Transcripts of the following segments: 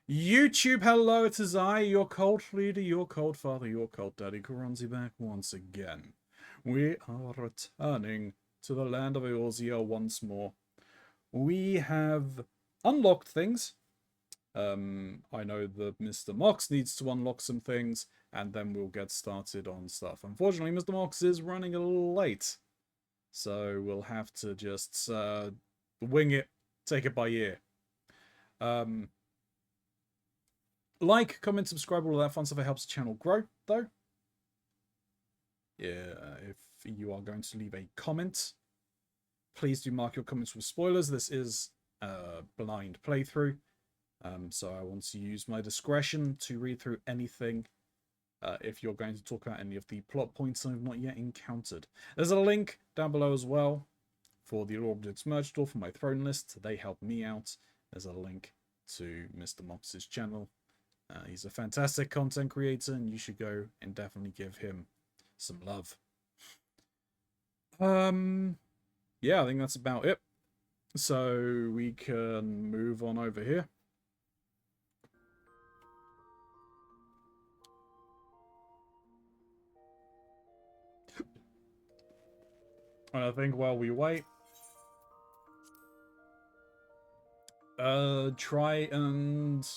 YouTube, hello, it is I, your cult leader, your cult father, your cult daddy, Keronzi, back once again. We are returning to the land of Eorzea once more. We have unlocked things. I know that Mr. Mox needs to unlock some things, and then we'll get started on stuff. Unfortunately, Mr. Mox is running a little late, so we'll have to just wing it, take it by ear. Like, comment, subscribe, all of that fun stuff. It helps the channel grow, though. Yeah, if you are going to leave a comment, please do mark your comments with spoilers. This is a blind playthrough, so I want to use my discretion to read through anything if you're going to talk about any of the plot points I've not yet encountered. There's a link down below as well for the Lord of merch store for my throne list. They help me out. There's a link to Mr. Mox's channel. He's a fantastic content creator, and you should go and definitely give him some love. Yeah, I think that's about it. So we can move on over here. And I think while we wait, try and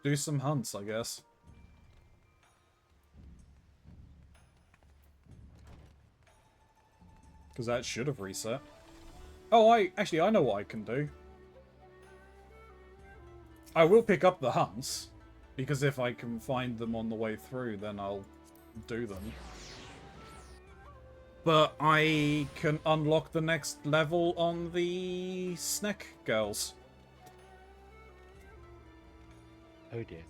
do some hunts, I guess. Because that should have reset. Oh, I know what I can do. I will pick up the hunts, because if I can find them on the way through, then I'll do them. But I can unlock the next level on the snack girls. Oh dear.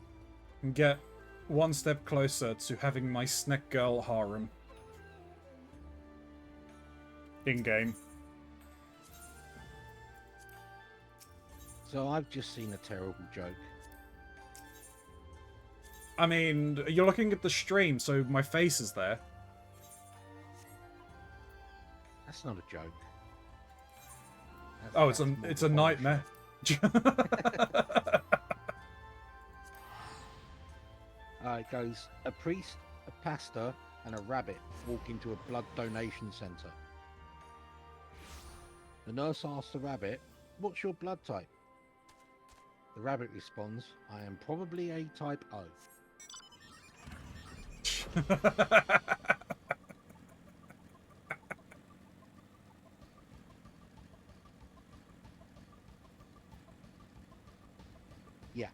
And get one step closer to having my snack girl harem. In-game. So I've just seen a terrible joke. I mean, you're looking at the stream, so my face is there. That's not a joke. Oh, it's a nightmare. It goes, a priest, a pastor, and a rabbit walk into a blood donation centre. The nurse asks the rabbit, "What's your blood type?" The rabbit responds, "I am probably A type O." Yeah.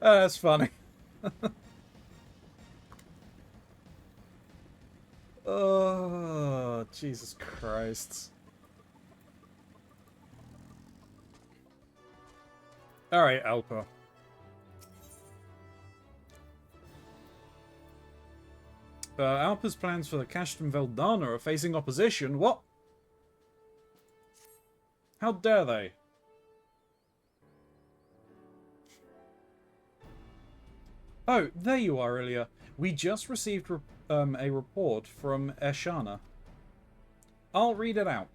That's funny. Oh, Jesus Christ. Alright, Alpa. Alpa's plans for the Cashton Veldana are facing opposition. What? How dare they? Oh, there you are, Ilya. We just received a report from Eshana. I'll read it out.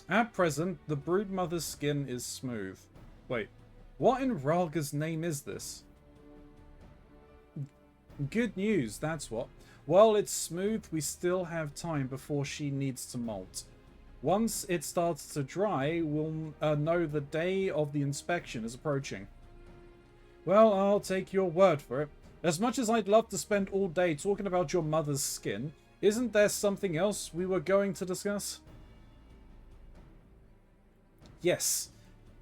At present, the broodmother's skin is smooth. Wait, what in Ralga's name is this? Good news, that's what. While it's smooth, we still have time before she needs to molt. Once it starts to dry, we'll know the day of the inspection is approaching. Well, I'll take your word for it. As much as I'd love to spend all day talking about your mother's skin, isn't there something else we were going to discuss? Yes,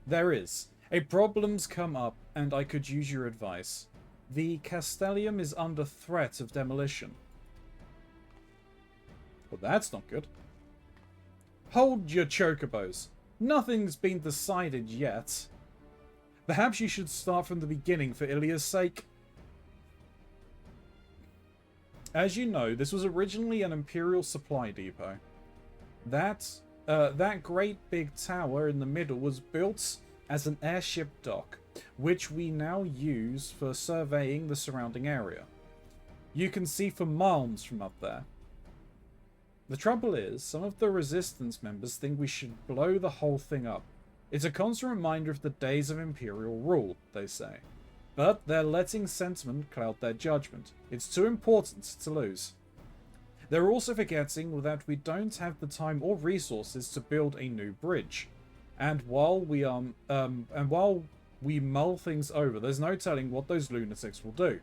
there is. A problem's come up, and I could use your advice. The Castellium is under threat of demolition. Well, that's not good. Hold your chocobos. Nothing's been decided yet. Perhaps you should start from the beginning for Ilya's sake. As you know, this was originally an Imperial supply depot. That great big tower in the middle was built as an airship dock, which we now use for surveying the surrounding area. You can see for miles from up there. The trouble is, some of the Resistance members think we should blow the whole thing up. It's a constant reminder of the days of Imperial rule, they say. But they're letting sentiment cloud their judgment. It's too important to lose. They're also forgetting that we don't have the time or resources to build a new bridge. And while we mull things over, there's no telling what those lunatics will do.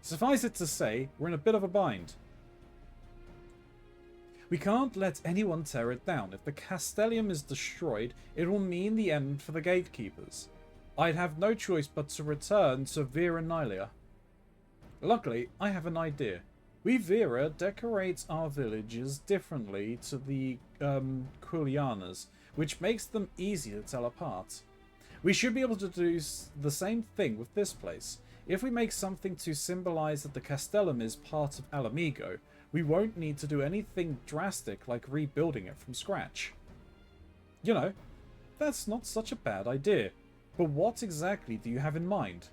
Suffice it to say, we're in a bit of a bind. We can't let anyone tear it down. If the Castellium is destroyed, it will mean the end for the gatekeepers. I'd have no choice but to return to Vera Nylia. Luckily, I have an idea. We Vera decorate our villages differently to the Quilianas, which makes them easy to tell apart. We should be able to do the same thing with this place. If we make something to symbolize that the Castellum is part of Alamigo, we won't need to do anything drastic like rebuilding it from scratch. You know, that's not such a bad idea. But what exactly do you have in mind?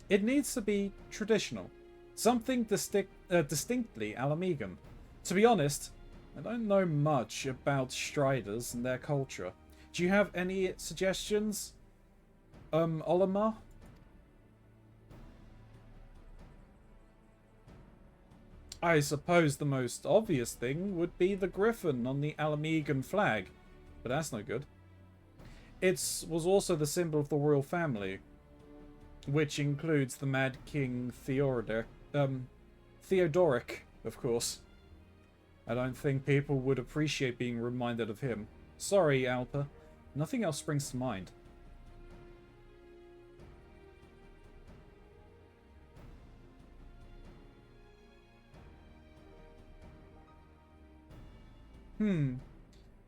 It needs to be traditional. Something distinctly Alamigan. To be honest, I don't know much about Striders and their culture. Do you have any suggestions, Olimar? I suppose the most obvious thing would be the griffin on the Alamigan flag, but that's no good. It was also the symbol of the royal family, which includes the Mad King Theodoric, of course. I don't think people would appreciate being reminded of him. Sorry, Alpa. Nothing else springs to mind.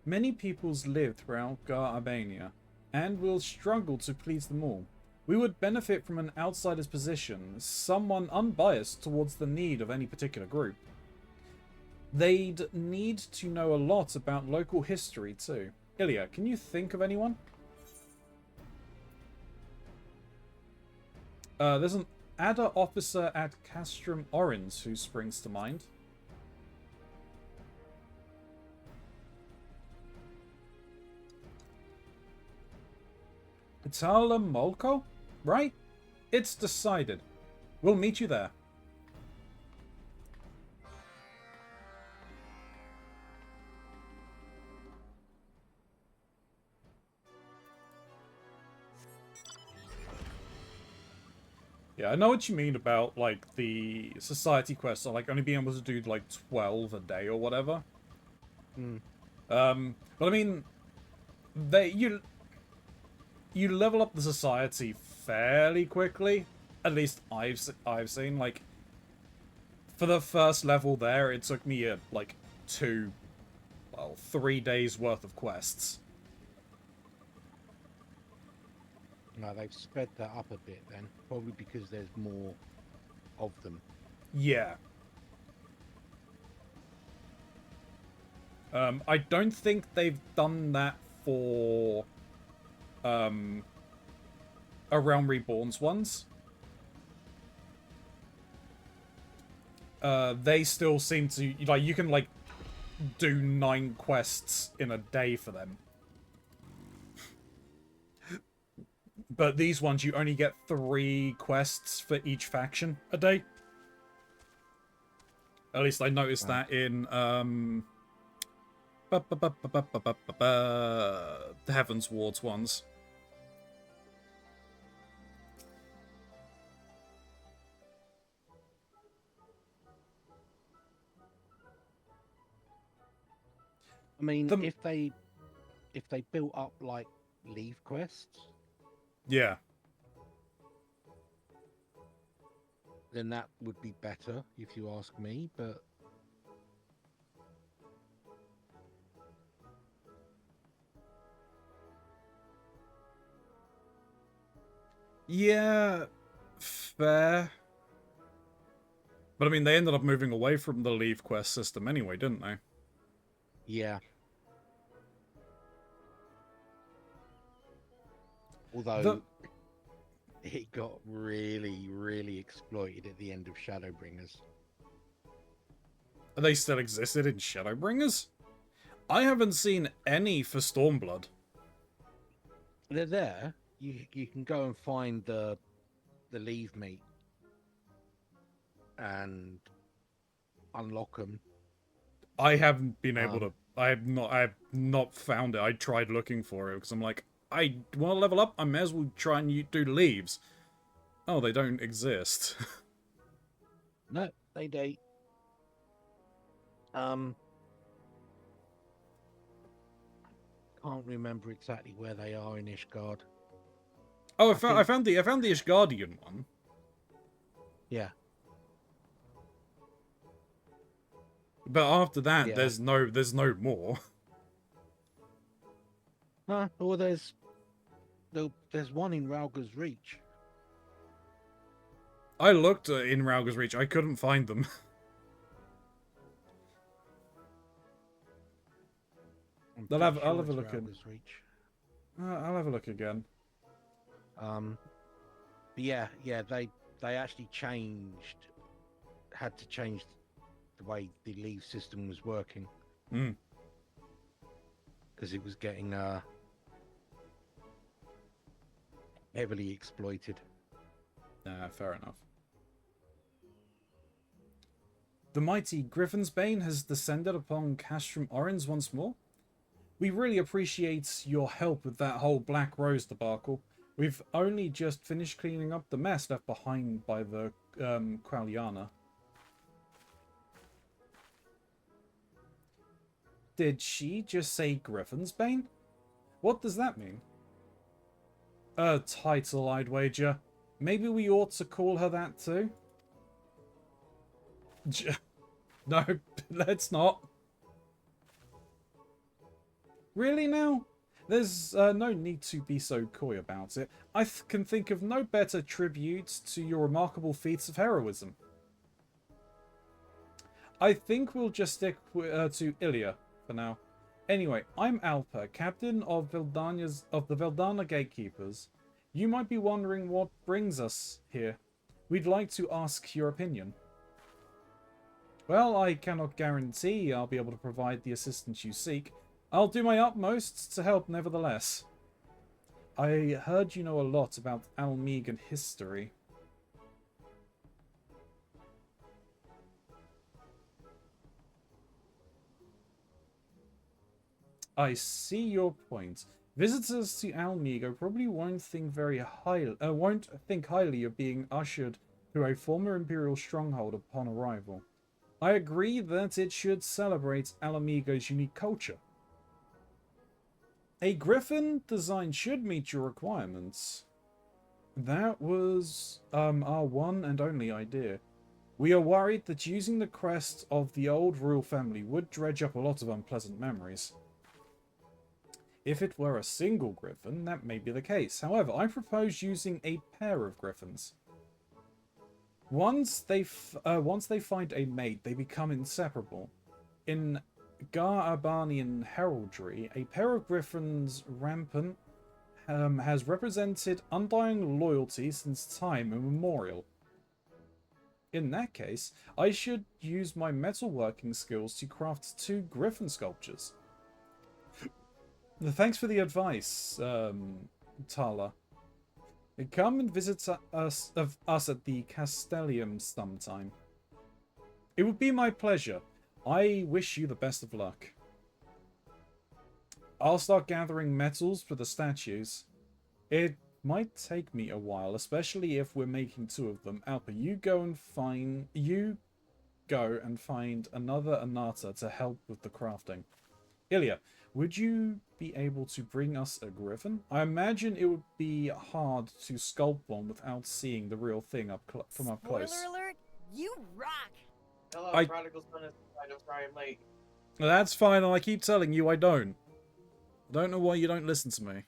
Many peoples live throughout Gar Albania, and will struggle to please them all. We would benefit from an outsider's position, someone unbiased towards the need of any particular group. They'd need to know a lot about local history too. Ilya, can you think of anyone? There's an Adder officer at Castrum Orange who springs to mind. Itala Molko? Right? It's decided. We'll meet you there. Yeah, I know what you mean about, like, the society quests, like, only being able to do, like, 12 a day or whatever. But I mean, you level up the society fairly quickly. At least I've seen. Like, for the first level there, it took me like 3 days worth of quests. No, they've sped that up a bit then, probably because there's more of them. Yeah. I don't think they've done that for A Realm Reborn's ones. They still seem to, like, you can, like, do 9 quests in a day for them. But these ones, you only get 3 quests for each faction a day. At least I noticed that in, the Heaven's Wards ones. I mean, if they built up like leave quests, yeah, then that would be better, if you ask me. But yeah, fair. But I mean, they ended up moving away from the leave quest system anyway, didn't they? yeah. Although it got really, really exploited at the end of Shadowbringers. They still existed in Shadowbringers? I haven't seen any for Stormblood. They're there. You can go and find the leave meat and unlock them. I haven't been able to. I have not found it. I tried looking for it because I'm like, I want to level up. I may as well try and do leaves. Oh, they don't exist. No, they do. Can't remember exactly where they are in Ishgard. Oh, I found the Ishgardian one. Yeah. But after that, Yeah. there's no more. Or there's one in Rauga's Reach. I looked in Rauga's Reach. I couldn't find them. I'll have a look at. I'll have a look again. But yeah, they actually had to change the way the leave system was working. Because it was getting heavily exploited. Fair enough. The mighty Griffin's Bane has descended upon Castrum Orins once more. We really appreciate your help with that whole Black Rose debacle. We've only just finished cleaning up the mess left behind by the Qualiana. Did she just say Griffin's Bane? What does that mean? A title, I'd wager. Maybe we ought to call her that too? No, let's not. Really now? There's no need to be so coy about it. I can think of no better tribute to your remarkable feats of heroism. I think we'll just stick to Ilya for now. Anyway, I'm Alpa, captain of the Veldana Gatekeepers. You might be wondering what brings us here. We'd like to ask your opinion. Well, I cannot guarantee I'll be able to provide the assistance you seek. I'll do my utmost to help nevertheless. I heard you know a lot about Almegan history. I see your point. Visitors to Almega probably won't think highly of being ushered to a former Imperial stronghold upon arrival. I agree that it should celebrate Alamega's unique culture. A griffin design should meet your requirements. That was our one and only idea. We are worried that using the crest of the old royal family would dredge up a lot of unpleasant memories. If it were a single griffin, that may be the case. However, I propose using a pair of griffins. Once they find a mate, they become inseparable. In Gar-Abanian heraldry, a pair of griffins rampant has represented undying loyalty since time immemorial. In that case, I should use my metalworking skills to craft 2 griffin sculptures. Thanks for the advice, Tala. Come and visit us at the Castellium sometime. It would be my pleasure. I wish you the best of luck. I'll start gathering metals for the statues. It might take me a while, especially if we're making 2 of them. Alpa, you go and find another Anata to help with the crafting. Ilya, would you be able to bring us a griffin? I imagine it would be hard to sculpt one without seeing the real thing from up close. Spoiler alert, you rock! Hello, prodigal son is I'm sorry I'm late. That's fine, and I keep telling you I don't. I don't know why you don't listen to me.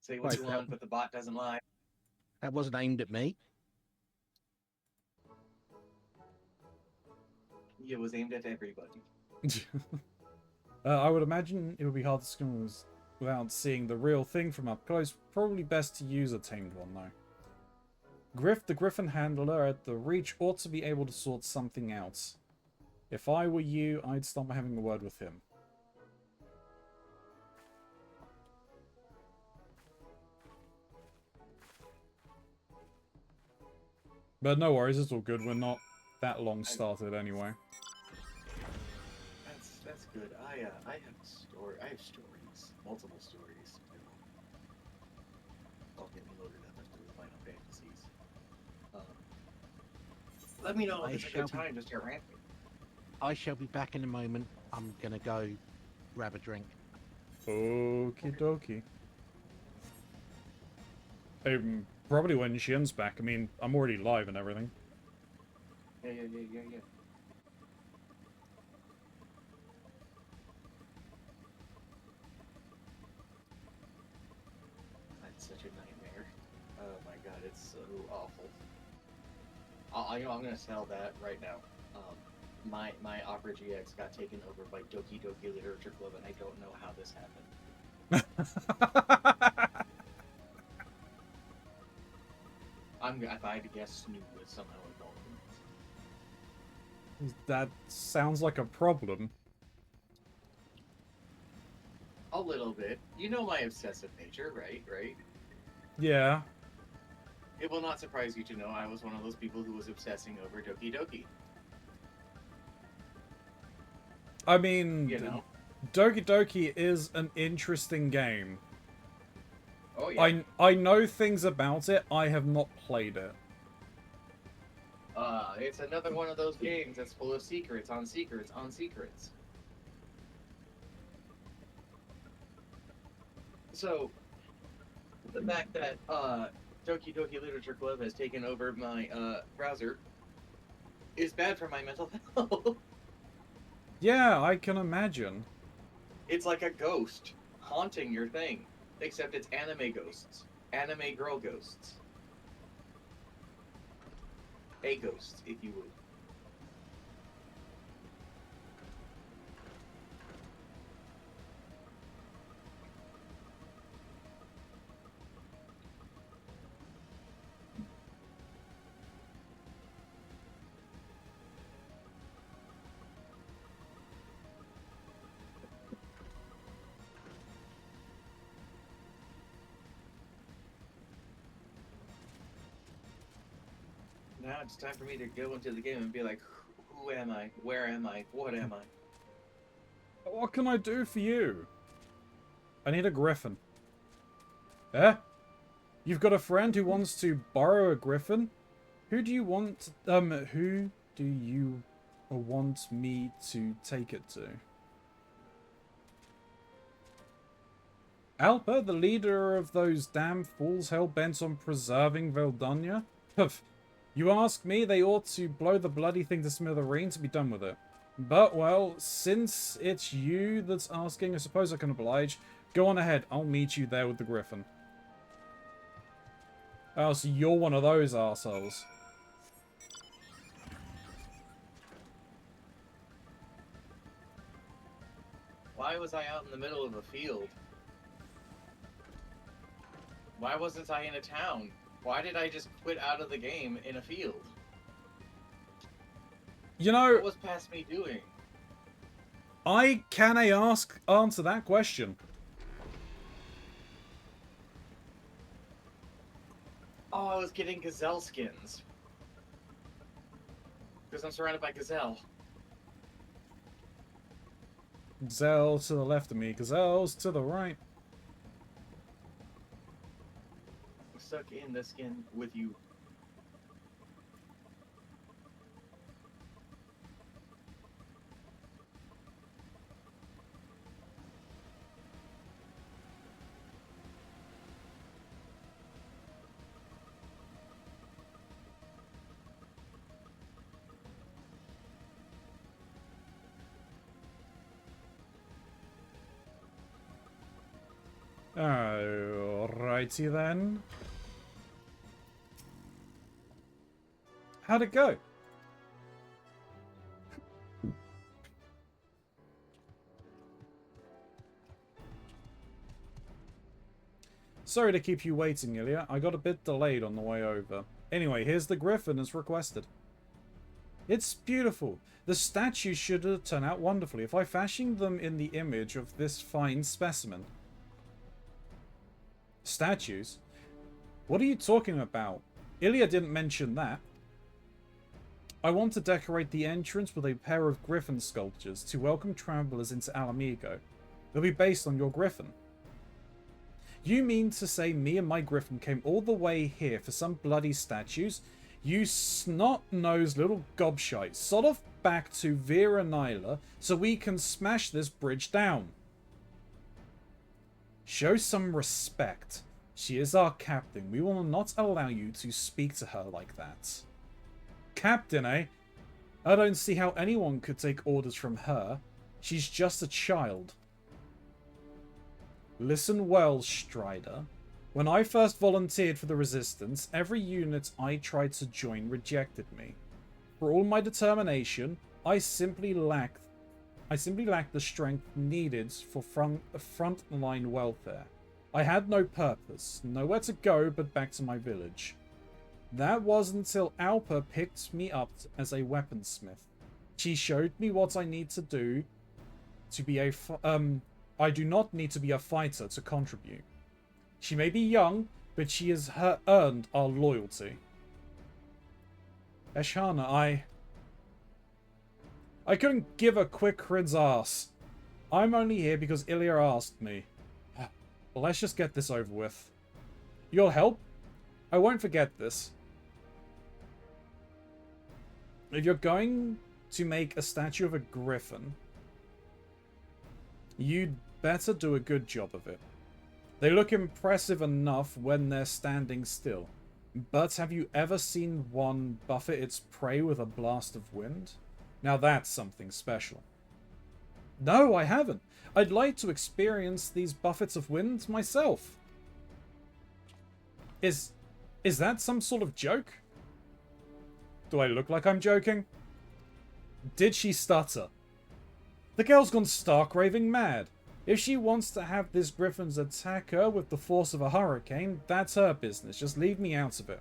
Say what you want, but the bot doesn't lie. That wasn't aimed at me. It was aimed at everybody. I would imagine it would be hard to skim without seeing the real thing from up close. Probably best to use a tamed one, though. Griff, the Griffin handler at the Reach, ought to be able to sort something out. If I were you, I'd start by having a word with him. But no worries, it's all good. We're not that long started anyway. That's good. I have a story. I have stories, multiple stories. I'll get me loaded up after the Final Fantasies. Let me know if it's a good time to start ranting. I shall be back in a moment. I'm gonna go grab a drink. Okie dokie. Probably when Shin's back. I mean, I'm already live and everything. Yeah. That's such a nightmare. Oh my god, it's so awful. I'm gonna sell that right now. My Opera GX got taken over by Doki Doki Literature Club, and I don't know how this happened. If I had to guess, Snoop was somehow involved in this. That sounds like a problem. A little bit. You know my obsessive nature, right? Yeah. It will not surprise you to know I was one of those people who was obsessing over Doki Doki. I mean, You know? Doki Doki is an interesting game. Oh yeah. I know things about it. I have not played it. It's another one of those games that's full of secrets on secrets on secrets. So, the fact that Doki Doki Literature Club has taken over my browser is bad for my mental health. Yeah, I can imagine. It's like a ghost haunting your thing, except it's anime ghosts, anime girl ghosts. A ghost, if you would. Now it's time for me to go into the game and be like, who am I? Where am I? What am I? What can I do for you? I need a griffin. Eh? You've got a friend who wants to borrow a griffin? Who do you want, who do you want me to take it to? Alpa, the leader of those damn fools hell-bent on preserving Veldonia? Huff. You ask me, they ought to blow the bloody thing to smithereens to be done with it. But, well, since it's you that's asking, I suppose I can oblige. Go on ahead, I'll meet you there with the griffin. Oh, so you're one of those arseholes. Why was I out in the middle of a field? Why wasn't I in a town? Why did I just quit out of the game in a field? You know, What was past me doing? can I answer that question? Oh, I was getting gazelle skins. Because I'm surrounded by gazelle. Gazelle to the left of me, gazelles to the right. I'm stuck in the skin with you. Alrighty then. How'd it go? Sorry to keep you waiting, Ilya. I got a bit delayed on the way over. Anyway, here's the griffin as requested. It's beautiful. The statues should turn out wonderfully if I fashion them in the image of this fine specimen. Statues? What are you talking about? Ilya didn't mention that. I want to decorate the entrance with a pair of griffin sculptures to welcome travelers into Alamigo. They'll be based on your griffin. You mean to say me and my griffin came all the way here for some bloody statues? You snot-nosed little gobshite. Sod off back to Vera Nyla so we can smash this bridge down. Show some respect. She is our captain. We will not allow you to speak to her like that. Captain, eh? I don't see how anyone could take orders from her. She's just a child. Listen well, Strider. When I first volunteered for the Resistance, every unit I tried to join rejected me. For all my determination, I simply lacked the strength needed for frontline welfare. I had no purpose, nowhere to go but back to my village. That was until Alpa picked me up as a weaponsmith. She showed me what I need to do to be I do not need to be a fighter to contribute. She may be young, but she has earned our loyalty. Eshana, I couldn't give a quick Rid's ass. I'm only here because Ilya asked me. Well, let's just get this over with. You'll help? I won't forget this. If you're going to make a statue of a griffin, you'd better do a good job of it. They look impressive enough when they're standing still, but have you ever seen one buffet its prey with a blast of wind? Now that's something special. No, I haven't. I'd like to experience these buffets of wind myself. Is that some sort of joke? Do I look like I'm joking? Did she stutter? The girl's gone stark raving mad. If she wants to have this griffin's attack her with the force of a hurricane, that's her business. Just leave me out of it.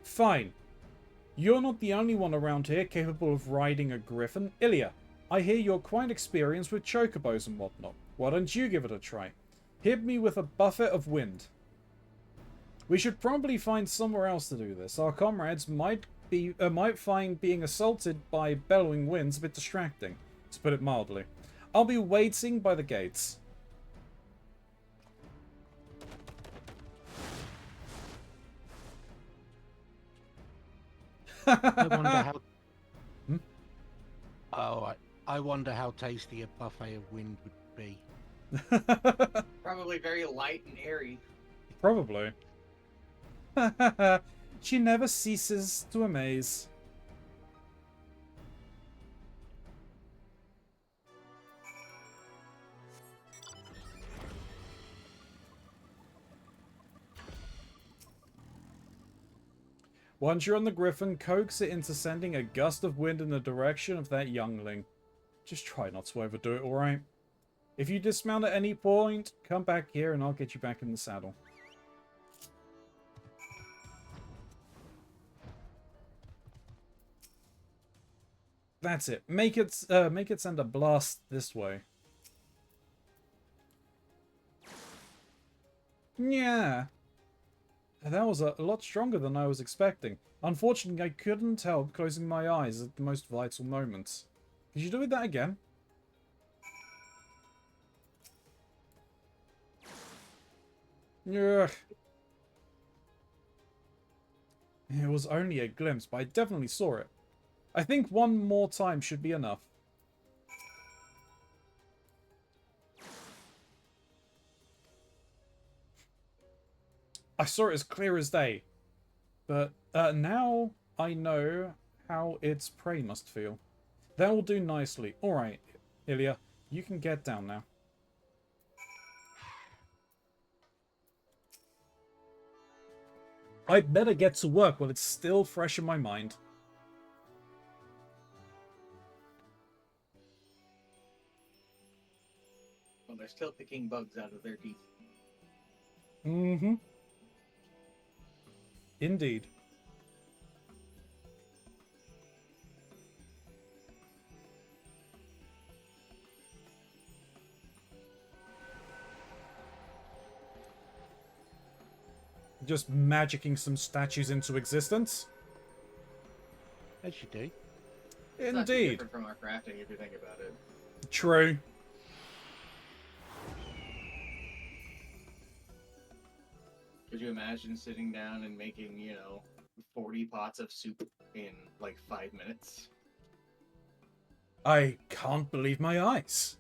Fine. You're not the only one around here capable of riding a griffin. Ilya, I hear you're quite experienced with chocobos and whatnot. Why don't you give it a try? Hit me with a buffet of wind. We should probably find somewhere else to do this. Our comrades might find being assaulted by bellowing winds a bit distracting, to put it mildly. I'll be waiting by the gates. I wonder how. Hmm? Oh, I wonder how tasty a buffet of wind would be. Probably very light and airy. Probably. She never ceases to amaze. Once you're on the griffin, coax it into sending a gust of wind in the direction of that youngling. Just try not to overdo it, alright? If you dismount at any point, come back here and I'll get you back in the saddle. That's it. Make it send a blast this way. Yeah. That was a lot stronger than I was expecting. Unfortunately, I couldn't help closing my eyes at the most vital moments. Could you do that again? Ugh. It was only a glimpse, but I definitely saw it. I think one more time should be enough. I saw it as clear as day. But now I know how its prey must feel. That will do nicely. Alright, Ilya, you can get down now. I'd better get to work while it's still fresh in my mind. Well, they're still picking bugs out of their teeth. Mm-hmm. Indeed. Just magicking some statues into existence? As you do. It's not too Indeed. different from our crafting if you think about it. True. Could you imagine sitting down and making, 40 pots of soup in like 5 minutes? I can't believe my eyes.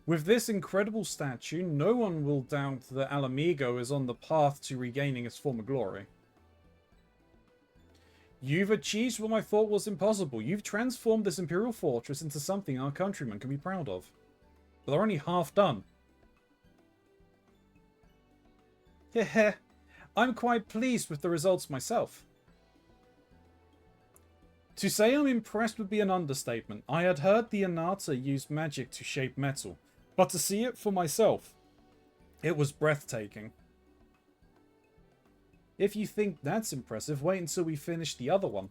With this incredible statue, no one will doubt that Alamigo is on the path to regaining its former glory. You've achieved what I thought was impossible. You've transformed this imperial fortress into something our countrymen can be proud of. But they're only half done. Heh. I'm quite pleased with the results myself. To say I'm impressed would be an understatement. I had heard the Anata used magic to shape metal, but to see it for myself, it was breathtaking. If you think that's impressive, wait until we finish the other one.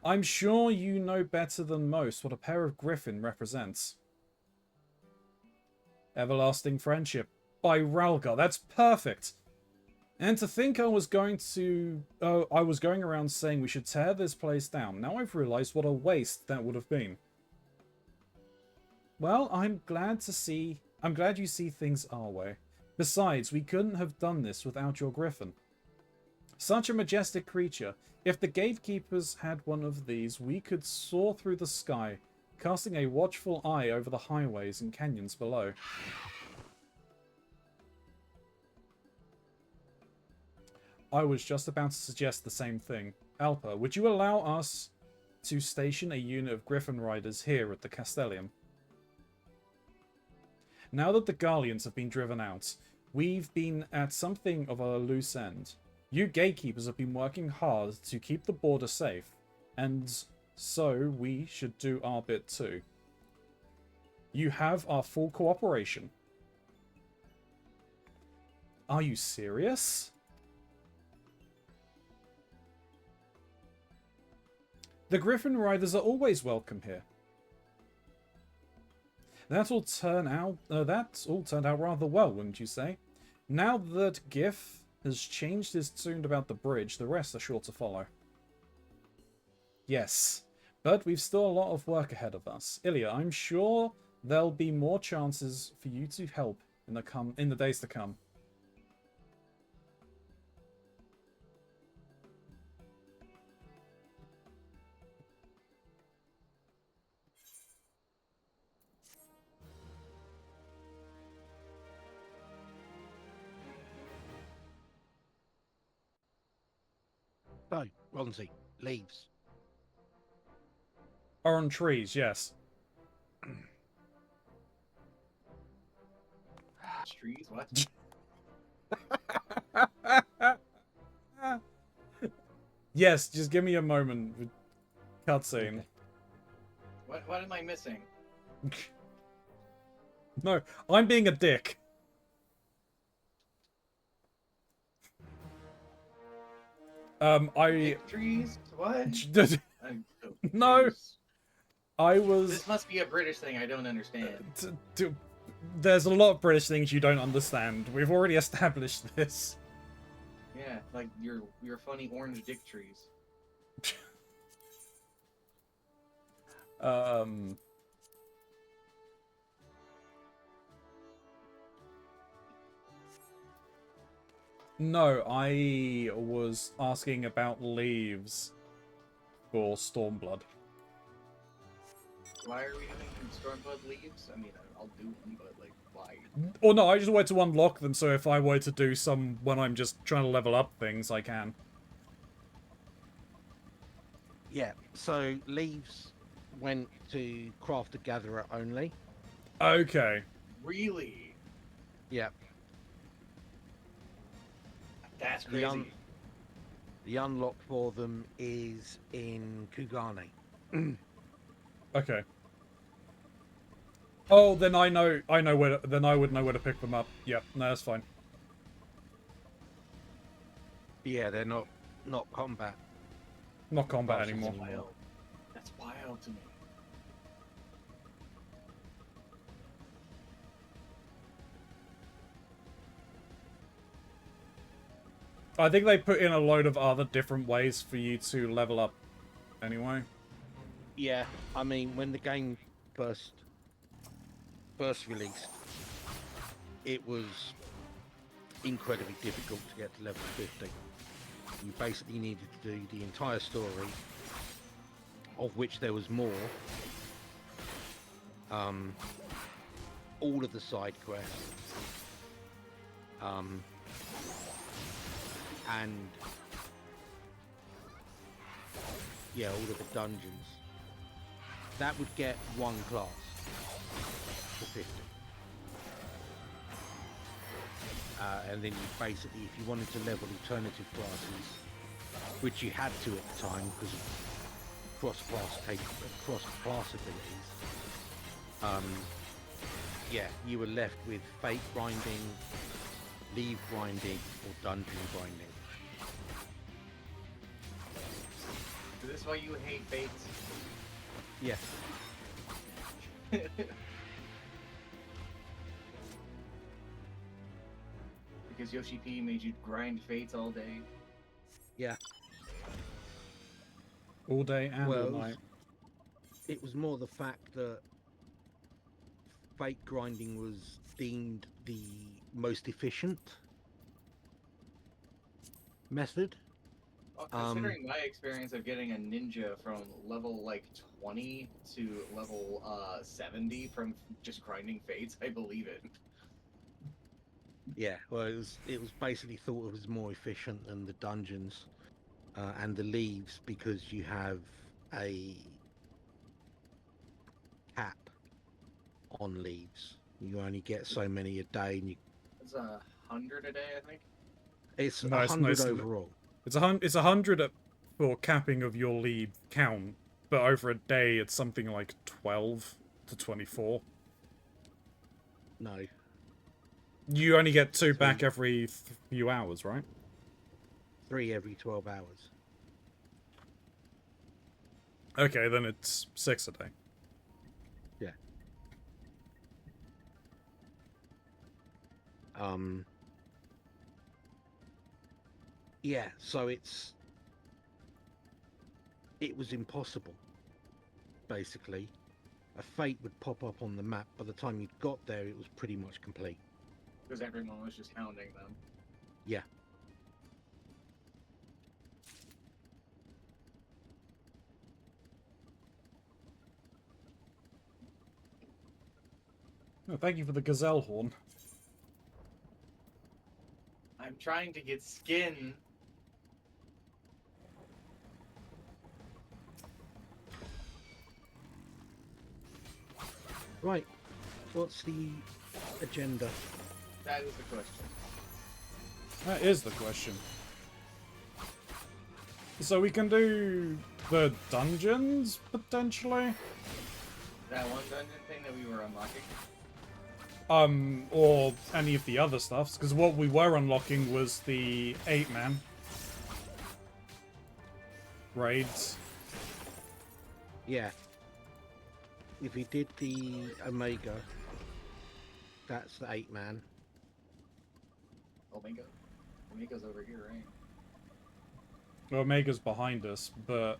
I'm sure you know better than most what a pair of griffin represents. Everlasting Friendship by Ralgar. That's perfect. And to think I was going around saying we should tear this place down. Now I've realized what a waste that would have been. Well, I'm glad you see things our way. Besides, we couldn't have done this without your griffin. Such a majestic creature. If the gatekeepers had one of these, we could soar through the sky, casting a watchful eye over the highways and canyons below. I was just about to suggest the same thing. Alpa, would you allow us to station a unit of Griffin Riders here at the Castellium? Now that the Garleans have been driven out, we've been at something of a loose end. You gatekeepers have been working hard to keep the border safe, and so we should do our bit too. You have our full cooperation. Are you serious? The Griffin Riders are always welcome here. That all turned out rather well, wouldn't you say? Now that Gif has changed his tune about the bridge, the rest are sure to follow. Yes, but we've still a lot of work ahead of us. Ilya, I'm sure there'll be more chances for you to help in the days to come. So, Ronzi, leaves. Are on trees, yes. Trees? What? Yes, just give me a moment. Cutscene. Okay. What am I missing? No, I'm being a dick. Big trees? What? I'm so No. confused. I was... This must be a British thing I don't understand. There's a lot of British things you don't understand. We've already established this. Yeah, like your funny orange dick trees. No, I was asking about leaves for Stormblood. Why are we doing Stormblood leaves? I mean, I'll do them, but like, why? Or no, I just wanted to unlock them, so if I were to do some when I'm just trying to level up things, I can. Yeah, so leaves went to Crafter Gatherer only. Okay. Really? Yeah. That's The crazy. The unlock for them is in Kugane. Okay. Oh, then I know where. Then I would know where to pick them up. Yep, no, that's fine. Yeah, they're not combat. Not combat classes anymore. Wild. That's wild to me. I think they put in a load of other different ways for you to level up. Anyway. Yeah, I mean, when the game first released, it was incredibly difficult to get to level 50. You basically needed to do the entire story, of which there was more. All of the side quests. And yeah, all of the dungeons. That would get one class for 50. And then you basically, if you wanted to level alternative classes, which you had to at the time because of cross-class abilities, yeah, you were left with fate grinding, leave grinding, or dungeon grinding. Is this why you hate fates? Yes. Because Yoshi P made you grind fates all day. Yeah. All day and Well, all night. it was more the fact that fate grinding was deemed the most efficient method. Well, considering my experience of getting a ninja from level like 20 to level 70 from just grinding fates, I believe it. Yeah, well, it was basically thought it was more efficient than the dungeons and the leaves because you have a cap on leaves. You only get so many a day, and It's 100 a day, I think. it's No, it's 100 nice. overall. It's 100 for capping of your lead count, but over a day it's something like 12 to 24. No, You only get 2 back Three. every few hours, right? 3 every 12 hours. Okay, then it's 6 a day. Yeah. Yeah, so it was impossible, basically. A fate would pop up on the map. By the time you'd got there, it was pretty much complete. Because everyone was just hounding them. Yeah. Oh, thank you for the gazelle horn. I'm trying to get skin. Right. What's the agenda? That is the question. That is the question. So we can do the dungeons, potentially? That one dungeon thing that we were unlocking? Or any of the other stuffs, because what we were unlocking was the 8-man raids. Yeah. If we did the Omega, that's the 8-man. Omega? Omega's over here, right? Omega's behind us, but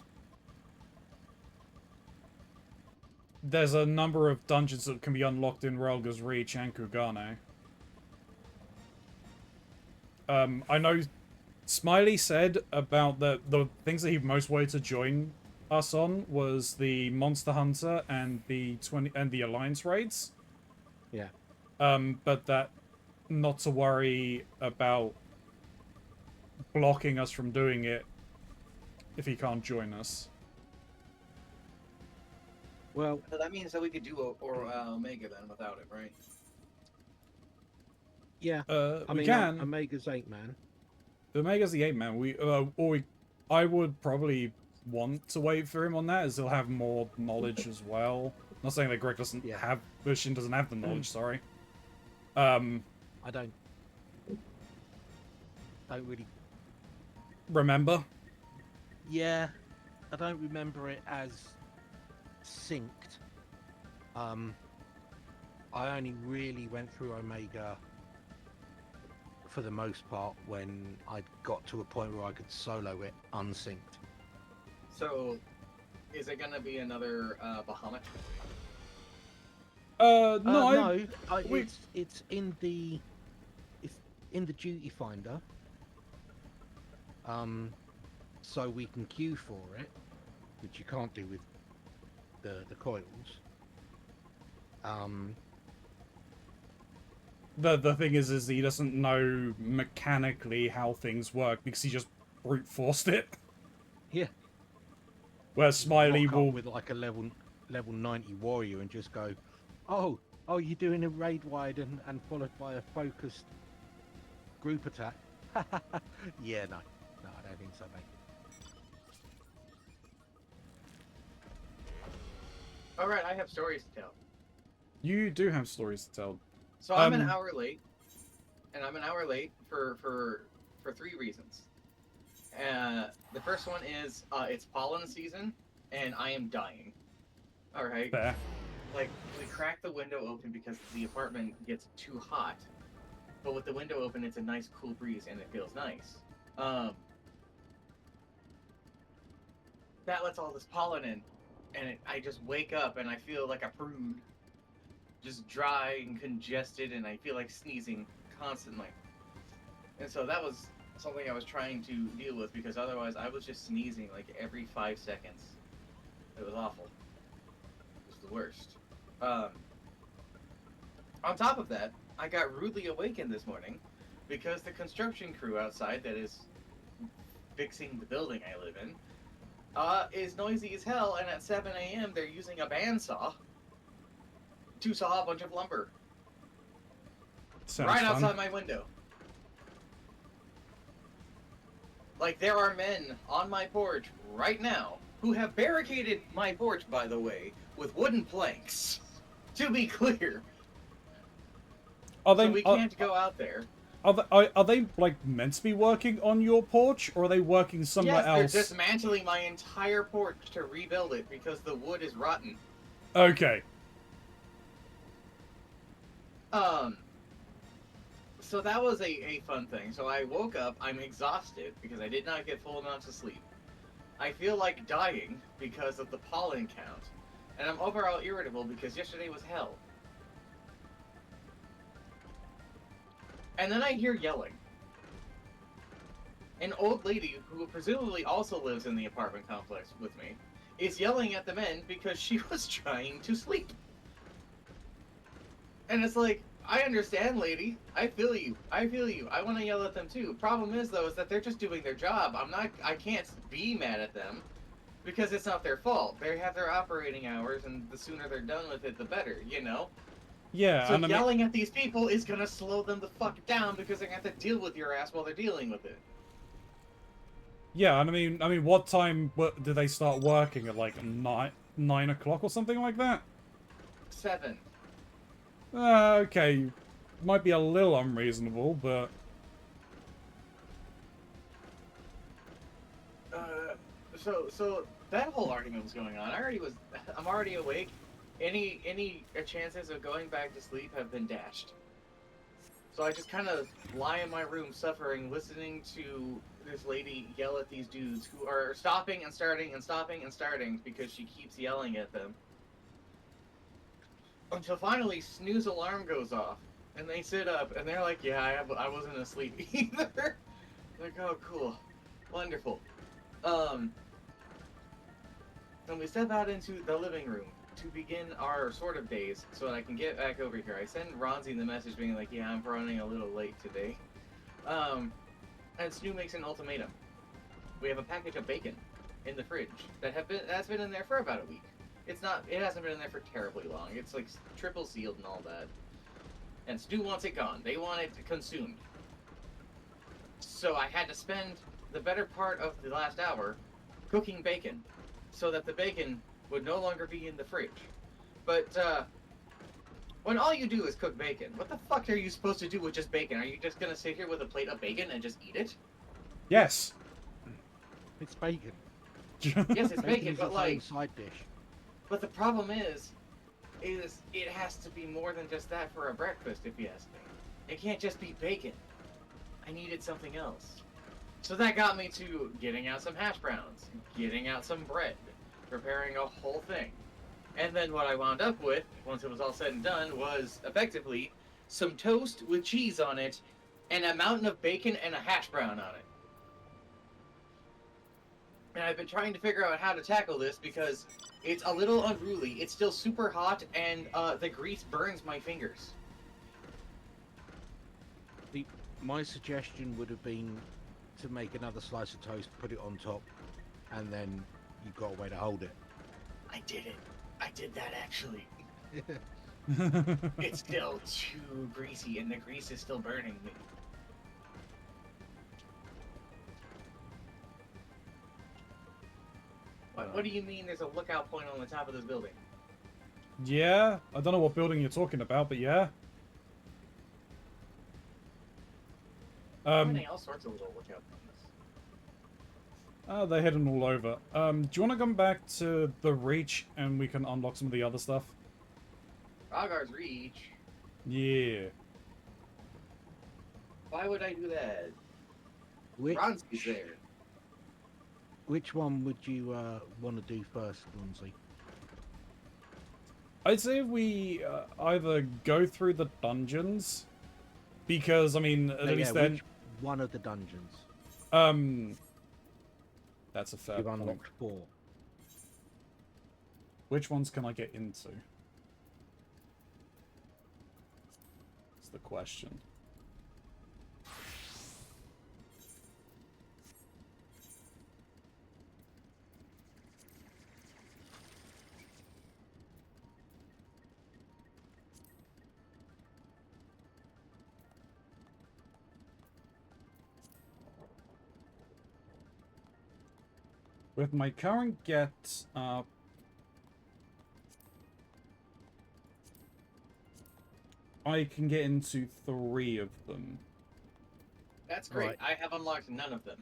there's a number of dungeons that can be unlocked in Relga's Reach and Kugane. I know Smiley said about the things that he most wanted to join us on was the Monster Hunter and the Alliance raids. Yeah. But that not to worry about blocking us from doing it if he can't join us. Well, So that means that we could do Omega then without it, right? yeah. I We mean, can. Omega's 8-man. Omega's the 8-man. I would probably want to wait for him on that, as he'll have more knowledge as well. Not saying that Greg doesn't Yeah. have, Shin doesn't have the knowledge, sorry. I don't really. Remember? Yeah, I don't remember it as synced. I only really went through Omega for the most part when I got to a point where I could solo it unsynced. So, is it gonna be another Bahamut? No, we- It's in the duty finder. So we can queue for it, which you can't do with the coils. The thing is he doesn't know mechanically how things work because he just brute forced it. Yeah. Where Smiley Rock will up with like a level 90 warrior and just go, oh, you're doing a raid wide and followed by a focused group attack. Yeah, no, I don't think so, mate. All right, I have stories to tell. You do have stories to tell. So I'm an hour late, and I'm an hour late for 3 reasons. The first one is it's pollen season, and I am dying. All right. Fair. Like, we crack the window open because the apartment gets too hot. But with the window open, it's a nice cool breeze, and it feels nice. That lets all this pollen in, and I just wake up and I feel like a prude. Just dry and congested, and I feel like sneezing constantly. And so that was something I was trying to deal with, because otherwise I was just sneezing like every 5 seconds. It was awful. It was the worst. On top of that, I got rudely awakened this morning because the construction crew outside that is fixing the building I live in is noisy as hell, and at 7 a.m. they're using a bandsaw to saw a bunch of lumber Sounds right fun. outside my window. Like, there are men on my porch right now who have barricaded my porch, by the way, with wooden planks. To be clear. Are they? So we can't go out there. Are they like meant to be working on your porch, or are they working somewhere Yes, else? they're dismantling my entire porch to rebuild it because the wood is rotten. Okay. So that was a fun thing. So I woke up, I'm exhausted because I did not get full amounts of sleep. I feel like dying because of the pollen count. And I'm overall irritable because yesterday was hell. And then I hear yelling. An old lady, who presumably also lives in the apartment complex with me, is yelling at the men because she was trying to sleep. And it's like, I understand, lady. I feel you. I want to yell at them too. Problem is, though, is that they're just doing their job. I can't be mad at them because it's not their fault. They have their operating hours, and the sooner they're done with it, the better, you know? Yeah, So and yelling at these people is gonna slow them the fuck down because they're gonna have to deal with your ass while they're dealing with it. yeah, and I mean, what time did they start working at? Like 9 o'clock or something like that? 7. Okay, might be a little unreasonable, but So that whole argument was going on. I'm already awake. Any chances of going back to sleep have been dashed. So I just kind of lie in my room suffering, listening to this lady yell at these dudes who are stopping and starting and stopping and starting because she keeps yelling at them. Until finally, snooze alarm goes off, and they sit up, and they're like, yeah, I wasn't asleep either. Like, oh, cool. Wonderful. And we step out into the living room to begin our sort of days so that I can get back over here. I send Ronzi the message being like, yeah, I'm running a little late today. And Snoo makes an ultimatum. We have a package of bacon in the fridge that's been in there for about a week. It hasn't been in there for terribly long. It's like triple sealed and all that. And Stu wants it gone. They want it consumed. So I had to spend the better part of the last hour cooking bacon so that the bacon would no longer be in the fridge. But when all you do is cook bacon, what the fuck are you supposed to do with just bacon? Are you just gonna sit here with a plate of bacon and just eat it? Yes. It's bacon. Yes, it's bacon, is but its own like, side dish. but the problem is it has to be more than just that for a breakfast, if you ask me. It can't just be bacon. I needed something else. So that got me to getting out some hash browns, getting out some bread, preparing a whole thing. And then what I wound up with, once it was all said and done, was effectively some toast with cheese on it, and a mountain of bacon and a hash brown on it. And I've been trying to figure out how to tackle this because it's a little unruly. It's still super hot, and the grease burns my fingers. My suggestion would have been to make another slice of toast, put it on top, and then you've got a way to hold it. I did it. I did that actually. It's still too greasy, and the grease is still burning me. What do you mean there's a lookout point on the top of this building? Yeah, I don't know what building you're talking about, but yeah. Finding all sorts of little lookout points. They're hidden all over. Do you want to come back to the Reach and we can unlock some of the other stuff? Rogar's Reach? Yeah. Why would I do that? Which, Keronzi's there. which one would you want to do first, Keronzi? I'd say if we either go through the dungeons, because, I mean, at least then... Which one of the dungeons? That's a fair You've point. unlocked 4. Which ones can I get into? That's the question. With my current get up, I can get into 3 of them. That's great. Right. I have unlocked none of them.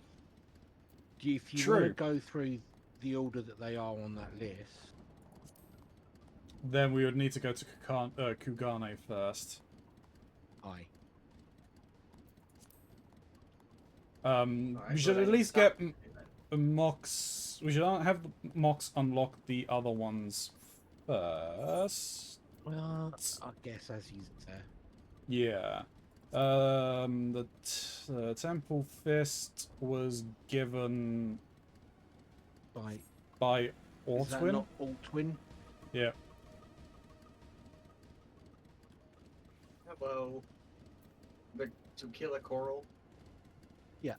If you True. want to go through the order that they are on that list, Then we would need to go to Kugane first. aye. Alright, We should but I at can least stop get doing that. Mox. We should have Mox unlock the other ones first. Well, I guess as he's there. Yeah. The Temple Fist was given By by is that Ortwin. not Altwin? Yeah. Hello. To kill a coral? Yeah.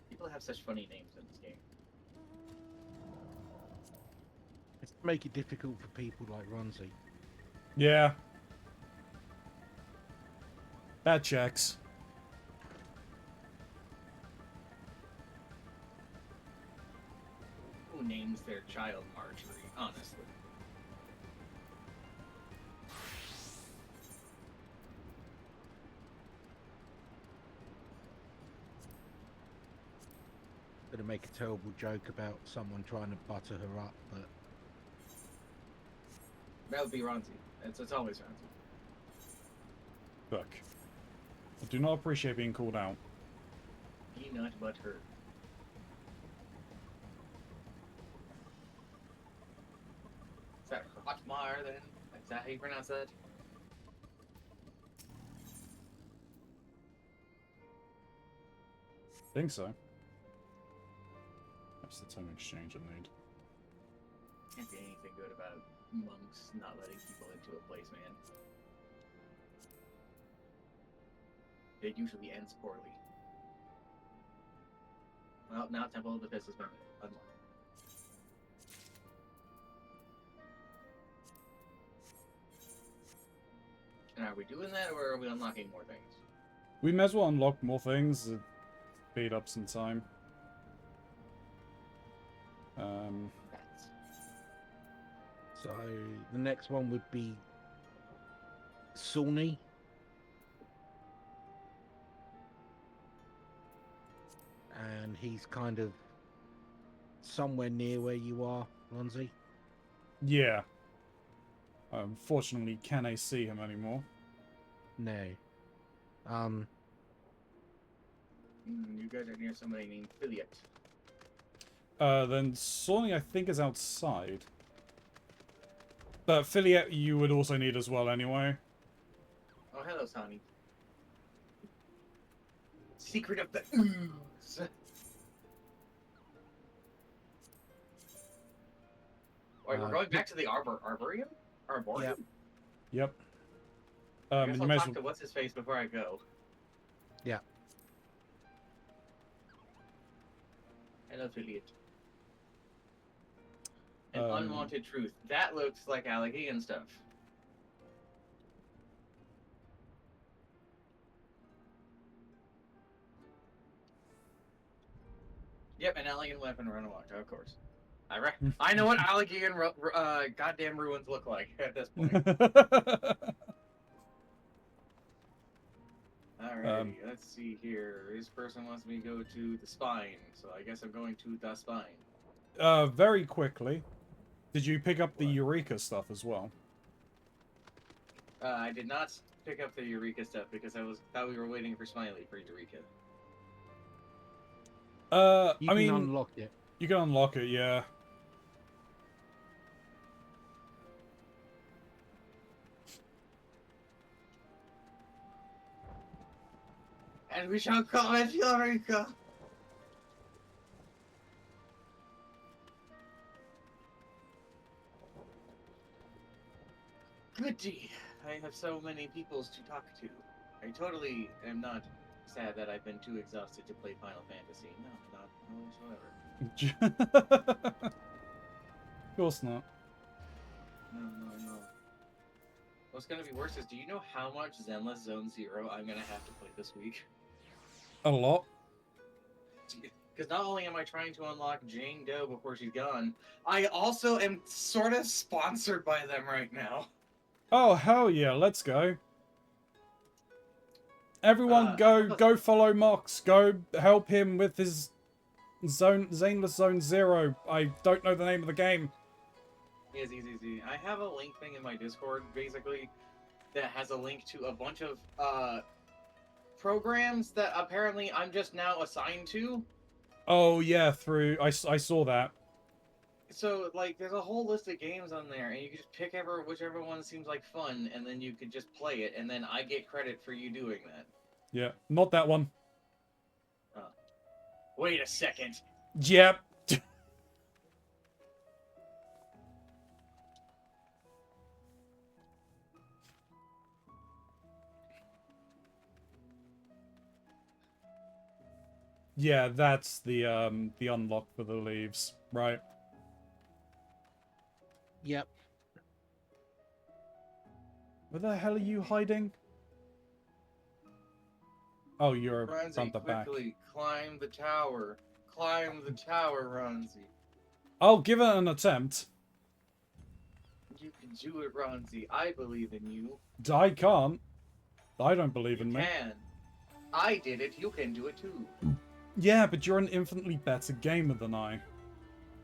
People have such funny names in this game. It's to make it difficult for people like Ronzi. Yeah. That checks. Who names their child Marjorie, honestly? Gonna make a terrible joke about someone trying to butter her up, but That would be Ronzi. It's always Ronzi. Look. I do not appreciate being called out. Be not but her. Is that Hotmar then? Is that how you pronounce that? Think so. That's the tone exchange I need. Can't be anything good about monks not letting people into a place, man. It usually ends poorly. Well, now Temple of the Fist has been unlocked. And are we doing that, or are we unlocking more things? We may as well unlock more things. speed up some time. So the next one would be Sawney. And he's kind of somewhere near where you are, Lonzi. Yeah. Unfortunately, can I see him anymore? No. You guys are near somebody named Philiot. Then Sawney, I think, is outside. But Philiet, you would also need as well, anyway. Oh, hello, Sonny. Secret of the Ooze. Wait, we're going back to the Arboretum? Arboretum? Yep. I guess you I'll may as talk well... to what's-his-face before I go. Yeah. Hello, Philiot. An unwanted truth. That looks like Allegheny stuff. Yep, an Allegheny weapon run amok, of course. I know what Allegheny goddamn ruins look like at this point. Alrighty, let's see here. This person wants me to go to the spine, so I guess I'm going to the spine. Very quickly. Did you pick up the Eureka stuff as well? I did not pick up the Eureka stuff because thought we were waiting for Smiley for Eureka. You can unlock it. You can unlock it, yeah. And we shall call it Eureka! Goody! I have so many peoples to talk to. I totally am not sad that I've been too exhausted to play Final Fantasy. No, not whatsoever. Of course not. No. What's gonna be worse is, do you know how much Zenless Zone Zero I'm gonna have to play this week? A lot. Because not only am I trying to unlock Jane Doe before she's gone, I also am sort of sponsored by them right now. Oh, hell yeah, let's go. Everyone go follow Mox. Go help him with his Zaneless Zone Zero. I don't know the name of the game. Easy. I have a link thing in my Discord, basically, that has a link to a bunch of programs that apparently I'm just now assigned to. Oh yeah, I saw that. So, like, there's a whole list of games on there, and you can just pick whichever one seems like fun, and then you can just play it, and then I get credit for you doing that. Yeah, not that one. Wait a second. Yep. Yeah, that's the unlock for the leaves, right? Yep. Where the hell are you hiding? Oh, you're Ronzi, front the back. quickly, climb the tower. Climb the tower, Ronzi. I'll give it an attempt. You can do it, Ronzi. I believe in you. I can't. I don't believe in me. You can. I did it. You can do it too. Yeah, but you're an infinitely better gamer than I.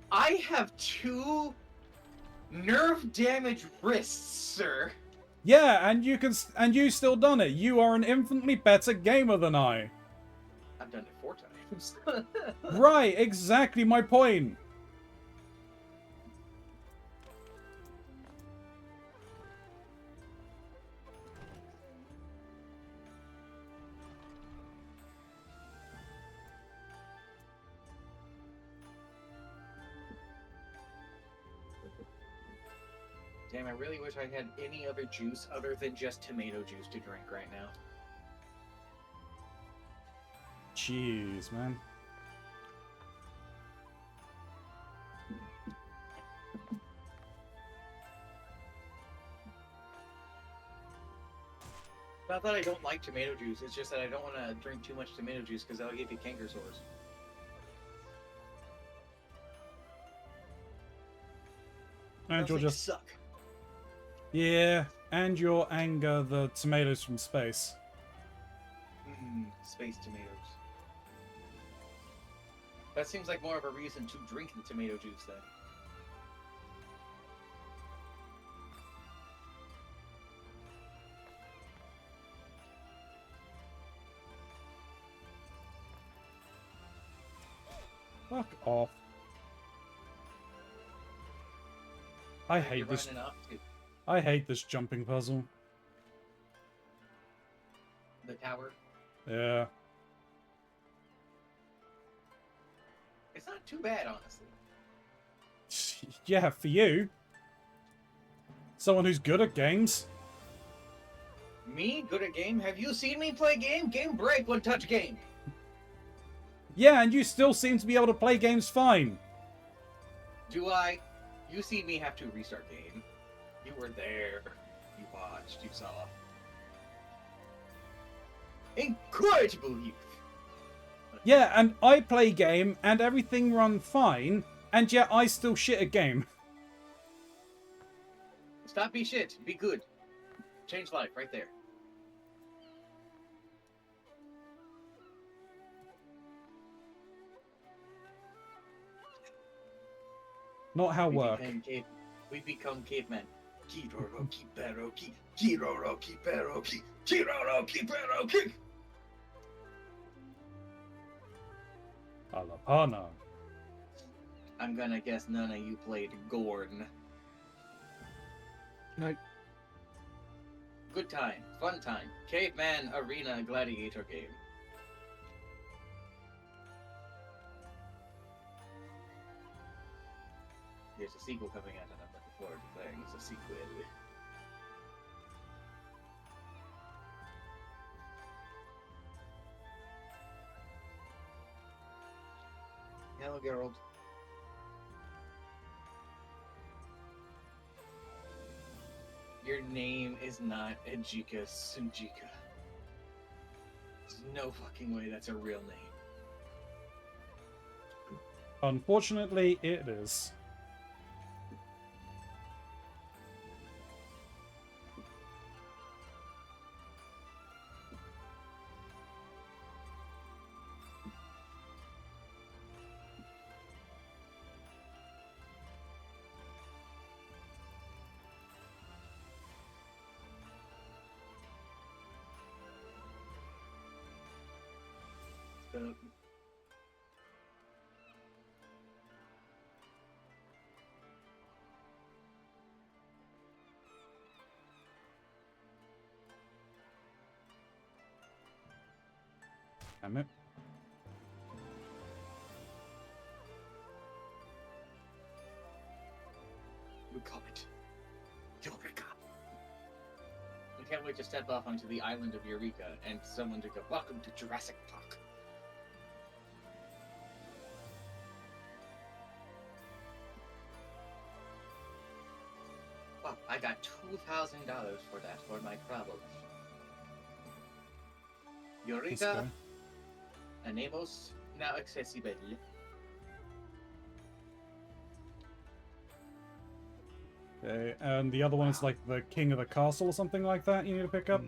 I have 2 nerve damage wrists, sir. Yeah, and you still done it. You are an infinitely better gamer than I. I've done it 4 times. Right, exactly my point. Damn, I really wish I had any other juice other than just tomato juice to drink right now. Jeez, man. Not that I don't like tomato juice, it's just that I don't want to drink too much tomato juice because that'll give you canker sores. And Those you'll things just... suck. Yeah, and you'll anger the tomatoes from space. Space tomatoes. That seems like more of a reason to drink the tomato juice then. Fuck off. I You're hate this. running up to I hate this jumping puzzle. the tower. Yeah. It's not too bad, honestly. Yeah, for you. Someone who's good at games. Me, good at game? Have you seen me play game? Game break one touch game. Yeah, and you still seem to be able to play games fine. Do I? You see me have to restart game. You were there. You watched. You saw. Incorrigible youth. Yeah, and I play game and everything run fine, and yet I still shit at game. Stop be shit. Be good. Change life right there. Not how work. We become cavemen. Kiroro kipero ki. Kiroro kipero ki. Kiroro kipero ki. Alapana. I'm gonna guess none of you played Gorn. No. Good time. Fun time. Caveman Arena Gladiator game. There's a sequel coming out and I'm looking forward to playing. It's a sequel. Hello, Geralt. Your name is not Ejika Sunjika. There's no fucking way that's a real name. Unfortunately, it is. Damn it. We call it Eureka. We can't wait to step off onto the island of Eureka and someone to go, "Welcome to Jurassic Park." Well, I got $2,000 for that for my problem. Eureka, anemos now accessible. Okay, and the other one is like the king of the castle or something like that you need to pick up?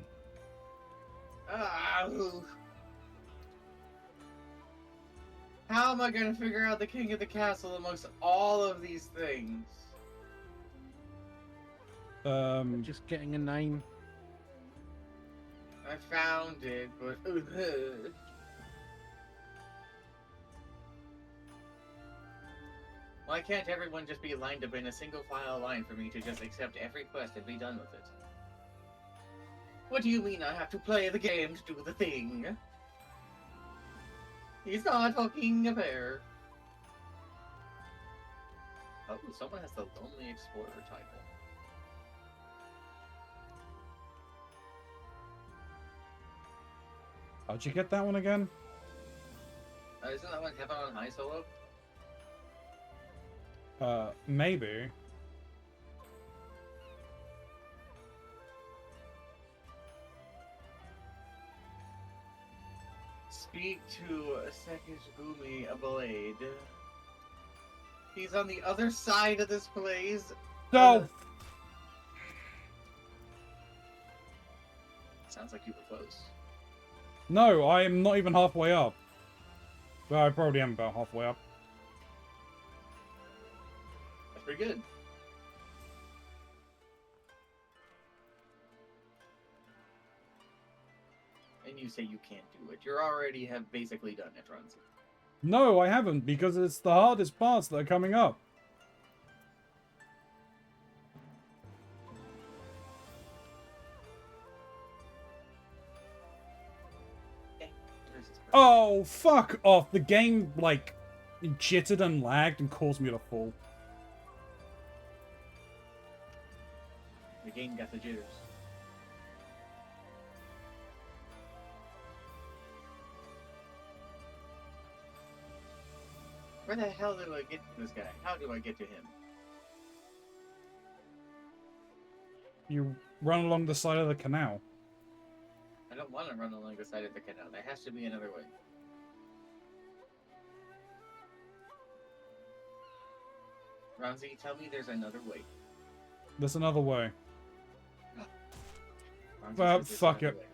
How am I going to figure out the king of the castle amongst all of these things? Just getting a name. I found it, but... Why can't everyone just be lined up in a single file line for me to just accept every quest and be done with it? What do you mean I have to play the game to do the thing? He's not fucking fair. Oh, someone has the Lonely Explorer title. How'd you get that one again? Isn't that one Heaven on High solo? Maybe. Speak to Sekishigumi Blade. He's on the other side of this place. No! Sounds like you were close. No, I am not even halfway up. Well, I probably am about halfway up. That's pretty good. And you say you can't do it. You already have basically done it, Runzi. No, I haven't, because it's the hardest parts that are coming up. Oh, fuck off. The game, like, jittered and lagged and caused me to fall. The game got the jitters. Where the hell do I get to this guy? How do I get to him? You run along the side of the canal. I don't want to run along the side of the canal. There has to be another way. Ronzi, tell me there's another way. There's another way. Ronzi Well, says there's fuck another it. way.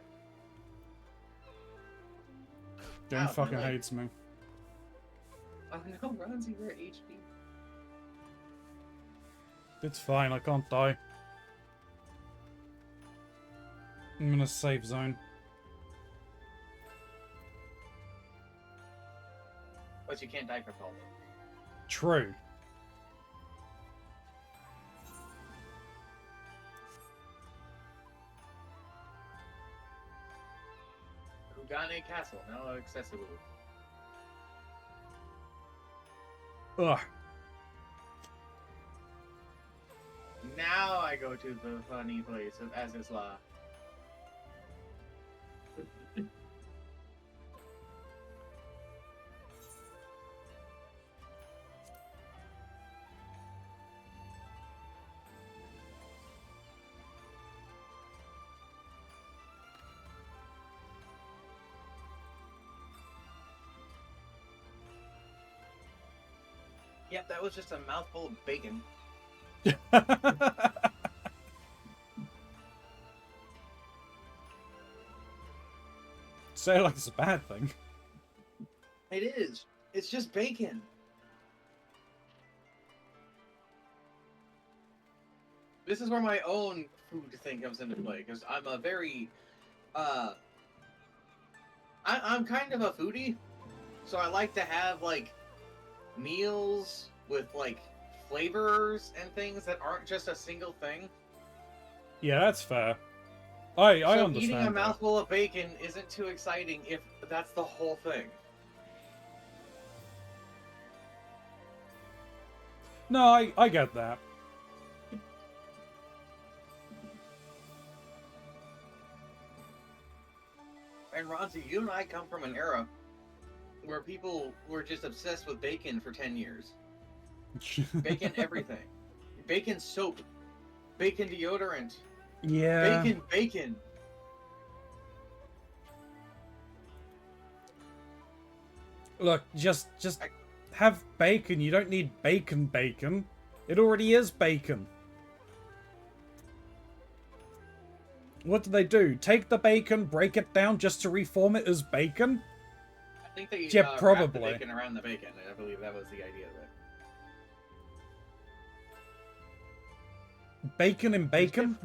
Game Ow, fucking my leg. hates me. Oh no, Ronzi, we're HP. It's fine, I can't die. I'm in a safe zone. But you can't die for falling. True. Kugane Castle, now accessible. Ugh. Now I go to the funny place of Azizla. Yep, that was just a mouthful of bacon. Say it like it's a bad thing. It is. It's just bacon. This is where my own food thing comes into play, because I'm a very, I'm kind of a foodie, so I like to have, like, meals with, like, flavors and things that aren't just a single thing. Yeah, that's fair. I So understand eating a that. mouthful of bacon isn't too exciting if that's the whole thing. No, I get that. And Ronzi, you and I come from an era where people were just obsessed with bacon for 10 years. Bacon everything. Bacon soap. Bacon deodorant. Yeah. Bacon. Look, just have bacon. You don't need bacon. It already is bacon. What do they do? Take the bacon, break it down just to reform it as bacon? I think they Yeah, wrapped the probably. bacon around the bacon, and I believe that was the idea of it. Bacon and bacon?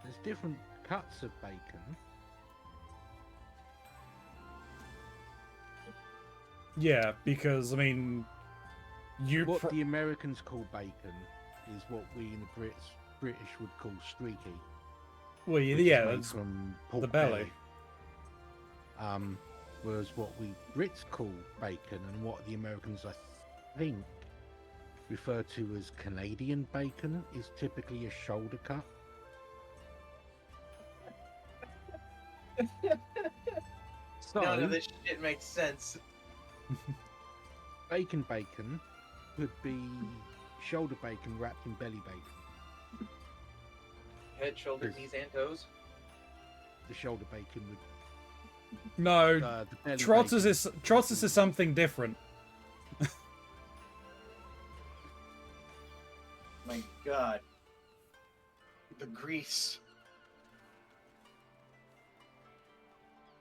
There's different cuts of bacon. Yeah, because, I mean... What the Americans call bacon is what we in the British would call streaky. Well, which yeah, is made that's from pork the belly. Whereas what we Brits call bacon and what the Americans, I think, refer to as Canadian bacon is typically a shoulder cut. So, None of this shit makes sense. bacon could be shoulder bacon wrapped in belly bacon. Head, shoulders, Yes. knees, and toes. The shoulder bacon would No, The belly Trotters bacon. is something different. My God. The grease.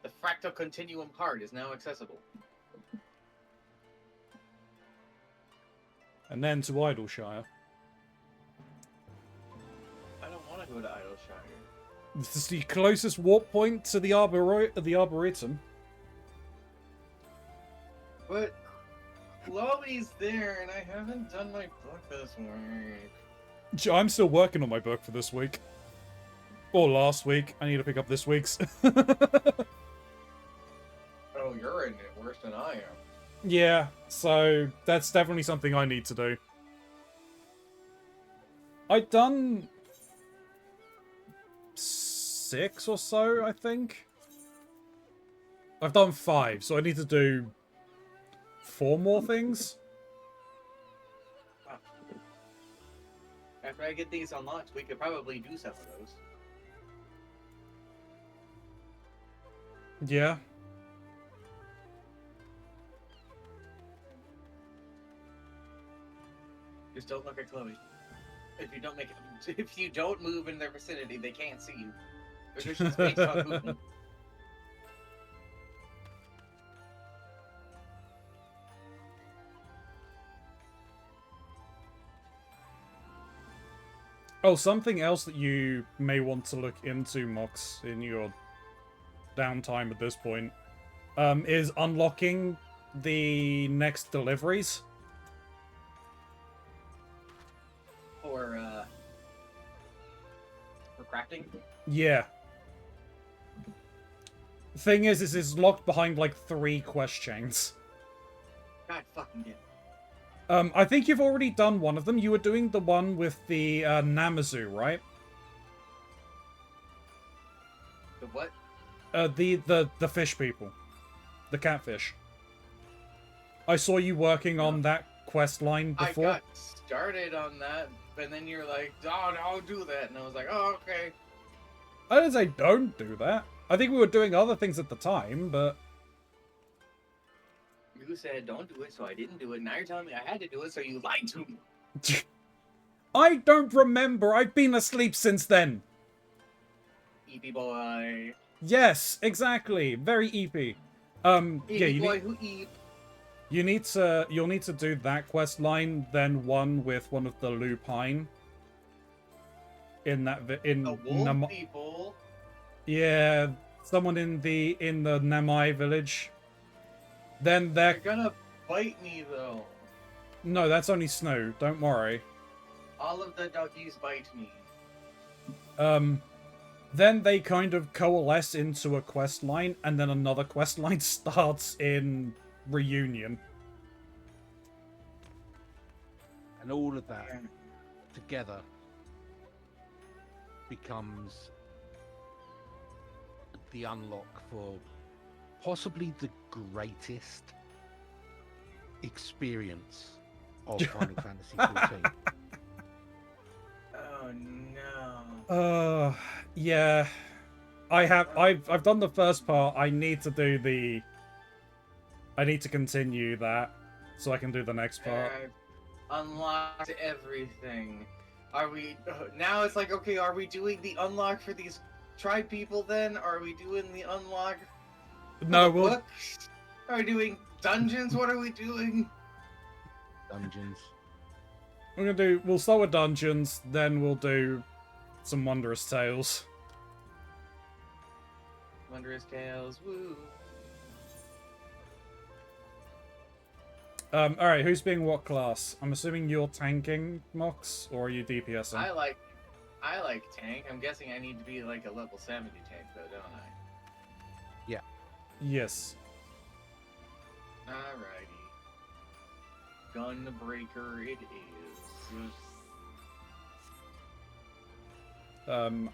The fractal continuum card is now accessible. And then to Idleshire. I don't want to go to Idleshire. This is the closest warp point to the Arboretum. But Chloe's there, and I haven't done my book this week. I'm still working on my book for this week. Or last week. I need to pick up this week's. Oh, you're in it worse than I am. Yeah, so that's definitely something I need to do. I've done 6 or so, I think. I've done 5, so I need to do 4 more things. After I get these unlocked, we could probably do some of those. Yeah. Just don't look at Chloe. If you don't move in their vicinity, they can't see you. Because she's based on movement. Oh, something else that you may want to look into, Mox, in your downtime at this point, is unlocking the next deliveries. For crafting? Yeah. Thing is, this is locked behind like 3 quest chains. God fucking damn. I think you've already done one of them. You were doing the one with the Namazu, right? The what? The fish people. The catfish. I saw you working on that quest line before. I got started on that, and then you're like, oh, no, do that. And I was like, oh, okay. I didn't say don't do that. I think we were doing other things at the time, but... You said don't do it, so I didn't do it. Now you're telling me I had to do it, so you lied to me. I don't remember. I've been asleep since then. EP boy. Yes, exactly. Very EP. Yeah, EP boy who eat. you'll need to do that quest line, then one with one of the lupine. In The wolf people. Yeah, someone in the Namai village. Then They're they're... gonna bite me, though. No, that's only Snow. Don't worry. All of the doggies bite me. Then they kind of coalesce into a quest line, and then another quest line starts in Reunion. And all of that together becomes the unlock for possibly the greatest experience of Final Fantasy XIV. Oh no. Yeah. I've done the first part. I need to continue that so I can do the next part. I've unlocked everything. Are we now? It's like, okay, are we doing the unlock for these tribe people then? Are we doing the unlock? No, What? Are we doing dungeons? What are we doing? Dungeons. we'll start with dungeons, then we'll do some Wondrous Tales. Wondrous Tales, woo. Alright, who's being what class? I'm assuming you're tanking, Mox, or are you DPSing? I like tank. I'm guessing I need to be like a level 70 tank though, don't I? Yes. Alrighty. Gunbreaker it is.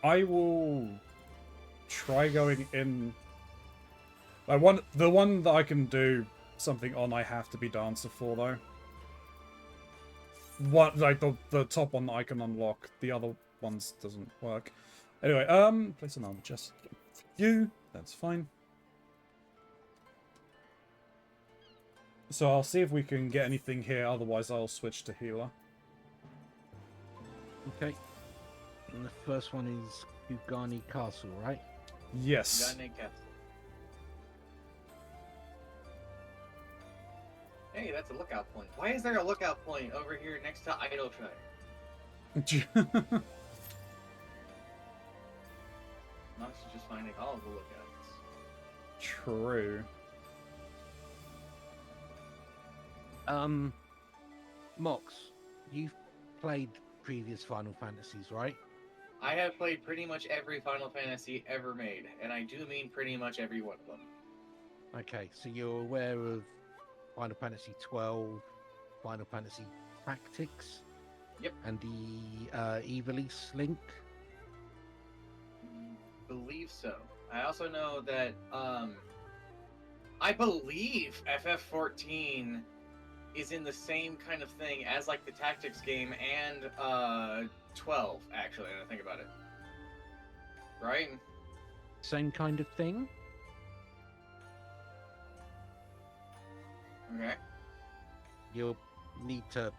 I will try going in. The one that I can do something on, I have to be Dancer for though. What, like the top one that I can unlock, the other ones doesn't work. Anyway, place an armor chest. You, that's fine. So I'll see if we can get anything here, otherwise I'll switch to healer. Okay. And the first one is Kugani Castle, right? Yes. Gun and capsule. Hey, that's a lookout point. Why is there a lookout point over here next to Idleshire? Not just finding all of the lookouts. True. Mox, you've played previous Final Fantasies, right? I have played pretty much every Final Fantasy ever made, and I do mean pretty much every one of them. Okay, so you're aware of Final Fantasy XII, Final Fantasy Tactics, Yep. and the Ivalice Link. Believe so. I also know that I believe FF14 is in the same kind of thing as like the tactics game and 12 actually, when I think about it. Right? Same kind of thing. Okay. You'll need to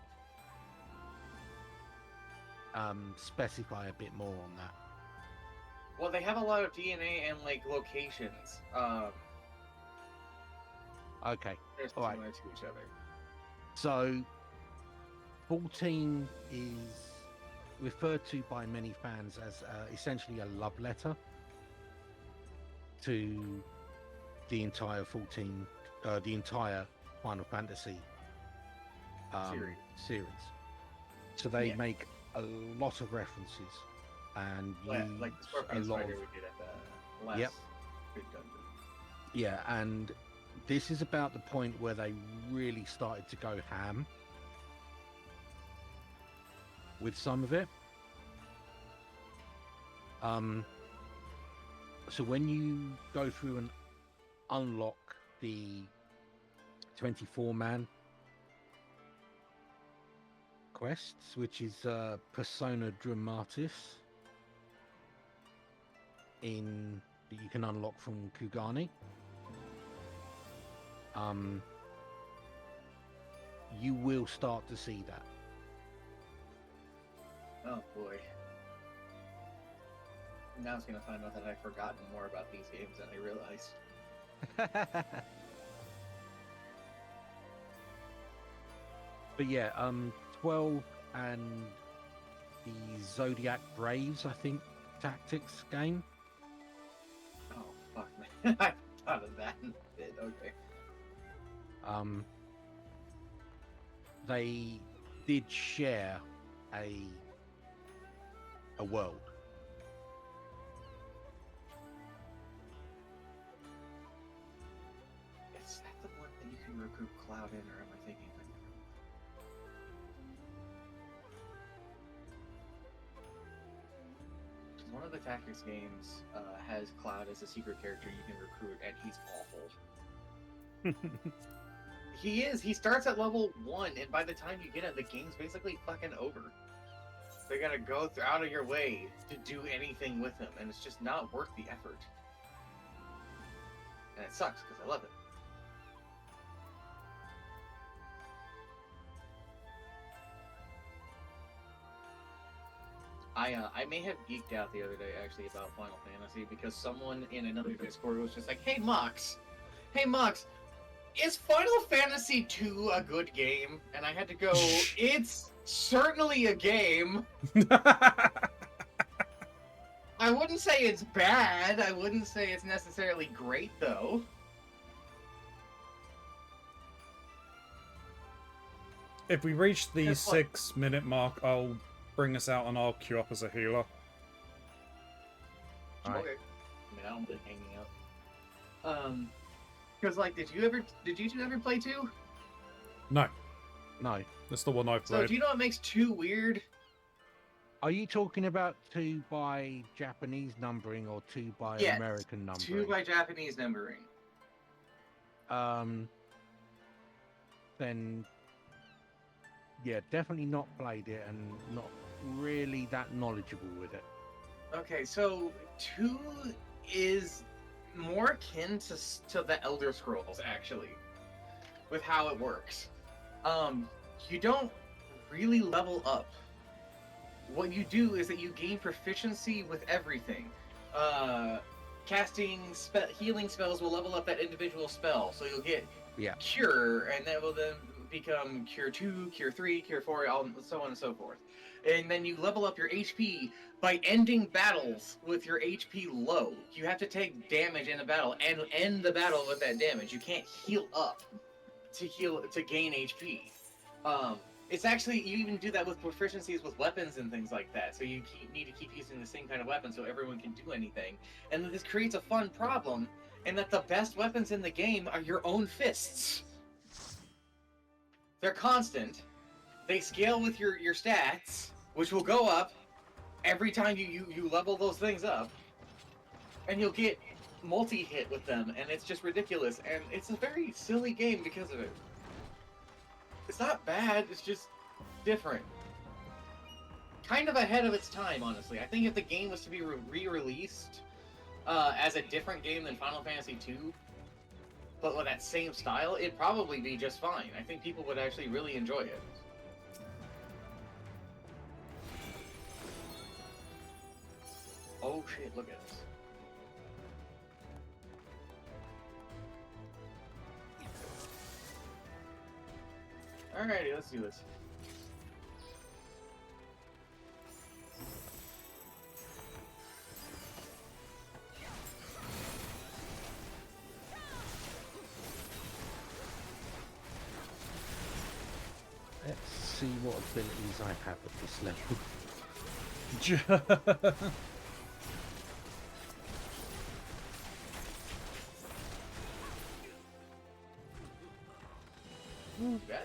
specify a bit more on that. Well, they have a lot of DNA and like locations. Okay, They're all right. similar to each other. So 14 is referred to by many fans as essentially a love letter to the entire the entire Final Fantasy series. So they Yeah. make a lot of references and Like use the Scorpion a lot Spider of, we did at the last Yep. big dungeon. yeah, and this is about the point where they really started to go ham with some of it. So when you go through and unlock the 24-man quests, which is Persona Dramatis that you can unlock from Kugani. You will start to see that. Oh boy. Now I was gonna find out that I've forgotten more about these games than I realized. But yeah, 12 and the Zodiac Braves, I think, tactics game. Oh fuck, man! I thought of that. Okay. They did share a world. Is that the one that you can recruit Cloud in, or am I thinking of it? One of the tactics games has Cloud as a secret character you can recruit, and he's awful. He is. He starts at level 1, and by the time you get him, the game's basically fucking over. So you gotta go out of your way to do anything with him, and it's just not worth the effort. And it sucks, because I love it. I may have geeked out the other day, actually, about Final Fantasy, because someone in another Discord was just like, Hey, Mox, is Final Fantasy II a good game? And I had to go, it's certainly a game. I wouldn't say it's bad. I wouldn't say it's necessarily great, though. If we reach the Guess what? 6-minute mark, I'll bring us out and I'll queue up as a healer. Alright. Okay. I mean, I don't mind hanging out. Because, like, did you two ever play 2? No, No. that's the one I've So, played. do you know what makes 2 weird? Are you talking about 2 by Japanese numbering or 2 by Yes, American numbering? 2 by Japanese numbering. Then yeah, definitely not played it and not really that knowledgeable with it. Okay, so 2 is more akin to the Elder Scrolls, actually. with how it works. You don't really level up. What you do is that you gain proficiency with everything. Casting healing spells will level up that individual spell, so you'll get Cure, and that will then become Cure 2, Cure 3, Cure 4, so on and so forth. And then you level up your HP by ending battles with your HP low. You have to take damage in a battle and end the battle with that damage. You can't heal up to gain HP. It's actually, you even do that with proficiencies with weapons and things like that. So you need to keep using the same kind of weapon so everyone can do anything. And this creates a fun problem in that the best weapons in the game are your own fists. They're constant. They scale with your stats, which will go up every time you level those things up. And you'll get multi-hit with them, and it's just ridiculous. And it's a very silly game because of it. It's not bad, it's just different. Kind of ahead of its time, honestly. I think if the game was to be re-released as a different game than Final Fantasy II, but with that same style, it'd probably be just fine. I think people would actually really enjoy it. Oh shit, look at this. Alrighty, let's do this. Let's see what abilities I have at this level.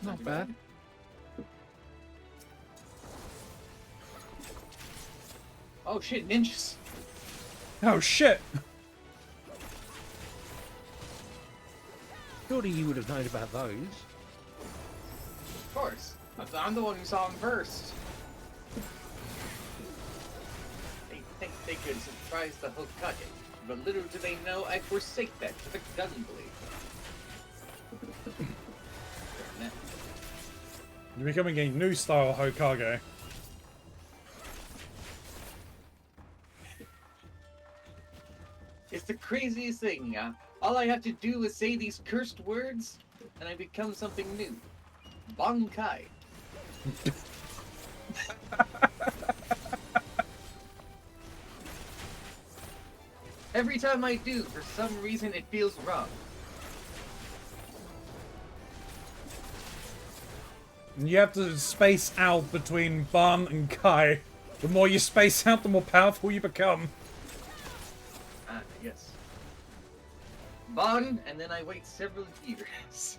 Not bad. Oh shit, ninjas! Oh shit! Surely you would have known about those. Of course. I'm the one who saw him first. They think they could surprise the Hokage, but little do they know I forsake that to the Gunblade. You're becoming a new style Hokage. It's the craziest thing. All I have to do is say these cursed words, and I become something new. Bankai. Every time I do, for some reason, it feels wrong. You have to space out between Ban and Kai. The more you space out, the more powerful you become. Ah, yes. Ban, and then I wait several years.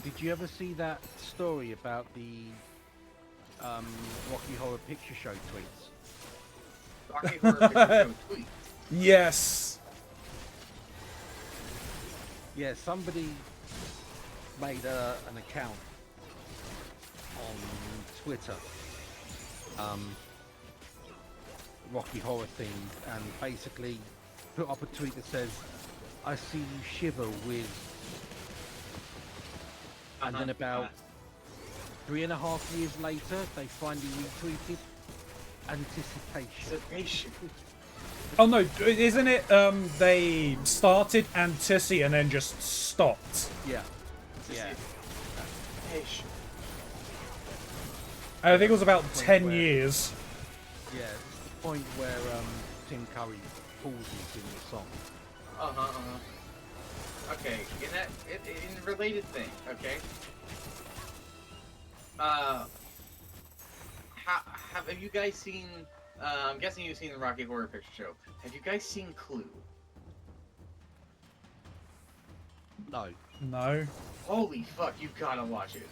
Did you ever see that story about the Rocky Horror Picture Show tweets? Rocky Horror Picture Show tweet. Yes. Yeah, somebody made an account on Twitter, Rocky Horror themed, and basically put up a tweet that says, "I see you shiver with," and then about 3.5 years later, they finally retweeted anticipation. Oh no, isn't it, they started Antici and then just stopped? Yeah. Yeah. I think it was about 10 where- years. Yeah, it's the point where Tim Curry pauses in the song. Okay, in a related thing, okay? Have you guys seen, I'm guessing you've seen the Rocky Horror Picture Show. Have you guys seen Clue? No. No. Holy fuck, you gotta watch it.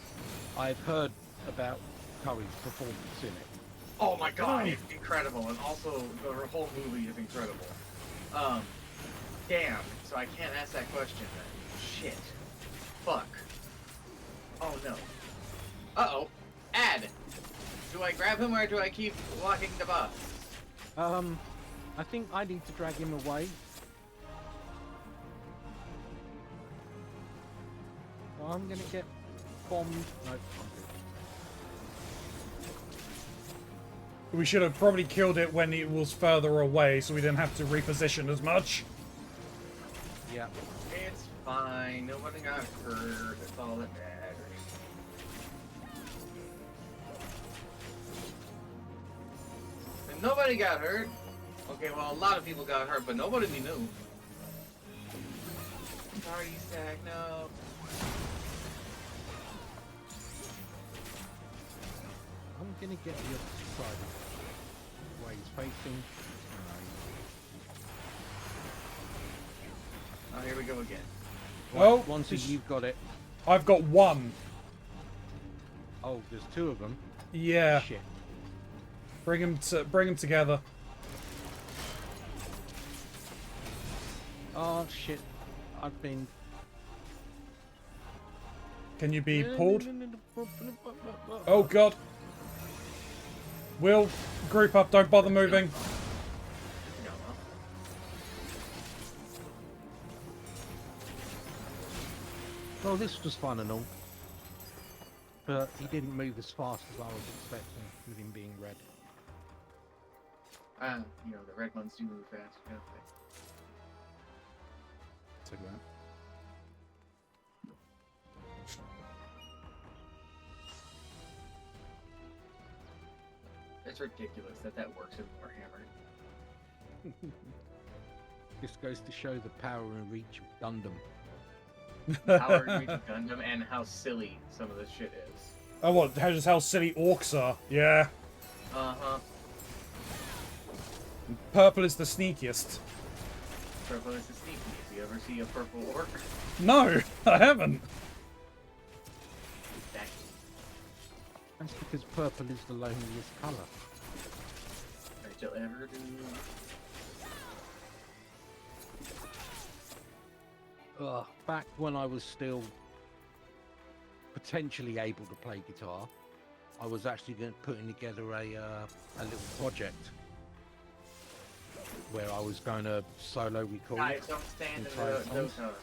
I've heard about Curry's performance in it. Oh my god, it's incredible, and also the whole movie is incredible. Damn, so I can't ask that question then. Shit. Fuck. Oh no. Uh-oh. Ad! Do I grab him or do I keep walking the bus? I think I need to drag him away. I'm gonna get bombed. No, I'm good. We should have probably killed it when it was further away, so we didn't have to reposition as much. Yeah. It's fine. Nobody got hurt. That's all that matters. And nobody got hurt. Okay, well, a lot of people got hurt, but nobody we knew. Sorry, Stack. No. I'm gonna get the other side of where he's facing. Oh, here we go again. Oh, Once you've got it. I've got one. Oh, there's two of them. Yeah. Shit. Bring them together. Oh shit. I've been. Can you be pulled? Oh god. Will, group up, don't bother moving. No, huh? Well, this was fun and all. But he didn't move as fast as I was expecting with him being red. You know, the red ones do move fast, don't they? Take that. It's ridiculous that works in Warhammer. This goes to show the power and reach of Gundam. Power and reach of Gundam and how silly some of this shit is. Oh, what? How silly orcs are. Yeah. Uh-huh. Purple is the sneakiest. Purple is the sneakiest. You ever see a purple orc? No, I haven't. Exactly. That's because purple is the loneliest colour. Rachel ever do. Back when I was still potentially able to play guitar, I was actually putting together a little project where I was going to solo record. Guys, don't stand in entire those. songs.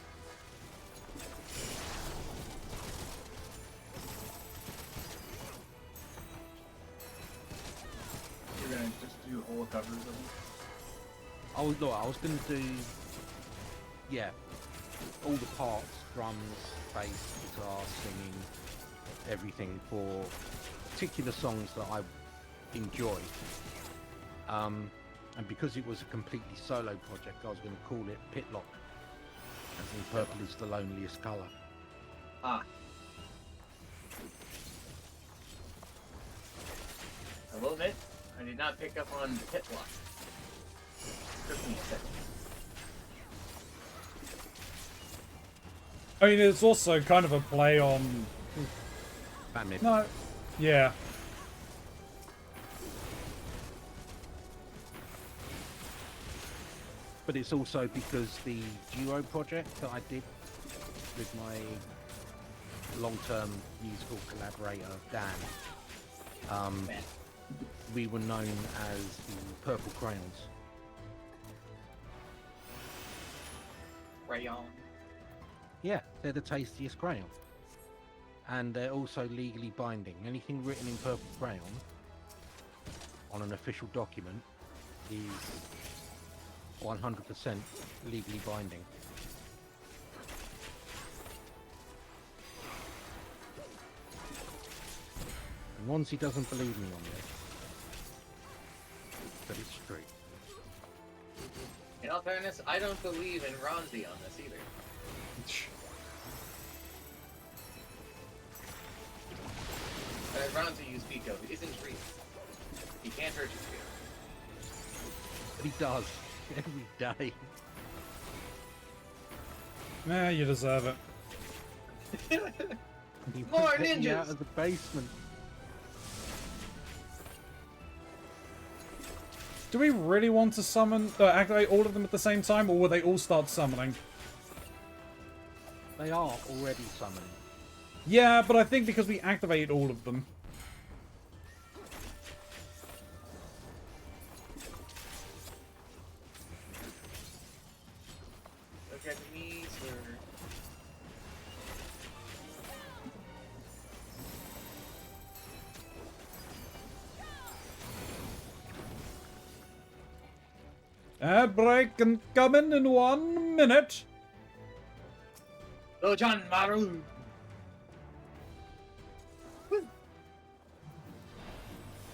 You're gonna just do whole covers of them? I was going to do, yeah, all the parts, drums, bass, guitar, singing, everything for particular songs that I enjoy. And because it was a completely solo project, I was going to call it Pitlock, as in purple is the loneliest colour. Ah. I will admit, I did not pick up on Pitlock. Took me a second. I mean, it's also kind of a play on... Batman. No. Yeah. But it's also because the duo project that I did with my long-term musical collaborator, Dan, we were known as the Purple Crayons. Rayon. Yeah, they're the tastiest crayon. And they're also legally binding. Anything written in purple crayon on an official document is 100% legally binding. And Ronzi doesn't believe me on this, but it's true. In all fairness, I don't believe in Ronzi on this either. Ronzi you speak of isn't real. He can't hurt you. But he does, every day. Nah, you deserve it. He More won't get me ninjas! out of the basement. Do we really want to summon, activate all of them at the same time, or will they all start summoning? They are already summoned. Yeah, but I think because we activated all of them. Look at me, sir. Ad break and coming in 1 minute. Dojan Maru.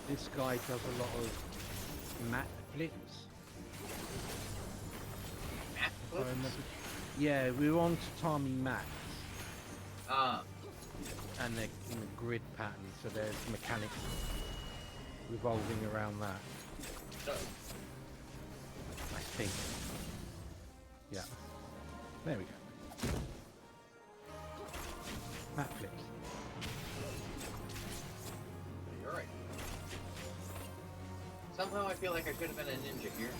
This guy does a lot of mat flips. Map I remember- Yeah, we were on tatami mats, and they're in a grid pattern, so there's mechanics revolving around that. I think. Yeah. There we go. Mat flips. You're right. Somehow I feel like I should have been a ninja here.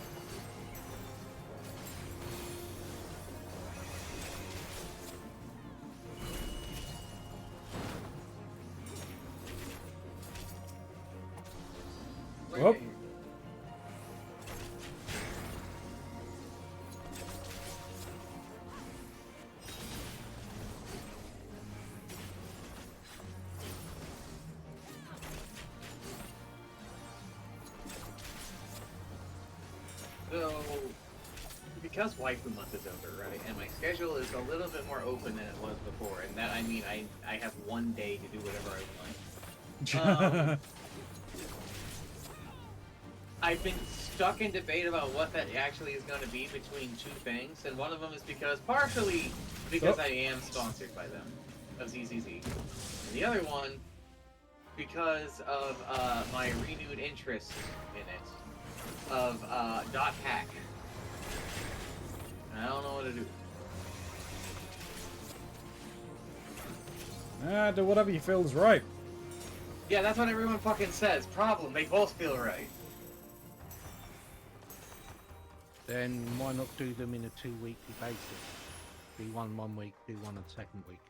Well. So, because waifu month is over, right, and my schedule is a little bit more open than it was before, and that I mean I have one day to do whatever I want. I've been stuck in debate about what that actually is going to be between two things, and one of them is partially because I am sponsored by them, of ZZZ, and the other one because of my renewed interest in it, of dot hack. I don't know what to do. Do whatever you feel is right. Yeah, that's what everyone fucking says. Problem, they both feel right. Then why not do them in a 2-weekly basis? Do one week, do one a second week,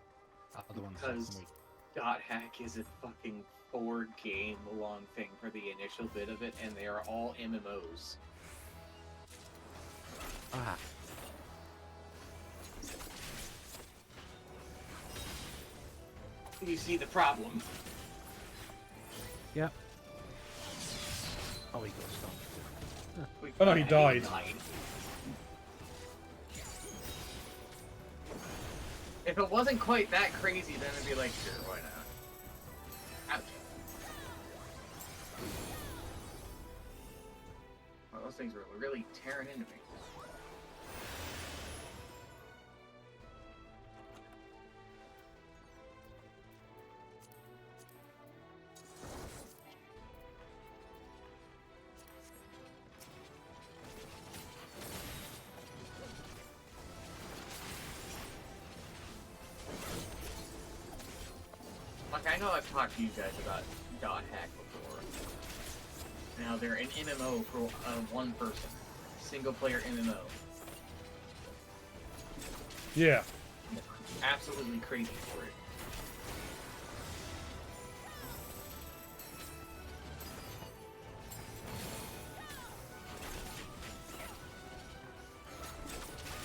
other one second Because week. dot hack is a fucking 4-game long thing for the initial bit of it, and they are all MMOs. Ah, You see the problem. yeah. Oh, he got stumped. Oh no, he died. If it wasn't quite that crazy, then it'd be like, sure, why not? Ouch. Oh, those things were really tearing into me. Like, I know I've talked to you guys about dot hack before. Now, they're an MMO for one person. Single player MMO. Yeah. Absolutely crazy for it.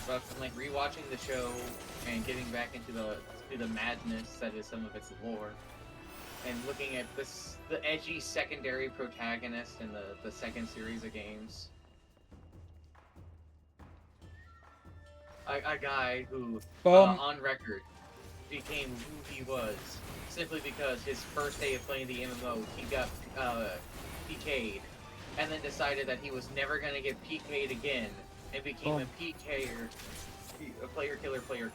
But from like rewatching the show and getting back into the madness that is some of its lore, and looking at the edgy secondary protagonist in the second series of games, a guy who on record became who he was simply because his first day of playing the MMO he got PK'd, and then decided that he was never gonna get PK'd again. It became a PKer, a player killer.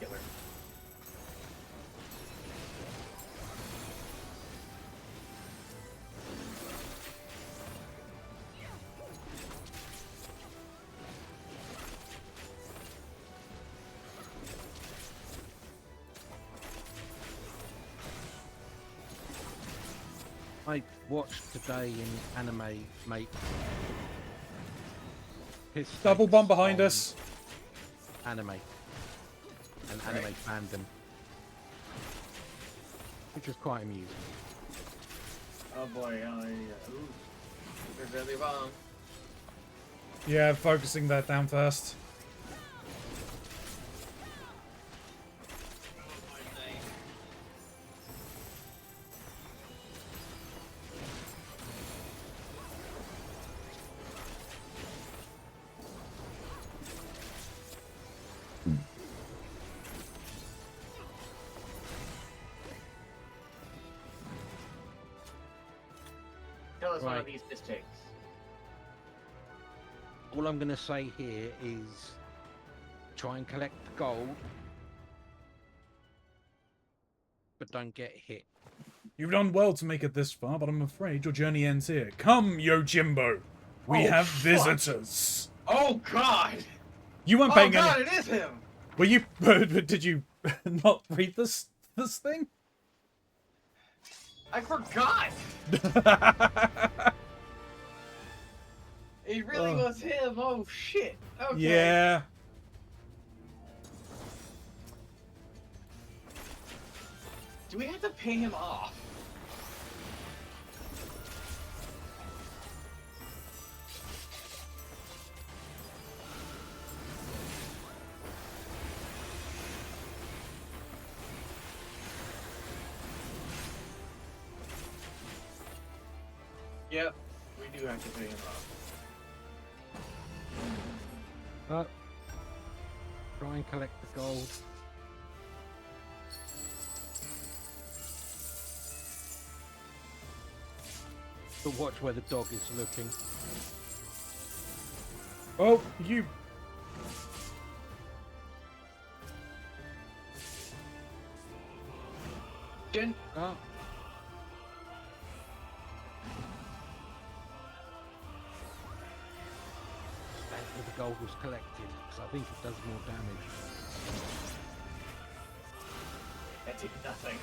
I watched today in anime make his Double takes bomb behind on us. Anime and anime fandom, which was quite amusing. Oh boy, ooh, there's really bomb. Yeah, focusing that down first. was one of Right. these mistakes. All I'm going to say here is try and collect the gold, but don't get hit. You've done well to make it this far, but I'm afraid your journey ends here. Come, Yojimbo. We Oh, have fuck. visitors. Oh God! You weren't Oh paying God, any... it is him! Were you... Did you not read this thing? I forgot! It really Oh. was him. Oh shit. Okay. Yeah. Do we have to pay him off? Yep, we do have to pay him off. Try and collect the gold. But watch where the dog is looking. Oh, you... Jin, Ah. After the gold was collected, because I think it does more damage. that did nothing.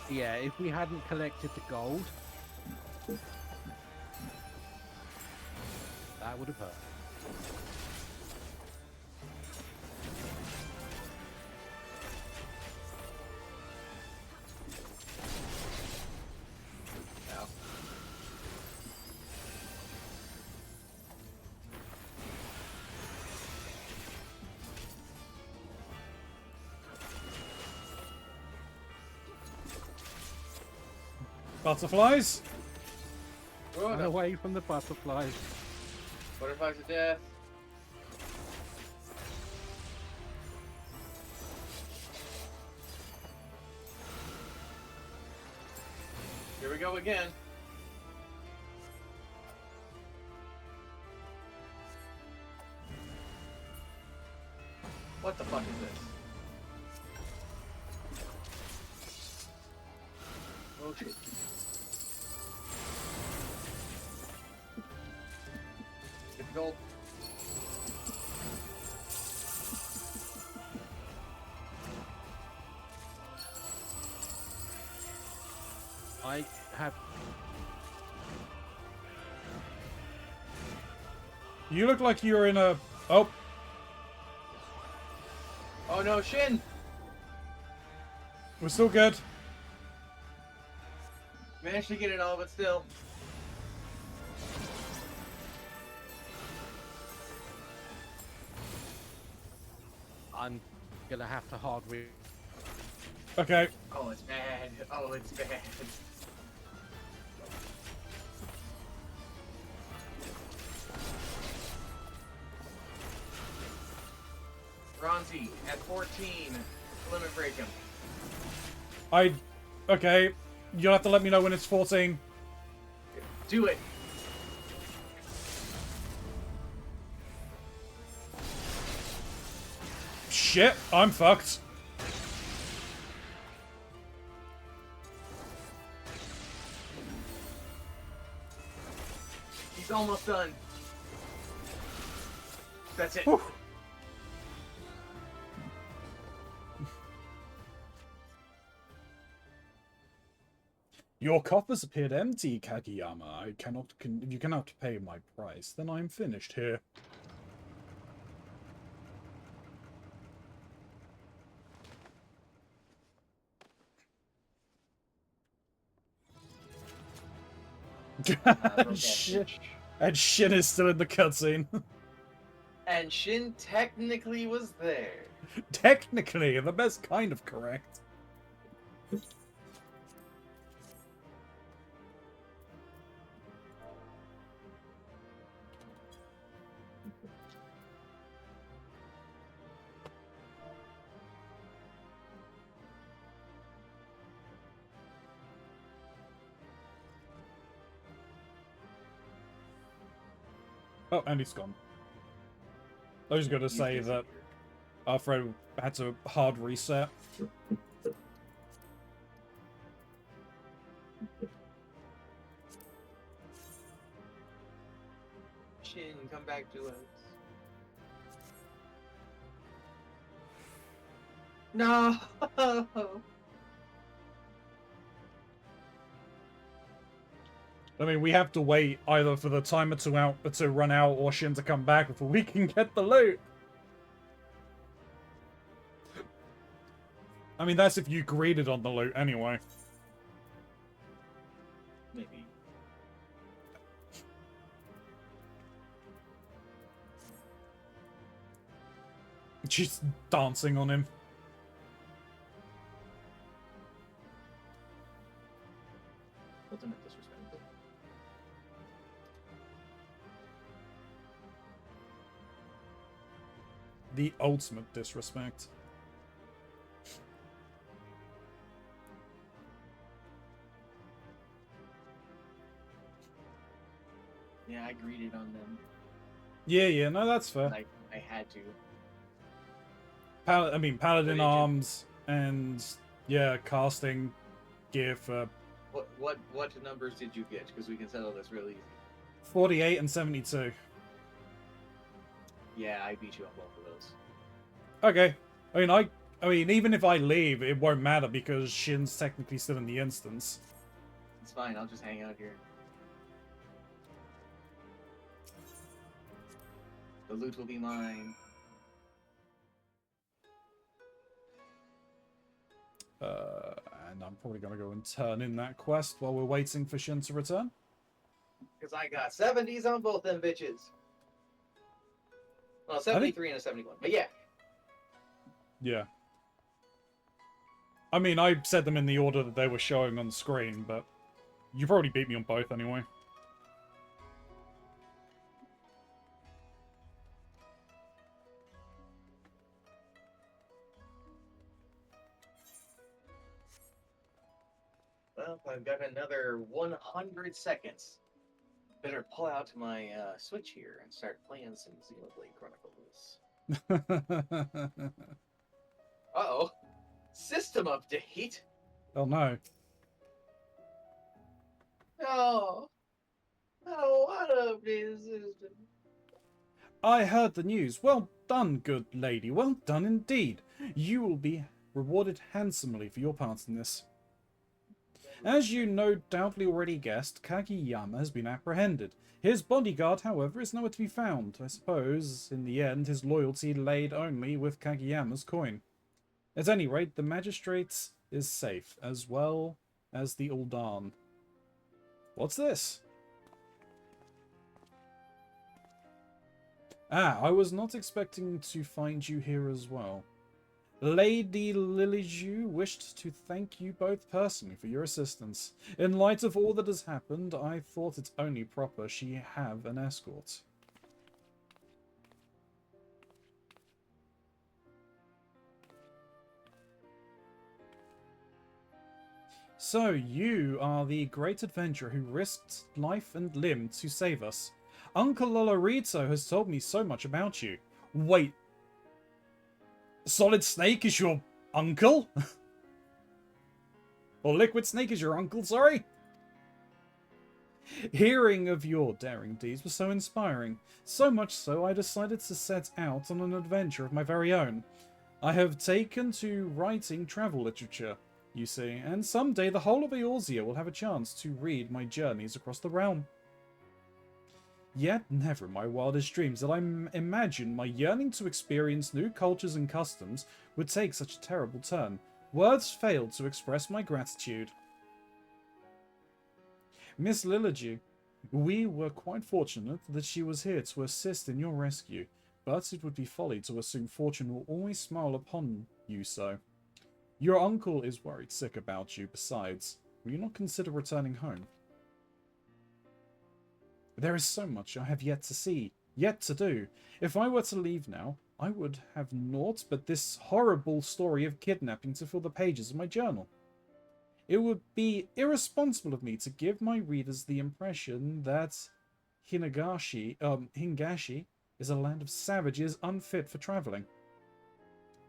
Yeah, if we hadn't collected the gold, that would have hurt. Ow. Butterflies? Oh, Run no. away from the butterflies. Butterflies of death. Here we go again. What the fuck is this? Oh shit. Get the gold. I have. You look like you're in a... Oh, Oh no, Shin! we're still good. Managed to get it all, but still. I'm gonna have to hard re. Okay. Oh, it's bad. Oh, it's bad. Keronzi at 14. Limit break him. Okay. You'll have to let me know when it's 14. Do it. Shit, I'm fucked. He's almost done. That's it. Whew. Your coffers appeared empty, Kageyama. You cannot pay my price. Then I'm finished here. And Shin is still in the cutscene. And Shin technically was there. Technically, the best kind of correct. Oh, and he's gone. I was going to He's say that disappeared. our friend had to hard reset. Shin, come back to us. No. I mean, we have to wait either for the timer to run out or Shin to come back before we can get the loot. I mean, that's if you greeded on the loot anyway. Maybe. She's dancing on him. Ultimate disrespect. The ultimate disrespect. Yeah, I greeted on them. Yeah, no, that's fair. I had to. Paladin What did you- arms and yeah, casting gear for What numbers did you get? Because we can settle this real easy. 48 and 72. Yeah, I beat you on both of those. Okay. I mean, even if I leave, it won't matter because Shin's technically still in the instance. It's fine. I'll just hang out here. The loot will be mine. And I'm probably gonna go and turn in that quest while we're waiting for Shin to return. Because I got 70s on both them bitches. Well, 73 and a 71. But yeah. Yeah. I mean, I said them in the order that they were showing on screen, but you probably beat me on both anyway. Well, I've got another 100 seconds. Better pull out my Switch here and start playing some Xenoblade Chronicles. Uh-oh. System update? Oh no. No. Oh, what update system? I heard the news. Well done, good lady. Well done indeed. You will be rewarded handsomely for your part in this. As you no doubtly already guessed, Kageyama has been apprehended. His bodyguard, however, is nowhere to be found. I suppose, in the end, his loyalty laid only with Kageyama's coin. At any rate, the magistrate is safe, as well as the Uldan. What's this? Ah, I was not expecting to find you here as well. Lady Liliju wished to thank you both personally for your assistance. In light of all that has happened, I thought it only proper she have an escort. So, you are the great adventurer who risked life and limb to save us. Uncle Lolorito has told me so much about you. Wait. Solid Snake is your uncle? Or Liquid Snake is your uncle, sorry? Hearing of your daring deeds was so inspiring. So much so, I decided to set out on an adventure of my very own. I have taken to writing travel literature, you see, and someday the whole of Eorzea will have a chance to read my journeys across the realm. Yet never in my wildest dreams did I imagine my yearning to experience new cultures and customs would take such a terrible turn. Words failed to express my gratitude. Miss Liliju, we were quite fortunate that she was here to assist in your rescue, but it would be folly to assume fortune will always smile upon you so. Your uncle is worried sick about you. Besides, will you not consider returning home? There is so much I have yet to see, yet to do. If I were to leave now, I would have naught but this horrible story of kidnapping to fill the pages of my journal. It would be irresponsible of me to give my readers the impression that Hingashi is a land of savages unfit for travelling.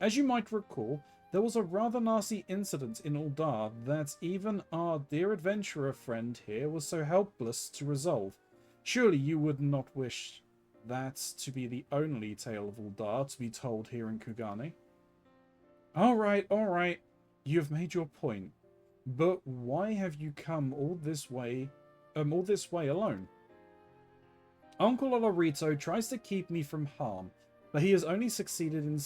As you might recall, there was a rather nasty incident in Uldar that even our dear adventurer friend here was so helpless to resolve. Surely you would not wish that to be the only tale of Uldar to be told here in Kugane? All right. You have made your point. But why have you come all this way alone? Uncle Olorito tries to keep me from harm, but he has only succeeded in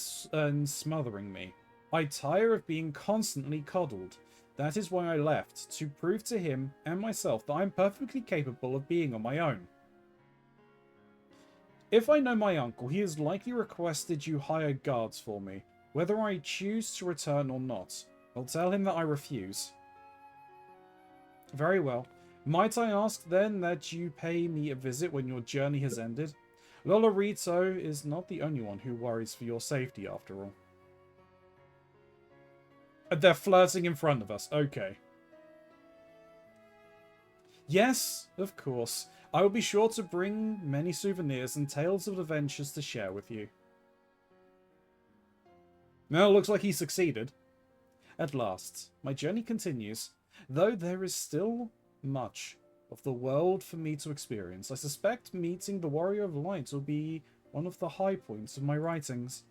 smothering me. I tire of being constantly coddled. That is why I left, to prove to him and myself that I am perfectly capable of being on my own. If I know my uncle, he has likely requested you hire guards for me, whether I choose to return or not. I'll tell him that I refuse. Very well. Might I ask then that you pay me a visit when your journey has ended? Lolorito is not the only one who worries for your safety after all. They're flirting in front of us. Okay. Yes, of course. I will be sure to bring many souvenirs and tales of adventures to share with you. Well, looks like he succeeded. At last, my journey continues. Though there is still much of the world for me to experience, I suspect meeting the Warrior of Light will be one of the high points of my writings.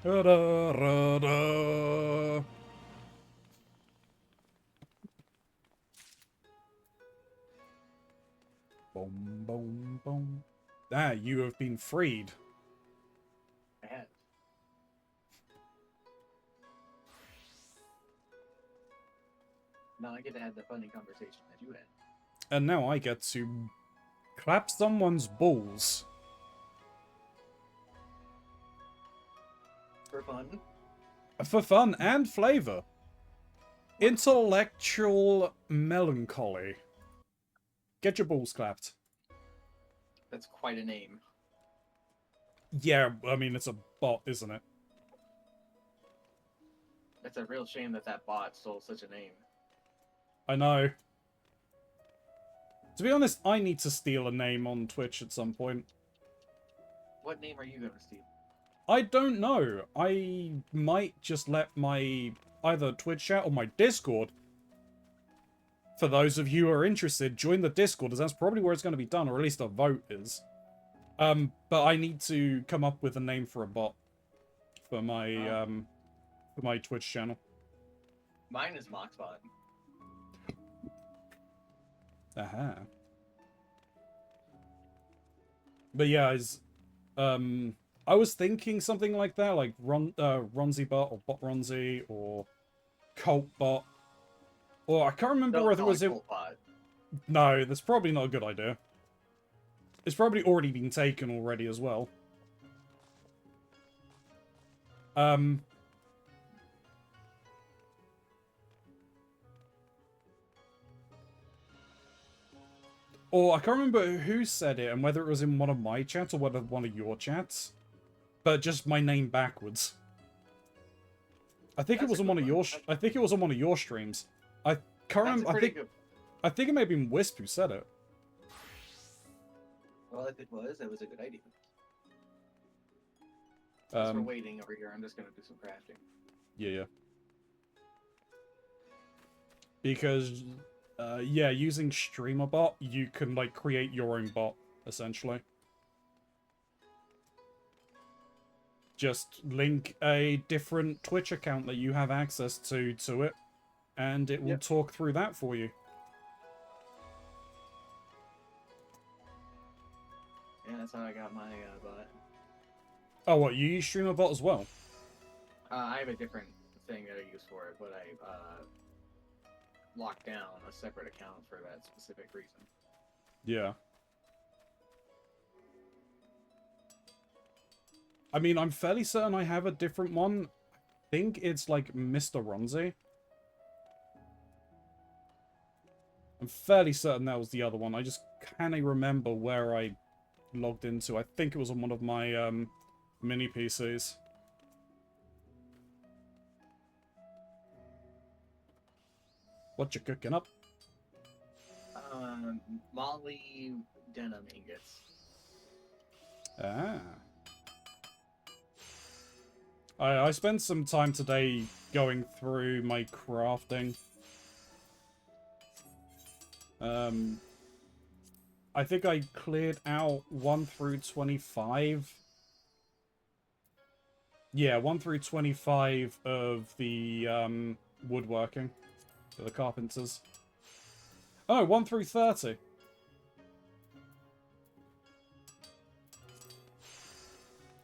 Da-da-da-da. Boom, boom, boom. Ah, you have been freed. I have. Now I get to have the funny conversation that you had. And now I get to clap someone's balls. For fun. For fun and flavour. Intellectual melancholy. Get your balls clapped. That's quite a name. Yeah, I mean, it's a bot, isn't it? It's a real shame that that bot stole such a name. I know. To be honest, I need to steal a name on Twitch at some point. What name are you going to steal? I don't know. I might just let my either Twitch chat or my Discord, for those of you who are interested, join the Discord, as that's probably where it's going to be done, or at least a vote is. But I need to come up with a name for a bot for my Twitch channel. Mine is Moxbot. Aha. But yeah, I was thinking something like that, like Ronzi bot or bot Ronzi or Cult bot, or I can't remember whether it was Bot. No, that's probably not a good idea. It's probably already been taken already as well. Or I can't remember who said it and whether it was in one of my chats or whether one of your chats, but just my name backwards. I think it was on one of your. I think it was on one of your streams. I can't remember. I think it may have been Wisp who said it. Well, if it was, that was a good idea. Since we're waiting over here, I'm just gonna do some crafting. Yeah. Because, yeah, using StreamerBot, you can, like, create your own bot, essentially. Just link a different Twitch account that you have access to it, and it will talk through that for you. Yeah, that's how I got my bot. Oh, what, you use StreamerBot as well? I have a different thing that I use for it, but I locked down a separate account for that specific reason. Yeah. I mean, I'm fairly certain I have a different one. I think it's like Mr. Ronzi. I'm fairly certain that was the other one. I just can't remember where I logged into. I think it was on one of my mini PCs. What you cooking up? Molly denim ingots. Ah. I spent some time today going through my crafting. I think I cleared out 1 through 25. Yeah, 1 through 25 of the woodworking for the carpenters. Oh, 1 through 30.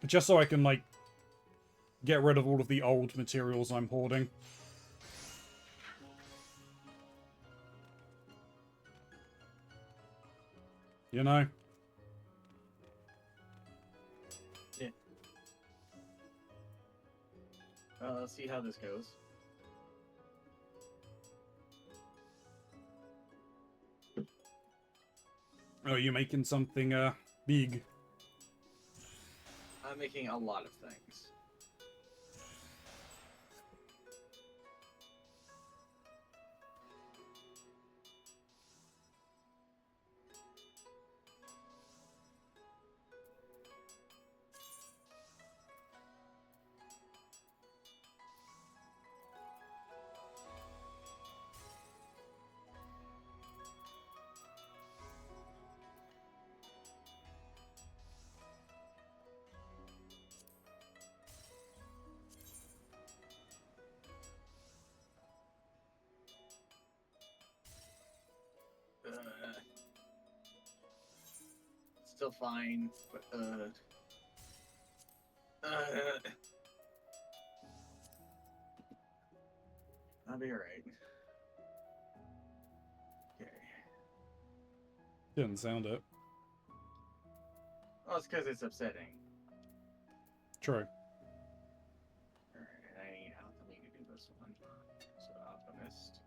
Just so I can, like, get rid of all of the old materials I'm hoarding. You know? Yeah. Let's see how this goes. Oh, you're making something, big. I'm making a lot of things. Still fine, but I'll be alright. Okay. Didn't sound it. Well, it's because it's upsetting. True. Alright, I need alchemy to do this one. So, alchemist.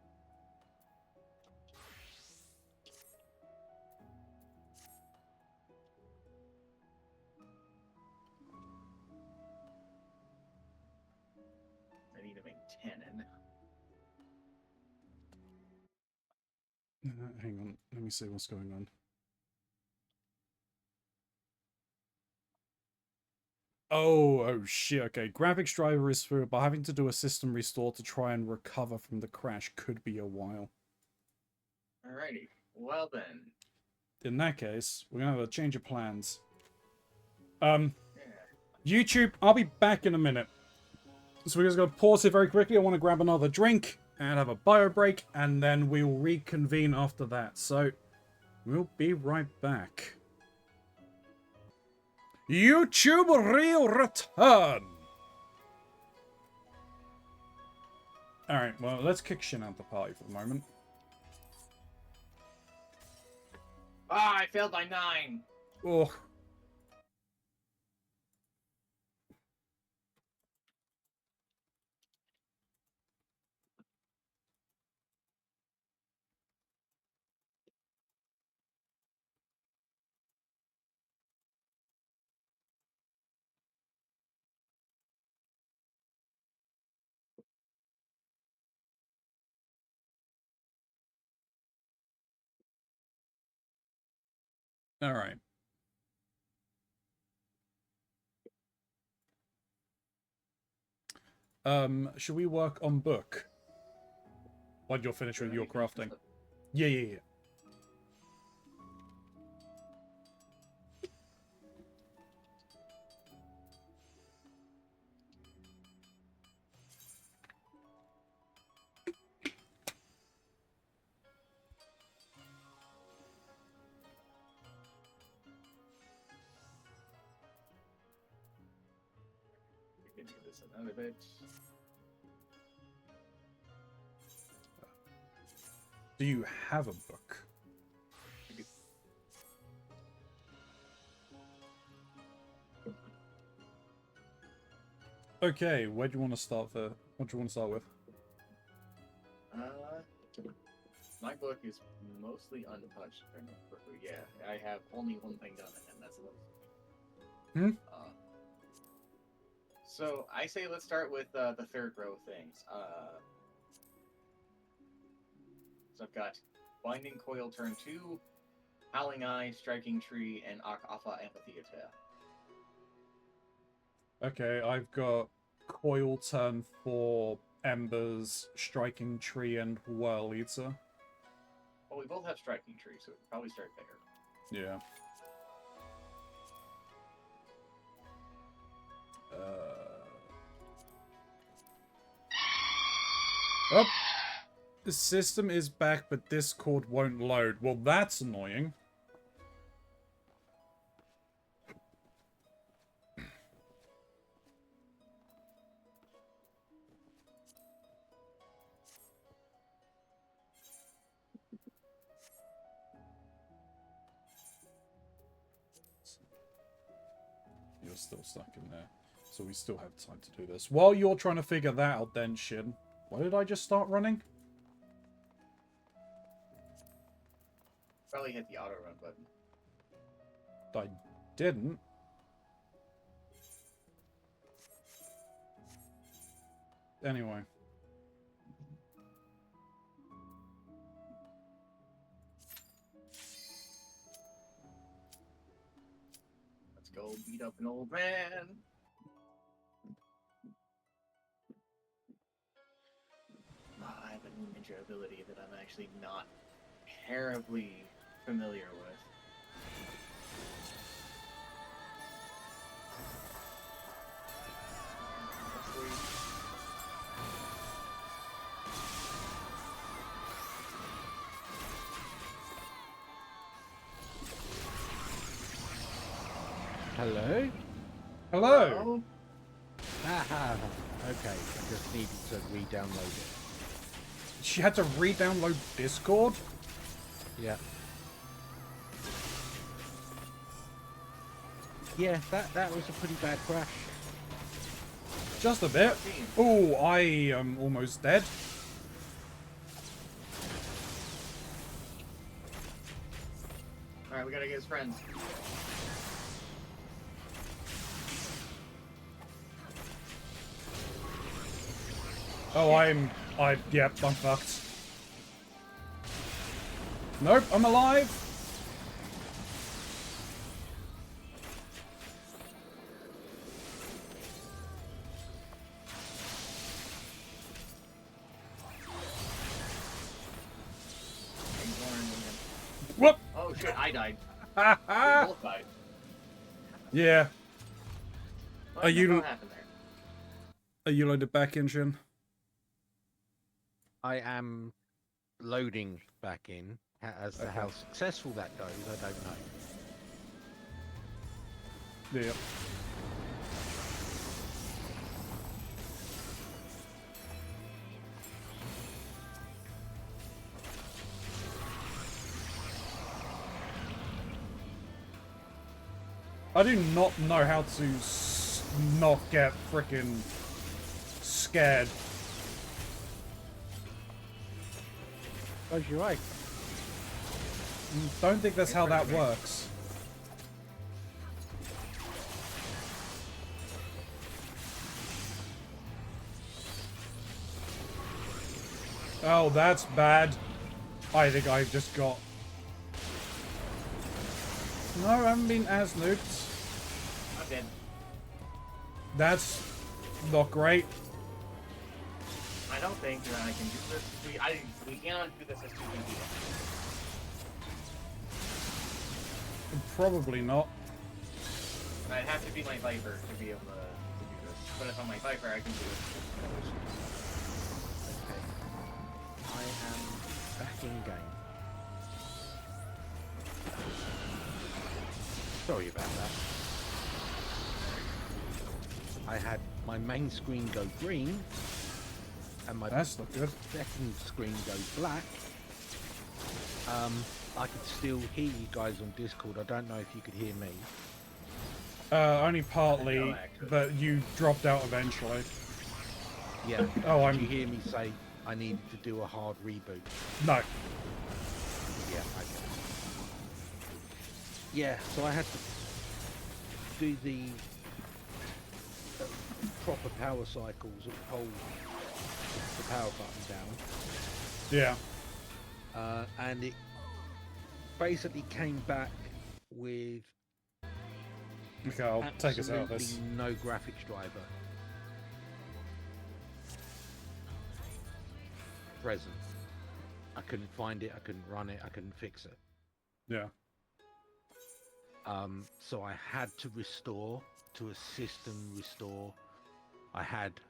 I need to make tannin. Hang on, let me see what's going on. Oh shit, okay. Graphics driver is through, but having to do a system restore to try and recover from the crash could be a while. Alrighty. Well then. In that case, we're gonna have a change of plans. Yeah. YouTube, I'll be back in a minute. So we're just gonna pause here very quickly. I want to grab another drink and have a bio break, and then we'll reconvene after that. So, we'll be right back. YouTube real return! Alright, well, let's kick Shin out the party for the moment. Ah, I failed by 9! Oh. Alright. Should we work on book? While you're finished with your crafting. Yeah. We can do this another bit. Do you have a book? Okay, where do you want to start for? What do you want to start with? My book is mostly untouched. Yeah, I have only one thing done, and that's it. So I say let's start with the third row things. So I've got Binding Coil turn 2, Howling Eye, Striking Tree, and Alpha Amphitheater. Okay, I've got Coil turn 4, Embers, Striking Tree, and Whirl Eater. Well, we both have Striking Tree, so we can probably start there. Yeah. Oh! The system is back, but Discord won't load. Well, that's annoying. You're still stuck in there. So we still have time to do this. While you're trying to figure that out then, Shin, why did I just start running? Probably hit the auto run button. I didn't. Anyway. Let's go beat up an old man. I have a ninja ability that I'm actually not terribly familiar with. Hello? Hello! Haha. Okay, I just needed to re-download it. She had to re-download Discord? Yeah. Yeah, that was a pretty bad crash. Just a bit. Oh, I am almost dead. Alright, we gotta get his friends. Oh, yep, I'm fucked. Nope, I'm alive. Whoop! Oh shit, I died. Ha We ha! both died. Yeah. What Are the you- hell happened there? Are you loaded back in, Shin? I am loading back in. As to how successful that goes, I don't know. Yeah. I do not know how to not get frickin' scared. Close your eyes. Don't think that's how that works. Oh, that's bad. I think I just got... No, I haven't been as nuked. I'm dead. That's not great. I don't think that I can do this. We cannot do this as 2v. Probably not. I'd have to be my Viper to be able to do this. But if I'm my Viper, I can do it. Okay. I am back in game. Sorry about that. I had my main screen go green, and my That's not good. second screen go black. I could still hear you guys on Discord. I don't know if you could hear me. Only partly, No, actually. but you dropped out eventually. Yeah. Oh, Did you I'm... hear me say I needed to do a hard reboot? No. Yeah, okay. Yeah, so I had to do the proper power cycles and hold the power button down. Yeah. and it basically came back with Okay, I'll take us out of this. absolutely no graphics driver present. I couldn't find it, I couldn't run it, I couldn't fix it. Yeah. So I had to restore to a system restore. I had,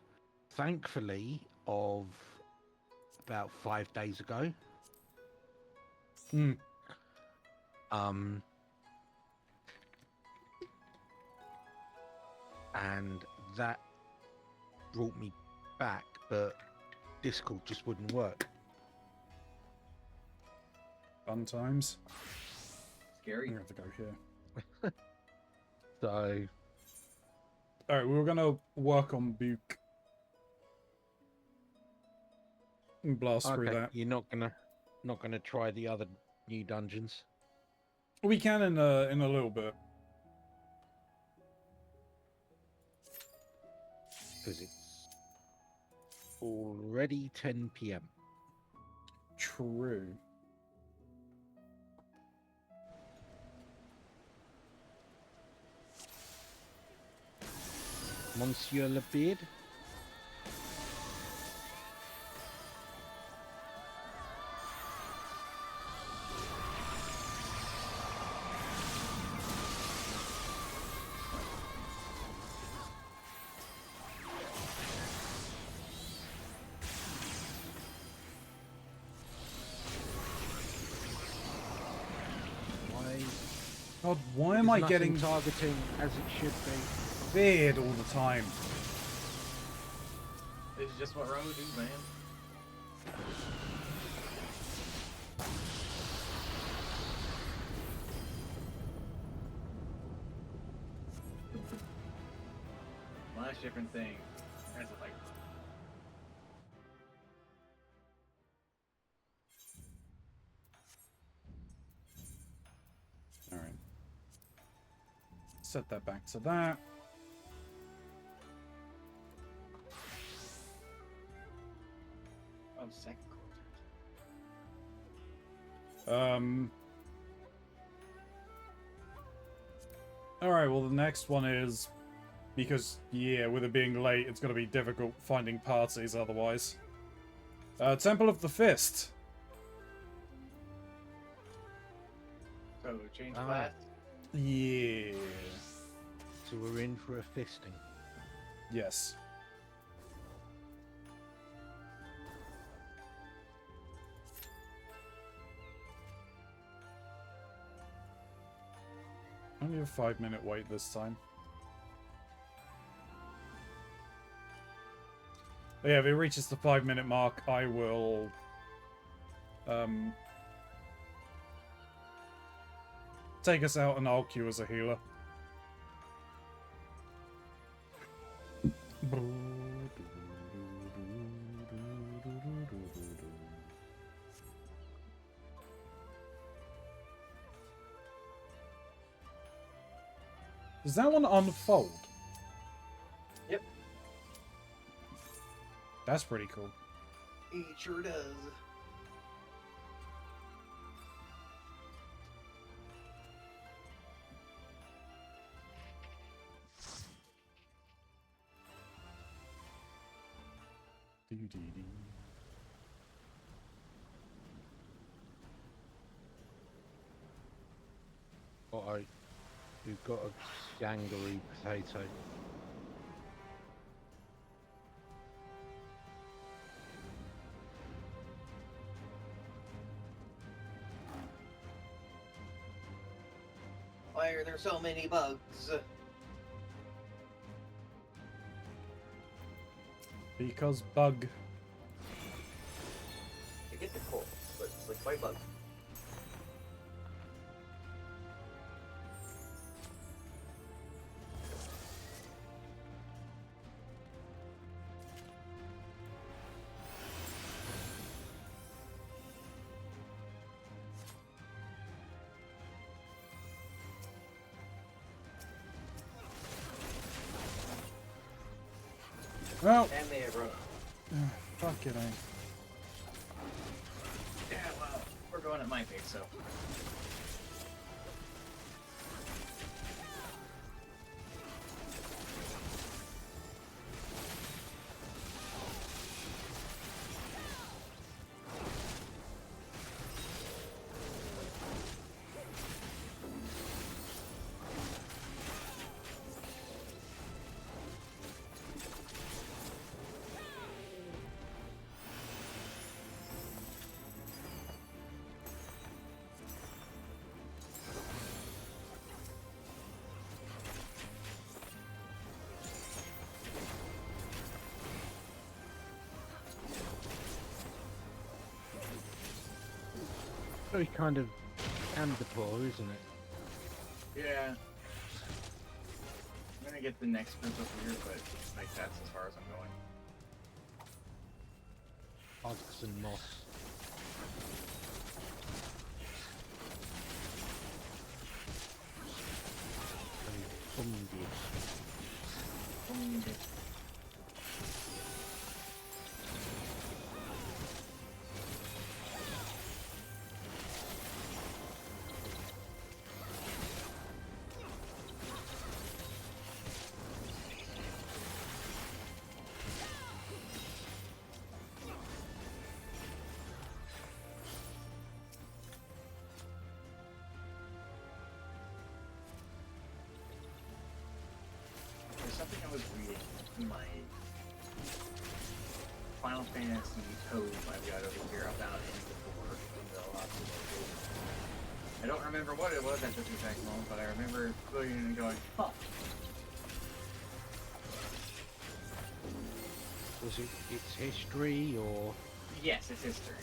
thankfully, of about 5 days ago. Hmm. And that brought me back, but Discord just wouldn't work. Fun times. Scary. I'm gonna have to go here. So Alright, we were gonna work on Buke. And blast through that. you're not gonna try the other new dungeons. We can in a little bit. Because it's already 10 p.m. True. Monsieur Le Beard. God, why am I getting targeting as it should be? feared all the time? This is just what Rogue do, man. Much different thing. As a, like, Alright. Set that back to that. oh, second quarter. Alright, well the next one is... Because, yeah, with it being late, it's gonna be difficult finding parties otherwise. Temple of the Fist. So change Ah. class. Yeah. So we're in for a fisting. Yes. Only a 5-minute wait this time. But yeah, if it reaches the 5-minute mark, I will take us out and I'll queue as a healer. Does that one unfold? Yep. That's pretty cool. He sure does. Doo-dee-dee. We've got a gangery potato. Why are there so many bugs? Because bug. I get the cold, but it's like, why bug? Well, And they have run. fuck it, eh? Yeah, well. it might be, so. Very kind of Amdapur, isn't it? Yeah. I'm gonna get the next group up here, but like that's as far as I'm going. Bugs and moss. And fungi. There's something I was reading in my Final Fantasy code I've got over here about N4 in the I don't remember what it was at this exact moment, but I remember looking and going, huh. Was it its history or? Yes, it's history.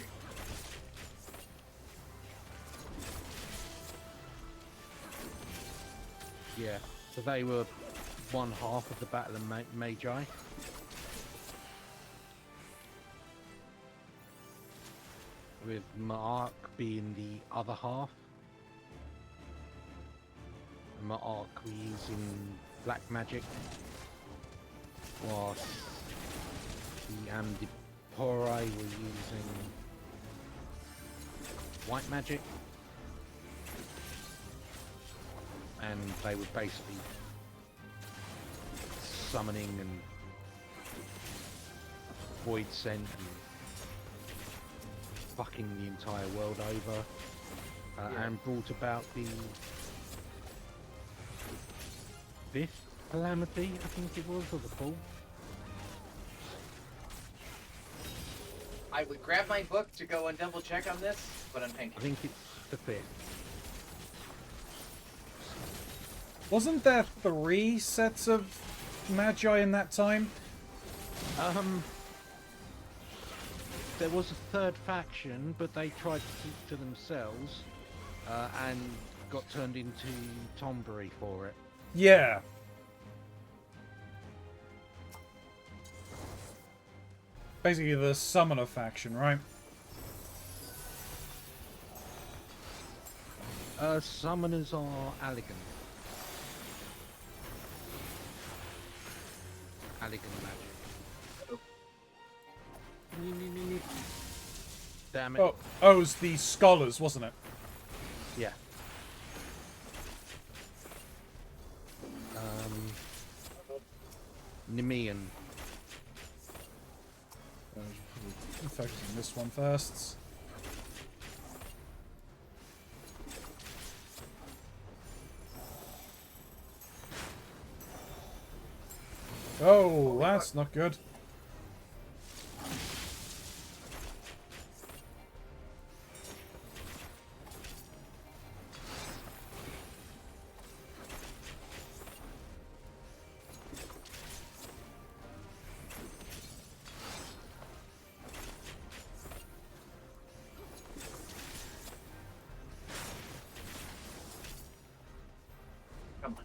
Yeah. So they were one half of the Battle of Magi. With Ma'ark being the other half. Ma'ark were using black magic, whilst the Amdapuri were using white magic. And they were basically summoning and void sent and fucking the entire world over, and brought about the fifth calamity, I think it was, or the fourth. I would grab my book to go and double check on this, but I'm thinking. I think it's the fifth. Wasn't there 3 sets of magi in that time? There was a third faction, but they tried to keep to themselves, and got turned into Tombury for it. Yeah. Basically the summoner faction, right? Summoners are Allegan. Allegan magic. Damn it. Oh, it was the scholars, wasn't it? Yeah. Nemean. Focus on this one first. Oh, that's not good. Come on.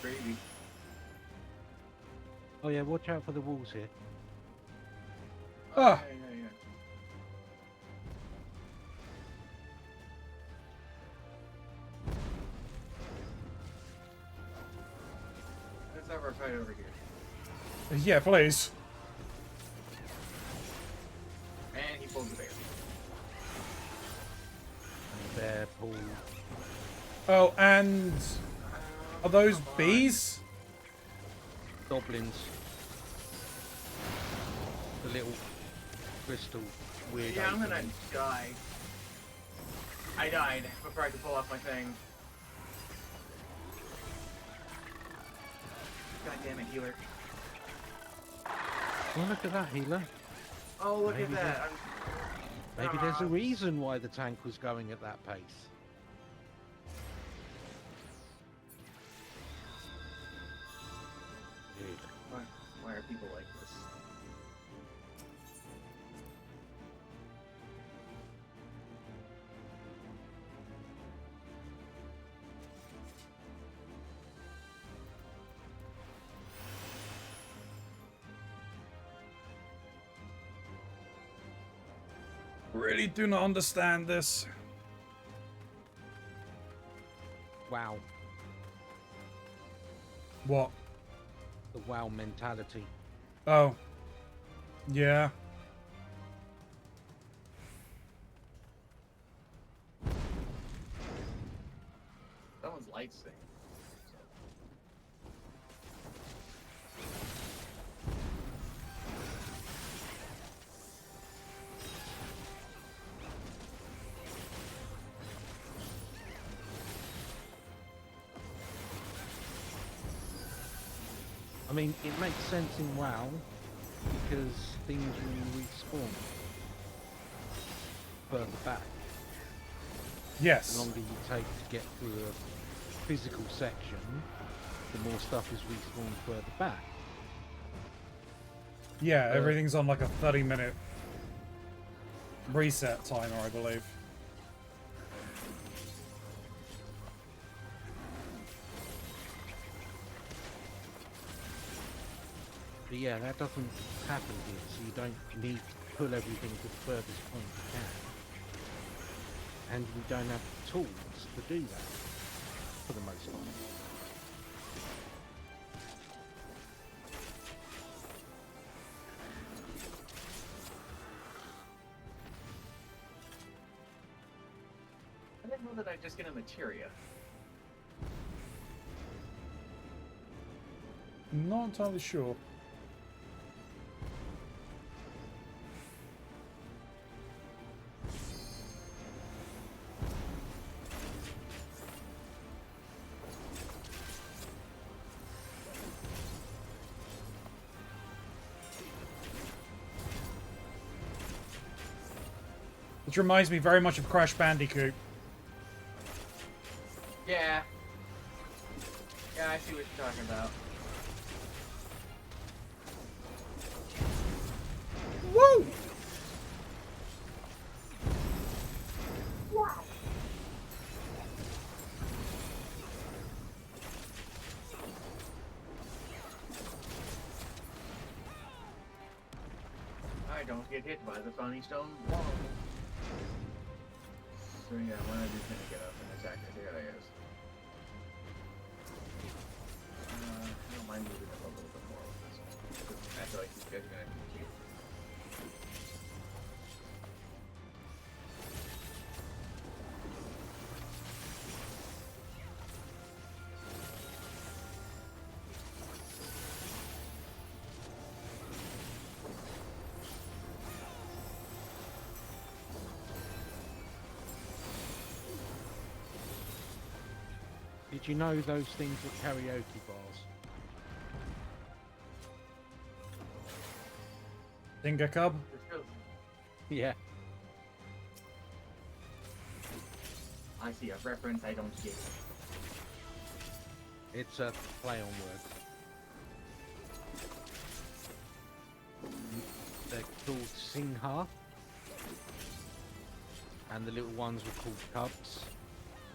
Crazy. Oh yeah, watch out for the walls here. Ah. Yeah. Let's have our fight over here. Yeah, please. And he pulled the bear. And bear pull. Oh, and are those Come on. bees? Goblins. The little crystal weird. Yeah, I'm gonna opening. die. I died before I could pull off my thing. God damn it, healer. Oh, look at that, healer. Oh, look Maybe at that. Maybe there's a reason why the tank was going at that pace. Dude. Why are people like this? Really do not understand this. Wow. What? The wow mentality. Oh. Yeah. Someone's light sing. I mean, it makes sense in WoW because things will respawn further back. The Yes. longer you take to get through a physical section, the more stuff is respawned further back. Yeah, everything's on like a 30-minute reset timer, I believe. But yeah, that doesn't happen here, so you don't need to pull everything to the furthest point you can. And you don't have the tools to do that, for the most part. I didn't know that I'd just get a materia. Not entirely sure. Which reminds me very much of Crash Bandicoot. Yeah. Yeah, I see what you're talking about. Woo! I don't get hit by the funny stone wall. So yeah, one of these gonna get up and attack it. There it is. I don't mind moving up a little bit more with this one. I feel like these guys are gonna be cute. Did you know those things were karaoke bars? Dinga Cub? Let's go. Yeah. I see a reference I don't get. It's a play on words. They're called Singha. And the little ones were called Cubs,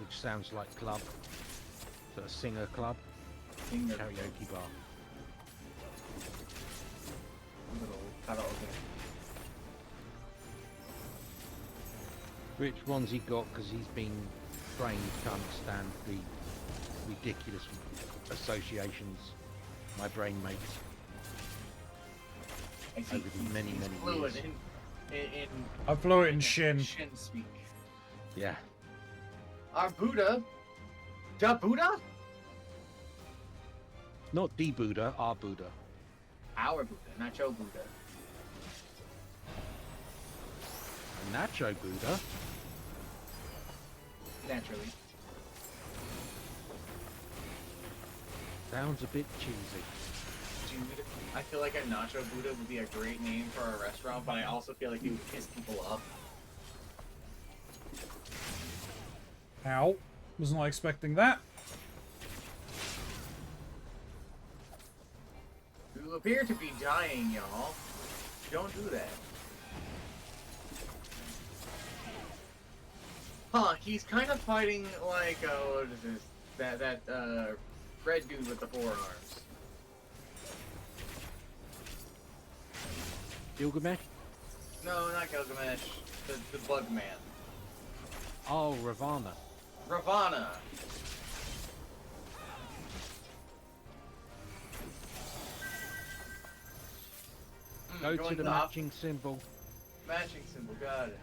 which sounds like club. So a singer club. King of karaoke bar. little karaoke. Which one's he got? Because he's been trained to understand the ridiculous associations my brain makes I see. over the many, He's many fluid years. in I flew it in Shin. Shin speak. Yeah. Our Buddha? Da Buddha? Not the Buddha, our Buddha. Our Buddha, not your Buddha. Nacho Buddha. Naturally. Sounds a bit cheesy. Dude, I feel like a Nacho Buddha would be a great name for a restaurant, but I also feel like it would piss people off. Ow. Was not expecting that. You appear to be dying, y'all. Don't do that. Huh, he's kind of fighting like, what is this? That red dude with the forearms. Gilgamesh? No, not Gilgamesh. The bug man. Oh, Ravana. Ravana. Go to Going the up. matching symbol. Matching symbol, got it.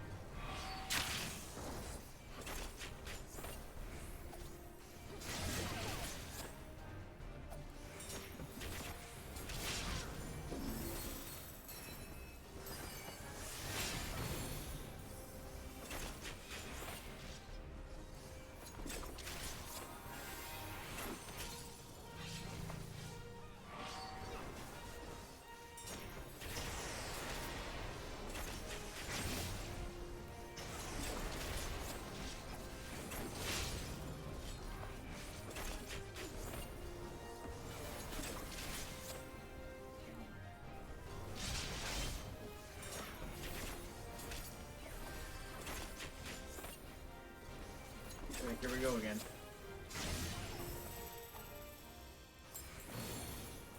Okay, here we go again.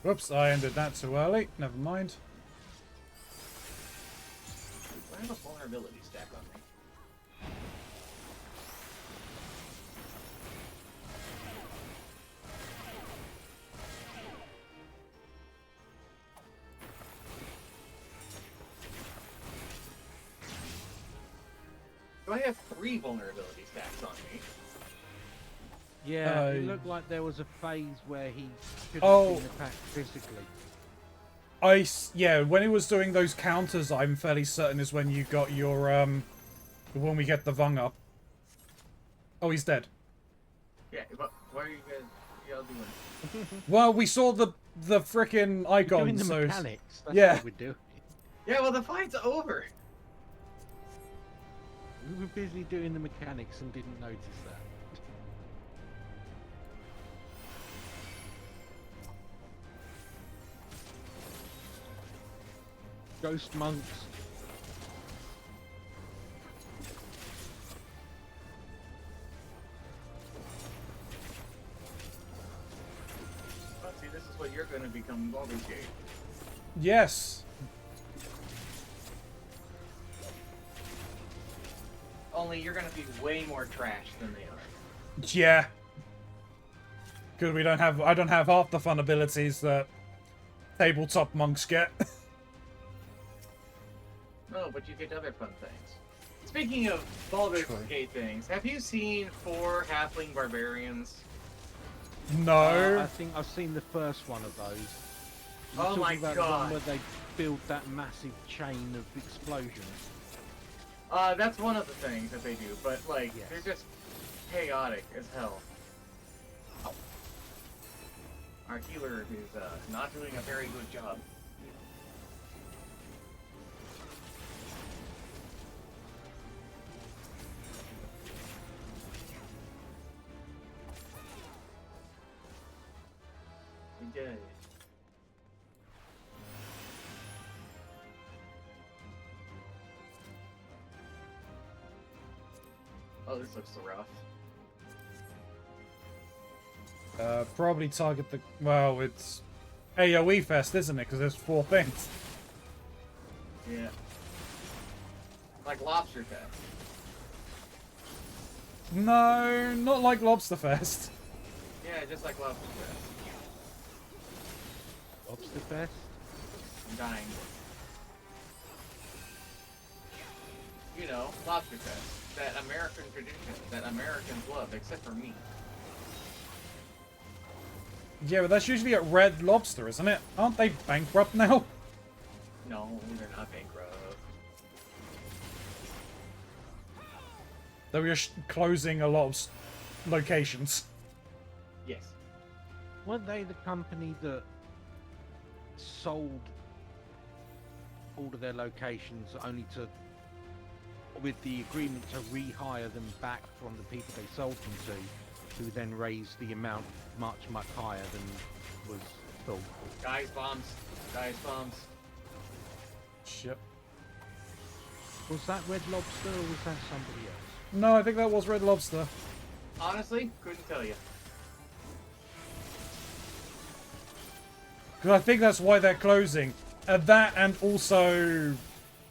Whoops, I ended that too early. Never mind. I have a vulnerability stack on me. Do I have 3 vulnerability stacks on me? Yeah, it looked like there was a phase where he could have Oh. been attacked physically. Yeah, when it was doing those counters, I'm fairly certain is when you got your, when we get the Vung up. Oh, he's dead. Yeah, but what are you guys y'all doing? Well, we saw the frickin' We're icon, doing the so... mechanics. That's yeah. what we're doing. Yeah, well the fight's over. We were busy doing the mechanics and didn't notice that. Ghost monks. Well, see, this is what you're gonna become, Baldur's Gate. Yes. Only you're gonna be way more trash than they are. Yeah. Good, I don't have half the fun abilities that tabletop monks get. No, but you get other fun things. Speaking of Baldur's True. Gate things, have you seen 4 halfling barbarians? No. I think I've seen the first one of those. Oh You're my talking about God. The one where they build that massive chain of explosions. That's one of the things that they do, but like, Yes. they're just chaotic as hell. Our healer is not doing a very good job. We did. Oh, this looks so rough. Probably target the... Well, it's AoE Fest, isn't it? Because there's 4 things. Yeah. Like Lobster Fest. No, not like Lobster Fest. Yeah, just like Lobster Fest. Lobster Fest? I'm dying. You know, Lobster Fest. That American tradition that Americans love, except for me. Yeah, but that's usually at Red Lobster, isn't it? Aren't they bankrupt now? No, they're not bankrupt. They were just closing a lot of locations. Yes. Weren't they the company that sold all of their locations only to, with the agreement to rehire them back from the people they sold them to, who then raised the amount much, much higher than was thought? Guys, bombs. Guys, bombs. Shit. Was that Red Lobster or was that somebody else? No, I think that was Red Lobster. Honestly, couldn't tell you. Because I think that's why they're closing. That and also,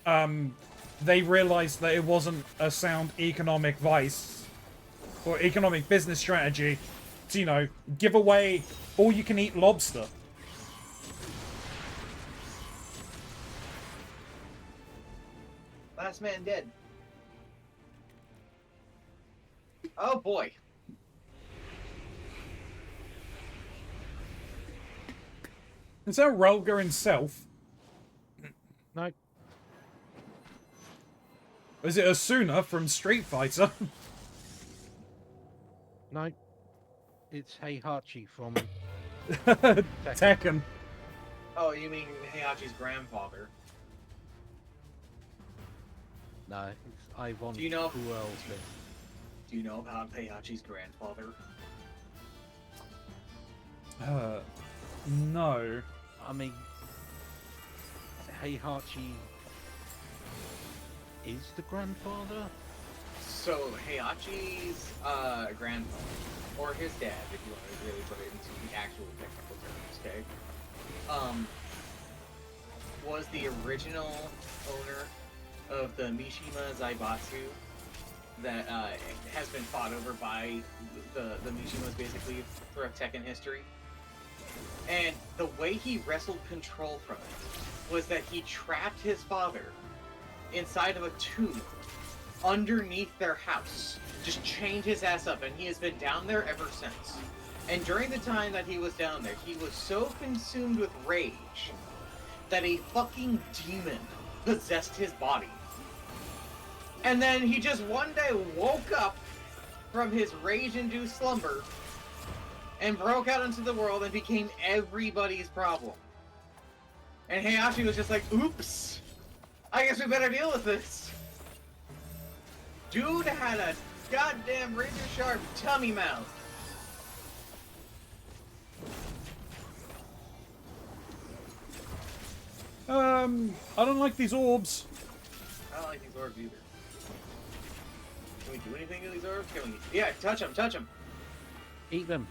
they realized that it wasn't a sound economic vice or economic business strategy to, you know, give away all-you-can-eat lobster. Last man dead. Oh boy. Is that Rulga himself? No, Is it Asuna from Street Fighter? no. It's Heihachi from Tekken. Oh, you mean Heihachi's grandfather? No, it's Ivan Do you know- Kuelbe. Do you know about Heihachi's grandfather? No. I mean, Heihachi is the grandfather? So Heihachi's grandfather, or his dad, if you want to really put it into the actual technical terms, okay? Was the original owner of the Mishima Zaibatsu that has been fought over by the Mishimas basically throughout Tekken history. And the way he wrestled control from it was that he trapped his father inside of a tube underneath their house. Just chained his ass up, and he has been down there ever since. And during the time that he was down there, he was so consumed with rage that a fucking demon possessed his body. And then he just one day woke up from his rage-induced slumber and broke out into the world and became everybody's problem. And Heihachi was just like, oops, I guess we better deal with this. Dude had a goddamn razor-sharp tummy mouth. I don't like these orbs. I don't like these orbs either. Can we do anything to these orbs? Can we? Yeah, touch them, touch them. Eat them.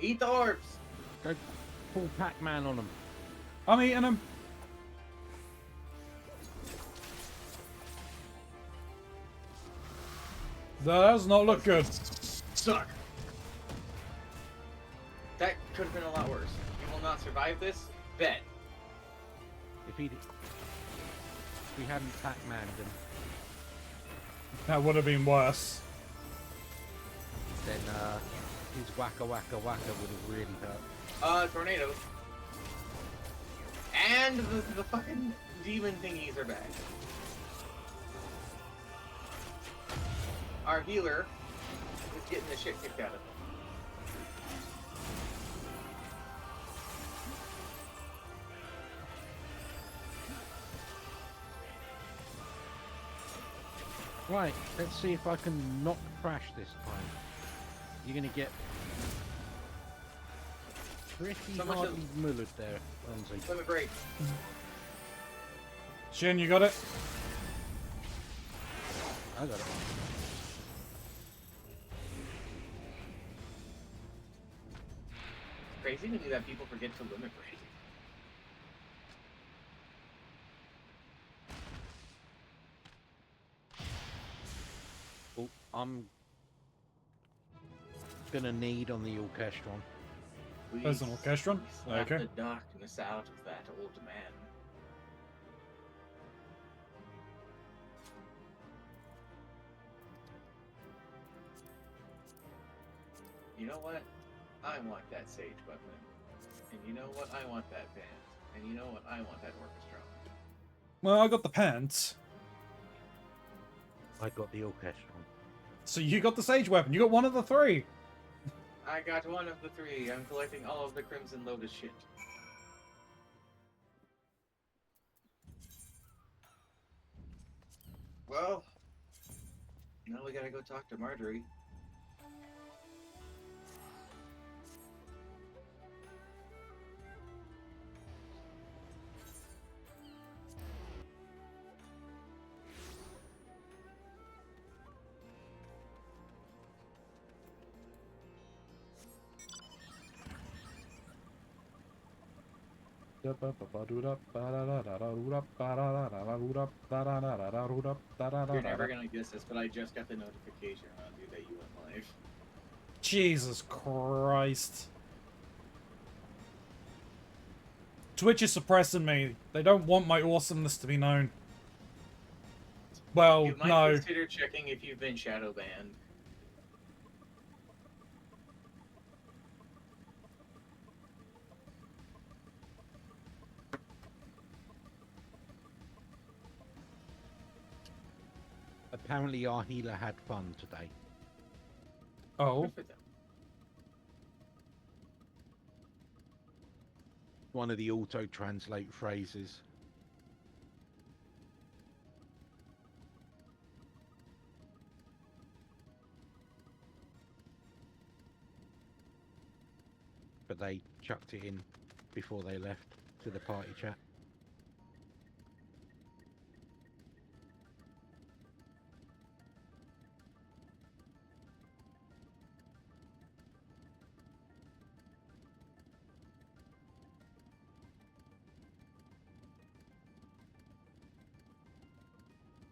Eat the orbs. Go full Pac-Man on them. I'm eating them. That does not look good. Suck. That could have been a lot worse. You will not survive this. Bet. If we hadn't Pac-Maned them, That would have been worse. then his waka waka waka would have really hurt. Tornadoes. And the fucking demon thingies are back. Our healer is getting the shit kicked out of him. Right, let's see if I can not crash this time. You're gonna get pretty So much hardly mullered there, Keronzi. Limit break. Shin, you got it? I got it. crazy to me that people forget to limit break. Oh, I'm gonna need on the orchestron. There's an orchestron? Slap Okay. the darkness out of that old man. You know what? I want that sage weapon. And you know what? I want that band. And you know what? I want that orchestra. Well, I got the pants. I got the orchestron. So you got the sage weapon. You got one of the three. I got one of the three. I'm collecting all of the Crimson Lotus shit. Well, now we gotta go talk to Marjorie. You're never gonna guess this, but I just got the notification on you that you went live. Jesus Christ. Twitch is suppressing me. They don't want my awesomeness to be known. Well, You might no. consider checking if you've been shadow banned. Apparently our healer had fun today. Oh. Good for them. One of the auto-translate phrases. But they chucked it in before they left to the party chat.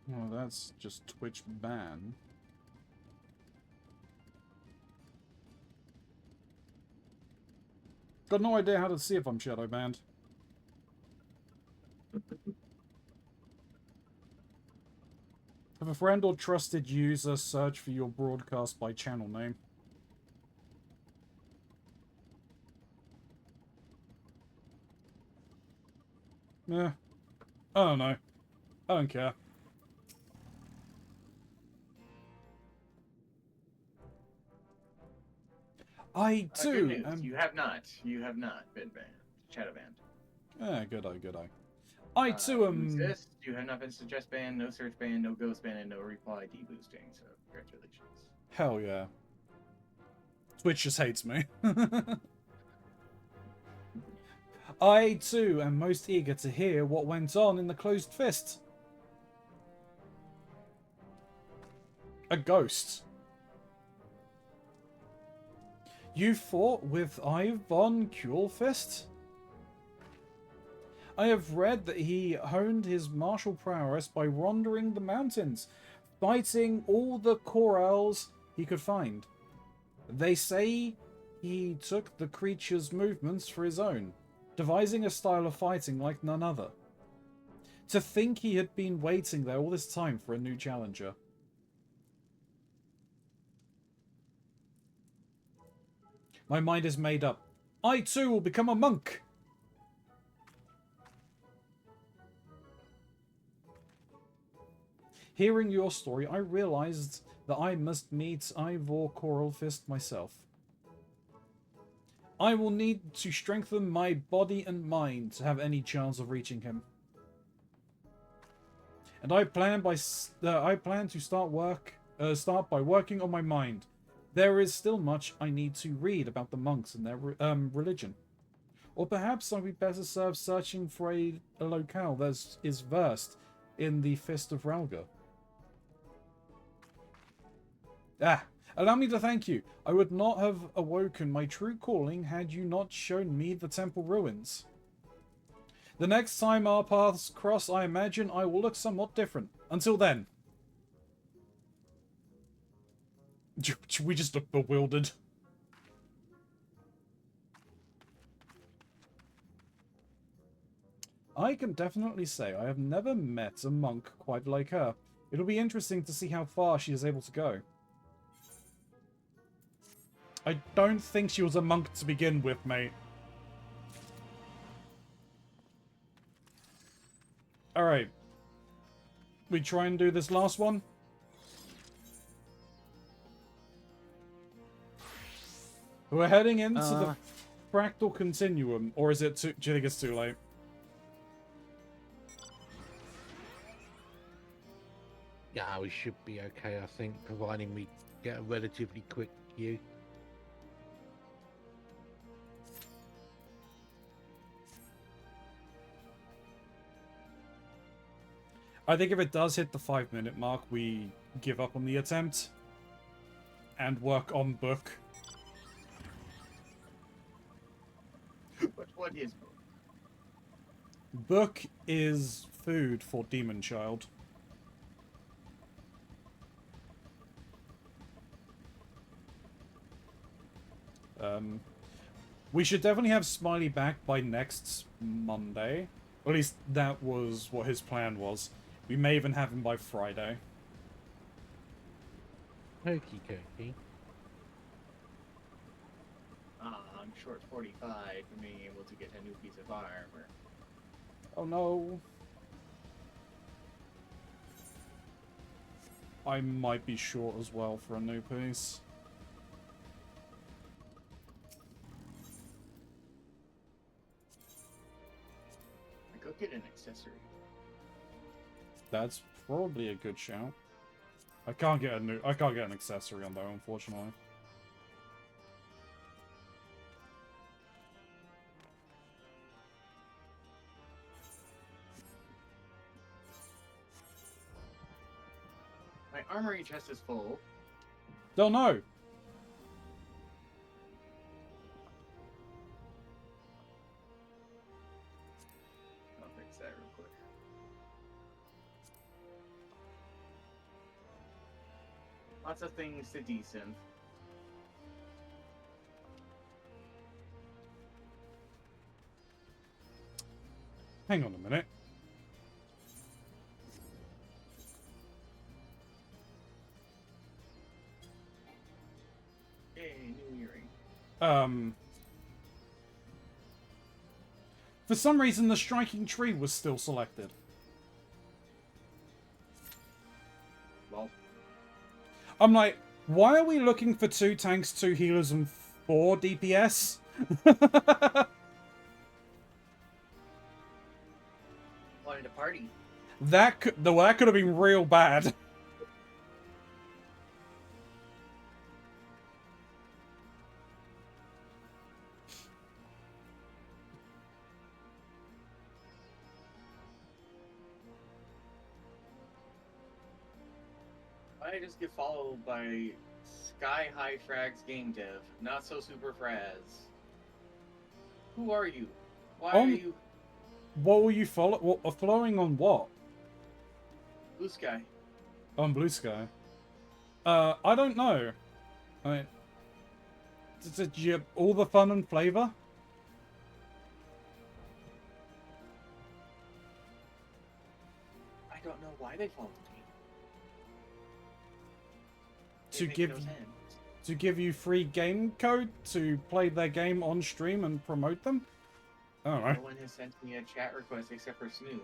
Well, that's just Twitch ban. Got no idea how to see if I'm shadow banned. Have a friend or trusted user search for your broadcast by channel name. Yeah. I don't know. I don't care. I Good too news. You have not. You have not been banned. Shadow banned. Yeah, good eye, good eye. I too You am... exist. You have not been suggest banned, no search ban, no ghost ban, and no reply deboosting. So congratulations. Hell yeah. Twitch just hates me. I too am most eager to hear what went on in the closed fist. A ghost. You fought with Ivan Kuhlfist? I have read that he honed his martial prowess by wandering the mountains, fighting all the corals he could find. They say he took the creature's movements for his own, devising a style of fighting like none other. To think he had been waiting there all this time for a new challenger. My mind is made up. I too will become a monk! Hearing your story, I realized that I must meet Ivor Coralfist myself. I will need to strengthen my body and mind to have any chance of reaching him. And I plan to start by working on my mind. There is still much I need to read about the monks and their religion. Or perhaps I'd be better served searching for a locale that is versed in the Fist of Ralga. Allow me to thank you. I would not have awoken my true calling had you not shown me the temple ruins. The next time our paths cross, I imagine I will look somewhat different. Until then. We just look bewildered. I can definitely say I have never met a monk quite like her. It'll be interesting to see how far she is able to go. I don't think she was a monk to begin with, mate. Alright. We try and do this last one? We're heading into the fractal continuum, or is it too... Do you think it's too late? Yeah, we should be okay, I think, providing we get a relatively quick queue. I think if it does hit the 5-minute mark, we give up on the attempt and work on book. What is book? Book is food for Demon Child. We should definitely have Smiley back by next Monday. Or at least that was what his plan was. We may even have him by Friday. Okie dokie. I'm short 45 from being able to get a new piece of armor. Oh no. I might be short as well for a new piece. I could get an accessory. That's probably a good shout. I can't get an accessory on though, unfortunately. My armory chest is full. Don't know. I'll fix that real quick. Lots of things to desynth. Hang on a minute. Yay, new earring. For some reason, the striking tree was still selected. Well, I'm like, why are we looking for 2 tanks, 2 healers, and 4 DPS? wanted a party. that could have been real bad. I just get followed by Sky High Frags Game Dev, not so super Fraz. Who are you? Why are you What were you following on what? Blue Sky? On Blue Sky. I don't know. I mean, did you all the fun and flavor? I don't know why they followed me. To It makes give no you- sense. To give you free game code to play their game on stream and promote them? I don't know. No one has sent me a chat request except for Snoo.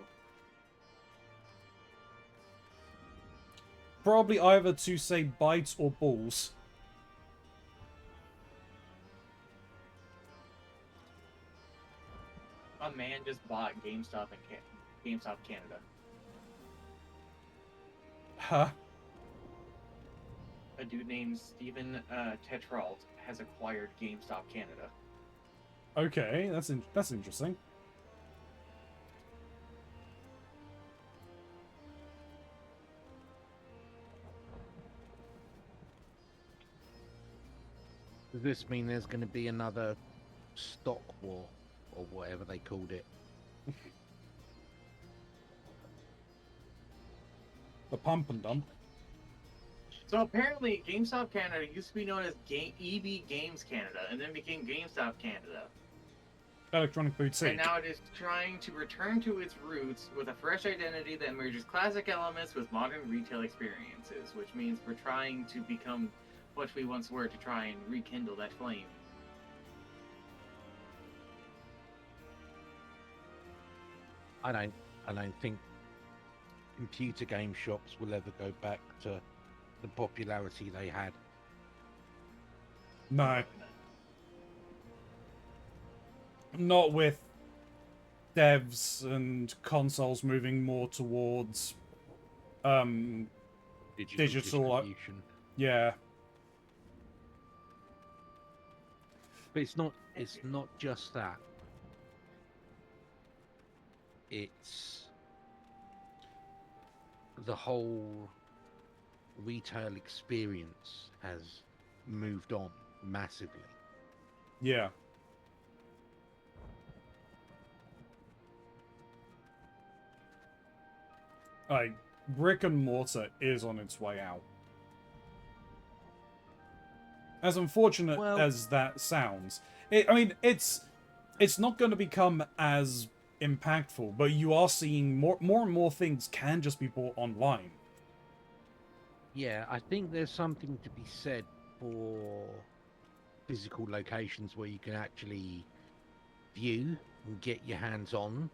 Probably either to say bites or balls. A man just bought GameStop in GameStop Canada. Huh? A dude named Steven Tetralt has acquired GameStop Canada. Okay, that's interesting. Does this mean there's going to be another stock war or whatever they called it? The pump and dump. So apparently, GameStop Canada used to be known as EB Games Canada, and then became GameStop Canada. Electronic boutique. And now it is trying to return to its roots with a fresh identity that merges classic elements with modern retail experiences, which means we're trying to become what we once were to try and rekindle that flame. I don't think computer game shops will ever go back to the popularity they had. No. Not with devs and consoles moving more towards digital distribution. yeah. But it's not just that. It's the whole retail experience has moved on massively. Yeah. Like, brick and mortar is on its way out. As unfortunate as that sounds, it's not going to become as impactful, but you are seeing more and more things can just be bought online. Yeah, I think there's something to be said for physical locations where you can actually view and get your hands on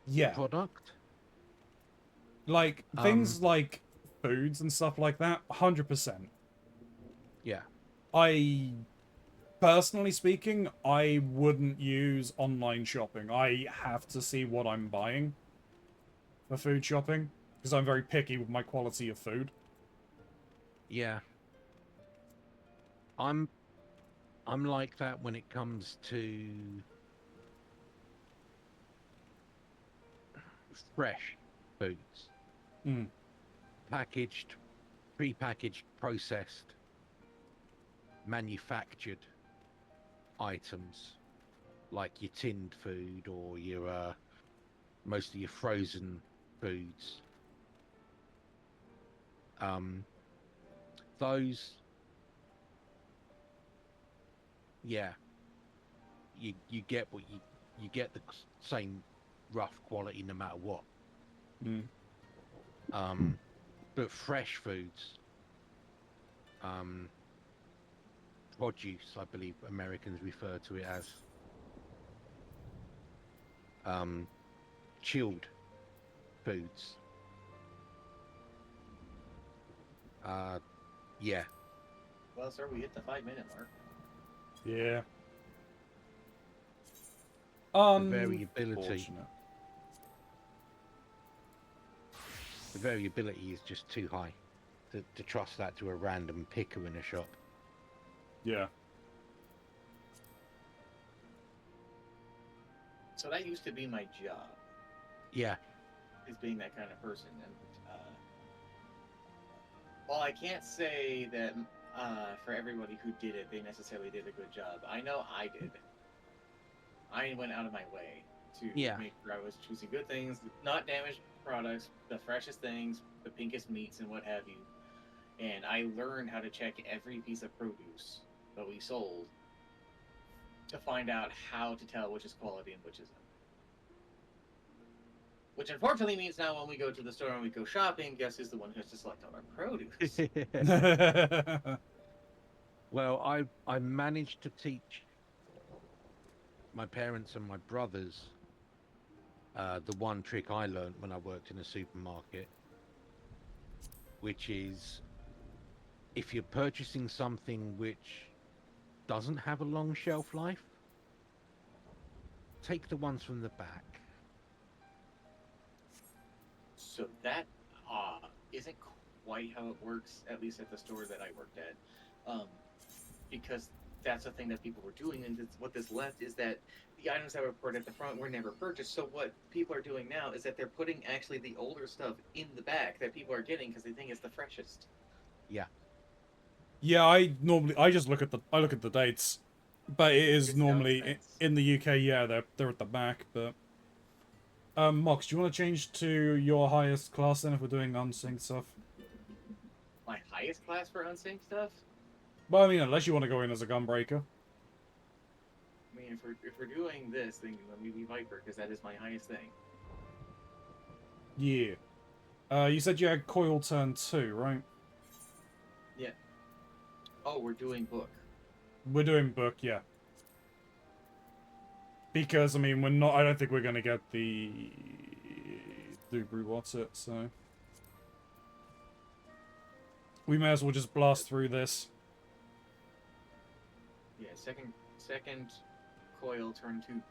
the product. Like, things like foods and stuff like that, 100%. Yeah. Personally speaking, I wouldn't use online shopping. I have to see what I'm buying for food shopping, because I'm very picky with my quality of food. Yeah. I'm like that when it comes to fresh foods. Packaged, pre-packaged, processed, manufactured items like your tinned food or your most of your frozen foods. Those, yeah, you get what you get the same rough quality no matter what. But fresh foods, produce, I believe Americans refer to it as, chilled foods. Yeah. Well, sir, we hit the 5-minute mark. Yeah. The variability is just too high to trust that to a random picker in a shop. Yeah. So that used to be my job. Yeah. Is being that kind of person. And while I can't say that for everybody who did it, they necessarily did a good job. I know I did. I went out of my way to make sure I was choosing good things, not damaged products, the freshest things, the pinkest meats, and what have you. And I learned how to check every piece of produce that we sold to find out how to tell which is quality and which isn't. Which unfortunately means now when we go to the store and we go shopping, guess who's the one who has to select all our produce? Well, I managed to teach my parents and my brothers the one trick I learned when I worked in a supermarket, which is if you're purchasing something which doesn't have a long shelf life, take the ones from the back. So that isn't quite how it works, at least at the store that I worked at, because that's the thing that people were doing, and what this left is that the items that were put at the front were never purchased. So what people are doing now is that they're putting actually the older stuff in the back that people are getting because they think it's the freshest. Yeah. Yeah, I just look at the dates, but it is It's normally down in the UK. Yeah, they're at the back. But Mox, do you want to change to your highest class then if we're doing unsynced stuff? My highest class for unsynced stuff? Well, I mean, unless you want to go in as a gunbreaker. I mean, if we're doing this, then let me be Viper, because that is my highest thing. Yeah. You said you had coil turn 2, right? Yeah. Oh, we're doing book. We're doing book, yeah. Because I mean, we're not. I don't think we're gonna get the Dubru what's it. So we may as well just blast through this. Yeah, second coil turn 2.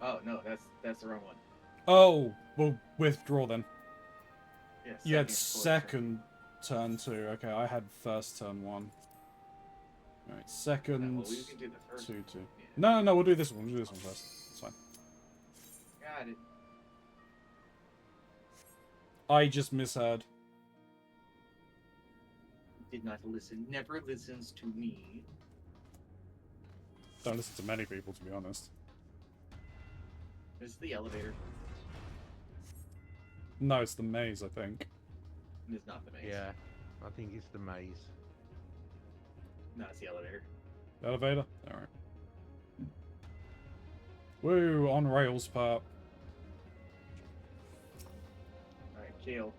Oh no, that's the wrong one. Oh, we'll withdraw then. Yeah, You had coil second turn 2. Okay, I had first turn 1. Alright, turn. second Well, we can do the first 2 one. 2. Yeah. No, we'll do this one. We'll do this one first. It's fine. Got it. I just misheard. Did not listen. Never listens to me. Don't listen to many people, to be honest. This is the elevator. No, it's the maze, I think. It is not the maze. Yeah, I think it's the maze. No, it's the elevator. Elevator? Alright. Woo, on rails part. Alright, kill.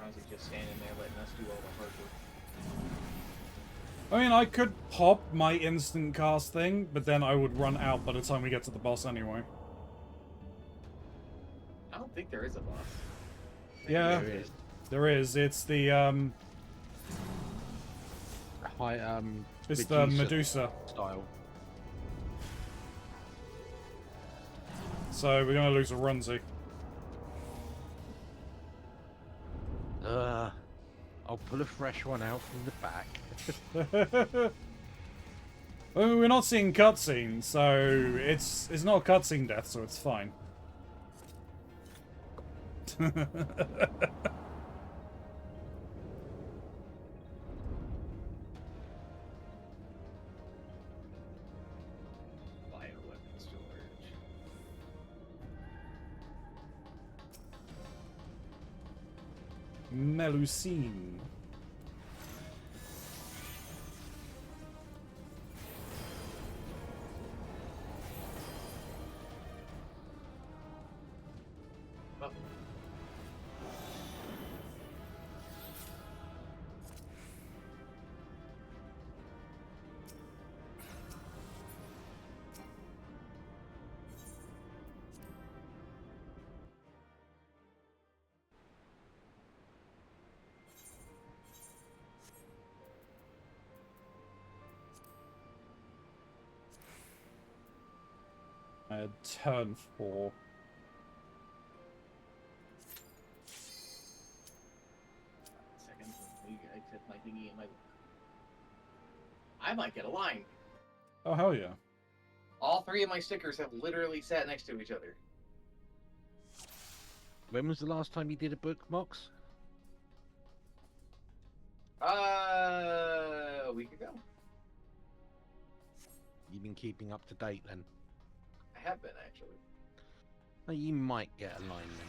Keronzi just standing there letting us do all the hard work. I mean, I could pop my instant cast thing, but then I would run out by the time we get to the boss anyway. I don't think there is a boss. Yeah, There is. there is. It's the, High, it's the Medusa. style. So we're gonna lose a Runzi. I'll pull a fresh one out from the back. Well, we're not seeing cutscenes, so it's not a cutscene death, so it's fine. Bioweapon storage. Melusine. Oh. I had turn 4. Second, I set my thingy in my. I might get a line. Oh, hell yeah. All 3 of my stickers have literally sat next to each other. When was the last time you did a book, Mox? A week ago. You've been keeping up to date then? I have been actually. Oh, you might get a line then.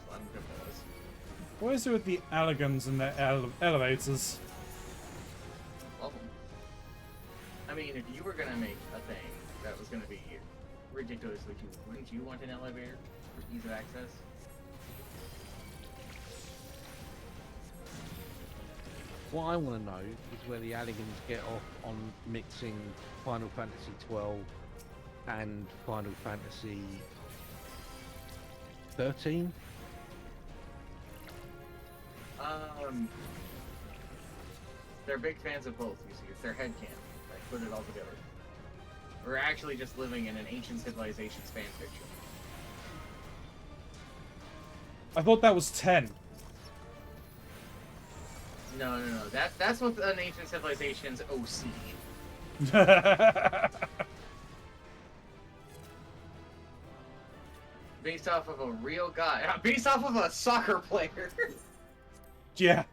So I'm good for this. What is it with the Alligans and their elevators? Love 'em. I mean, if you were gonna make a thing that was gonna be ridiculously cheap, wouldn't you want an elevator for ease of access? What I want to know is where the Alligans get off on mixing Final Fantasy XII and Final Fantasy 13. They're big fans of both, you see. It's their headcanon. Like, put it all together. We're actually just living in an ancient civilization's fan fiction. I thought that was 10. No. That's what an ancient civilization's OC. Based off of a real guy. Based off of a soccer player. Yeah.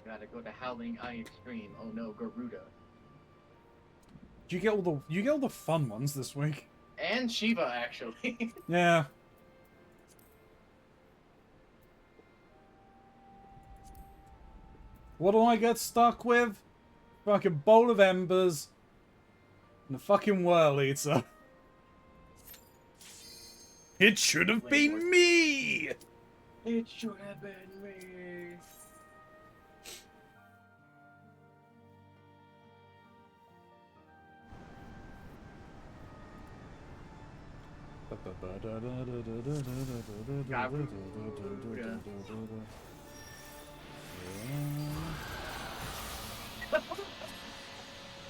Gotta go to Howling Eye Extreme. Oh no, Garuda. You get all the fun ones this week. And Shiva, actually. Yeah. What do I get stuck with? Fucking bowl of embers and a fucking whirl eater. It should have been me. It should have been me.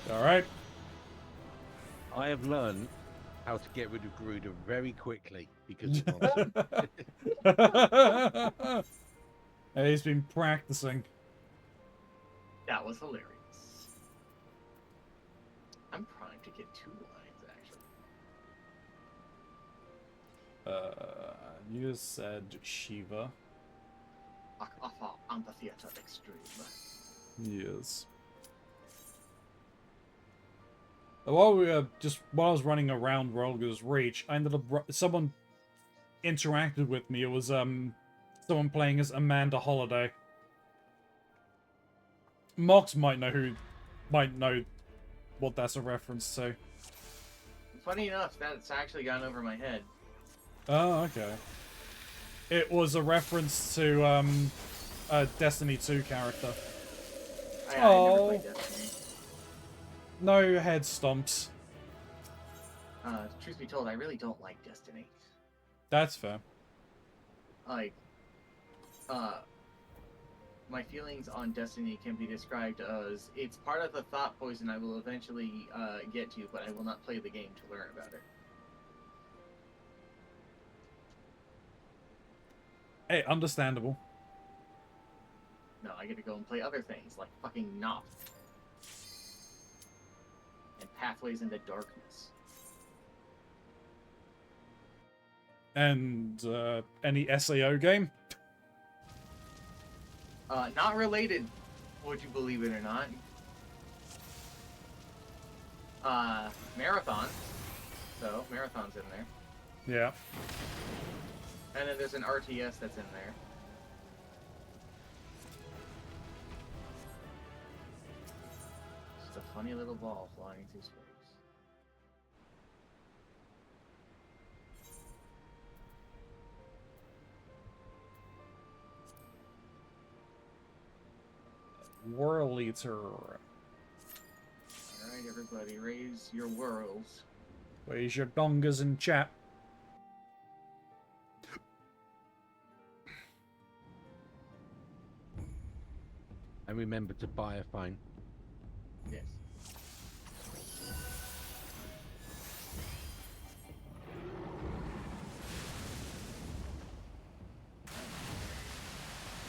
Alright. I have learned how to get rid of Garuda very quickly because of nonsense. Hey, he's been practicing. That was hilarious. I'm trying to get 2 lines, actually. You just said Shiva. Amphitheater Extreme. Yes. While I was running around Rolga's Reach, I ended up someone interacted with me. It was someone playing as Amanda Holiday. Mox might know what that's a reference to. Funny enough, that's actually gone over my head. Oh, okay. It was a reference to a Destiny 2 character. I never Oh. played Destiny. No head stomps. Truth be told, I really don't like Destiny. That's fair. Like, my feelings on Destiny can be described as it's part of the thought poison I will eventually get to, but I will not play the game to learn about it. Hey, understandable. No, I get to go and play other things like fucking Knopf and Pathways into Darkness. And any SAO game? Not related, would you believe it or not. Marathon. So, Marathon's in there. Yeah. And then there's an RTS that's in there. Just a funny little ball flying through space. Whirl Eater. Alright, everybody, raise your whirls. Raise your dongas in chat. And remember to buy a phone. Yes.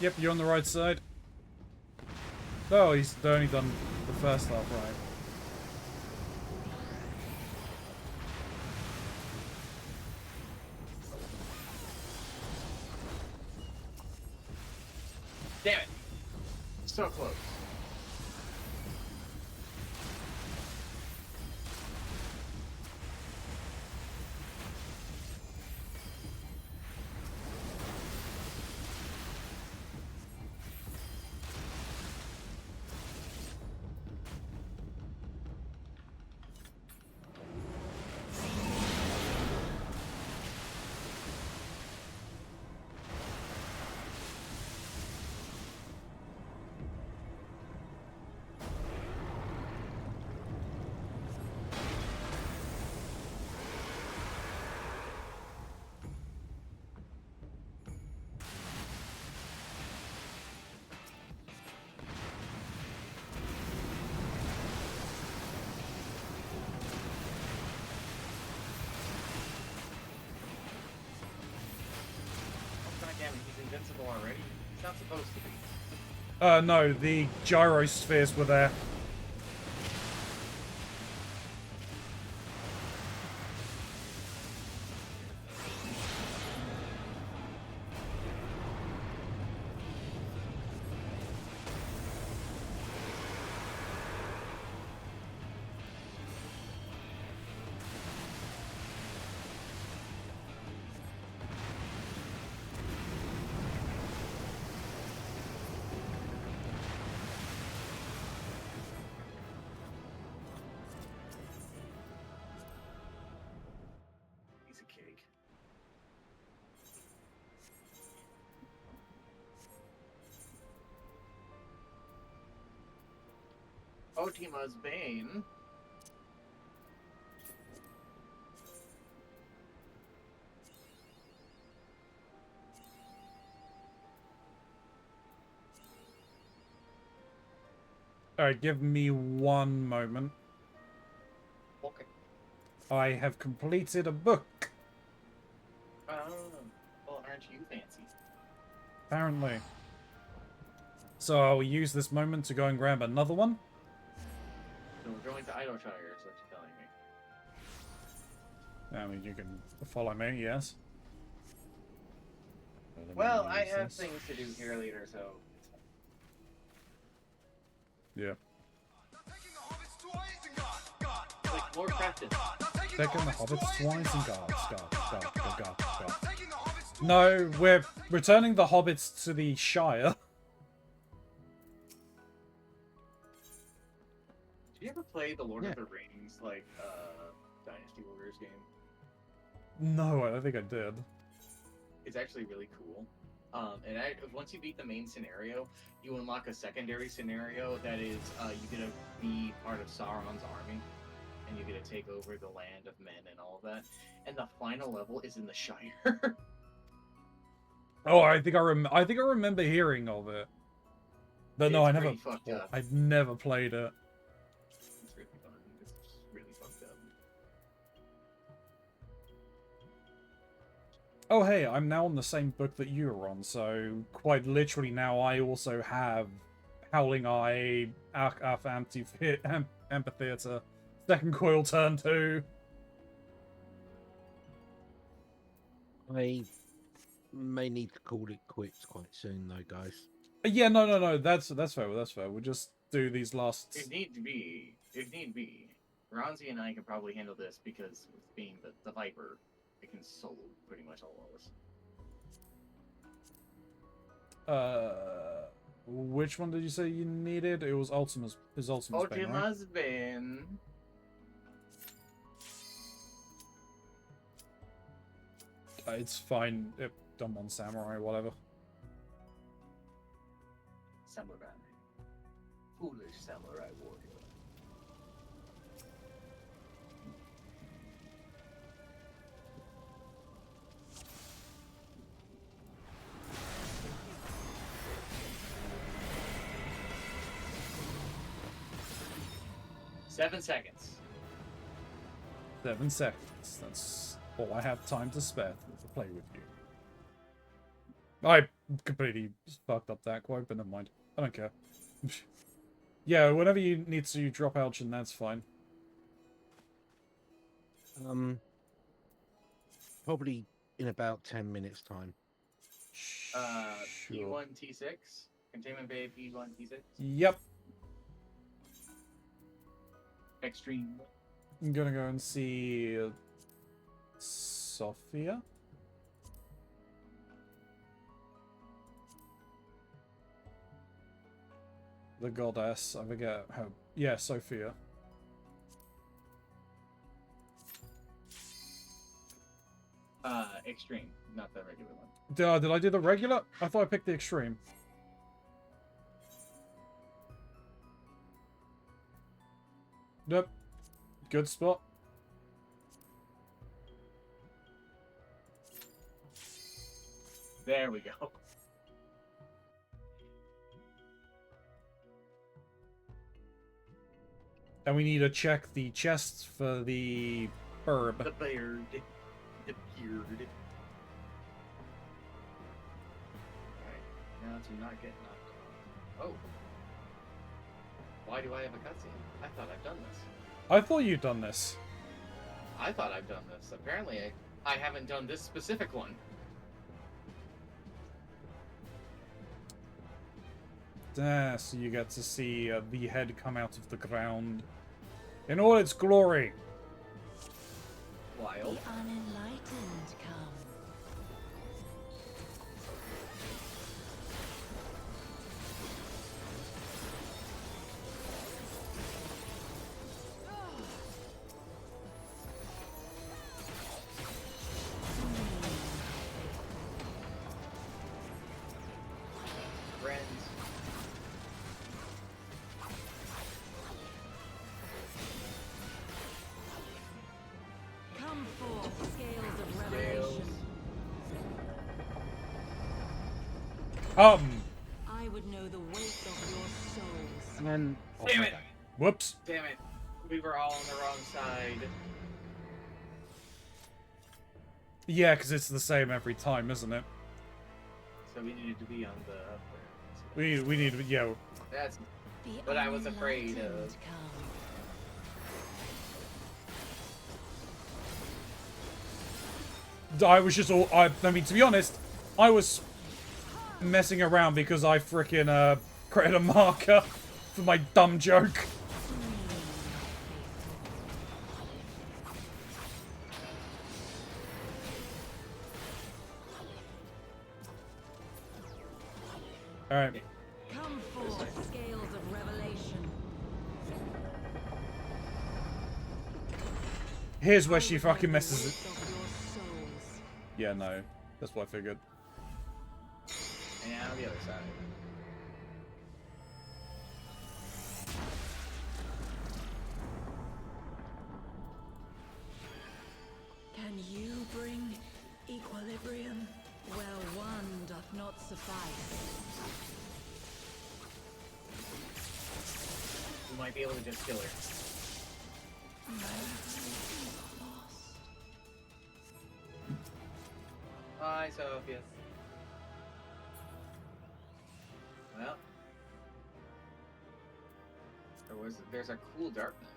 Yep, you're on the right side. Oh, he's only done the first half right. Damn it! So close. invincible already? He's not supposed to be. No, the gyrospheres were there. He's a cake. Otima's Bane. Alright, give me one moment. Okay. I have completed a book, Oh, well, aren't you fancy? apparently. So I'll use this moment to go and grab another one. So we're going to Idleshire, is what you're telling me. I mean, you can follow me, yes. Well, I have things to do here later, so it's fine. Yeah. Like Lord Crafton. Taking the hobbits twice and guards. No, we're returning the hobbits to the Shire. Did you ever play the Lord Yeah. of the Rings, like, Dynasty Warriors game? No, I don't think I did. It's actually really cool. Once you beat the main scenario, you unlock a secondary scenario that is, you get to be part of Sauron's army, and you get to take over the land of men and all of that. And the final level is in the Shire. Oh, I think I remember hearing of it. But no, It's I never. pretty fucked up. I've never played it. It's really fun. It's really fucked up. Oh, hey, I'm now on the same book that you were on, so quite literally now I also have Howling Eye, Arf Amphitheater, Second Coil Turn 2. I may need to call it quits quite soon, though, guys. Yeah, no, that's fair, We'll just do these last... If need be, Keronzi and I can probably handle this because with being the Viper, it can solo pretty much all of us. Which one did you say you needed? It was Ultima's Bane, right? Ultima's Bane. It's fine. I'm on Samurai, whatever. Samurai. Foolish samurai warrior. Seven seconds. 7 seconds. That's all I have time to spare to play with you. I completely fucked up that quote, but never mind. I don't care. Yeah, whenever you need to drop Elgin, that's fine. Probably in about 10 minutes' time. Sure. P1 T6. Containment Bay P1 T6. Yep. Extreme. I'm gonna go and see Sophia. The goddess. I forget how. Yeah, Sophia. Extreme, not the regular one. Did I do the regular? I thought I picked the extreme. Nope. Good spot. There we go. And we need to check the chests for the herb. The beard. The beard. Now to not get knocked off. Oh. Why do I have a cutscene? I thought I've done this. I thought you'd done this. I thought I've done this. Apparently, I haven't done this specific one. So you get to see the head come out of the ground in all its glory. Wild. The unenlightened come. Friends. Come forth, scales of Scales. revelation. I would know the weight of your souls. And then Damn it! Whoops. Damn it. We were all on the wrong side. Yeah, because it's the same every time, isn't it? So we needed to be on the... We need, yeah. That's... The But I was afraid of- unenlightened come. I was just all. I mean, to be honest, I was messing around because I frickin' created a marker for my dumb joke. Alright. Come forth, scales of revelation. Here's where I she would know fucking the messes weight it. of your souls. Yeah, no. That's what I figured. And now the other side. Can you bring equilibrium? Well, one doth not suffice. You might be able to just kill her. Bye, Sophia. Well. There's a cool dark knight.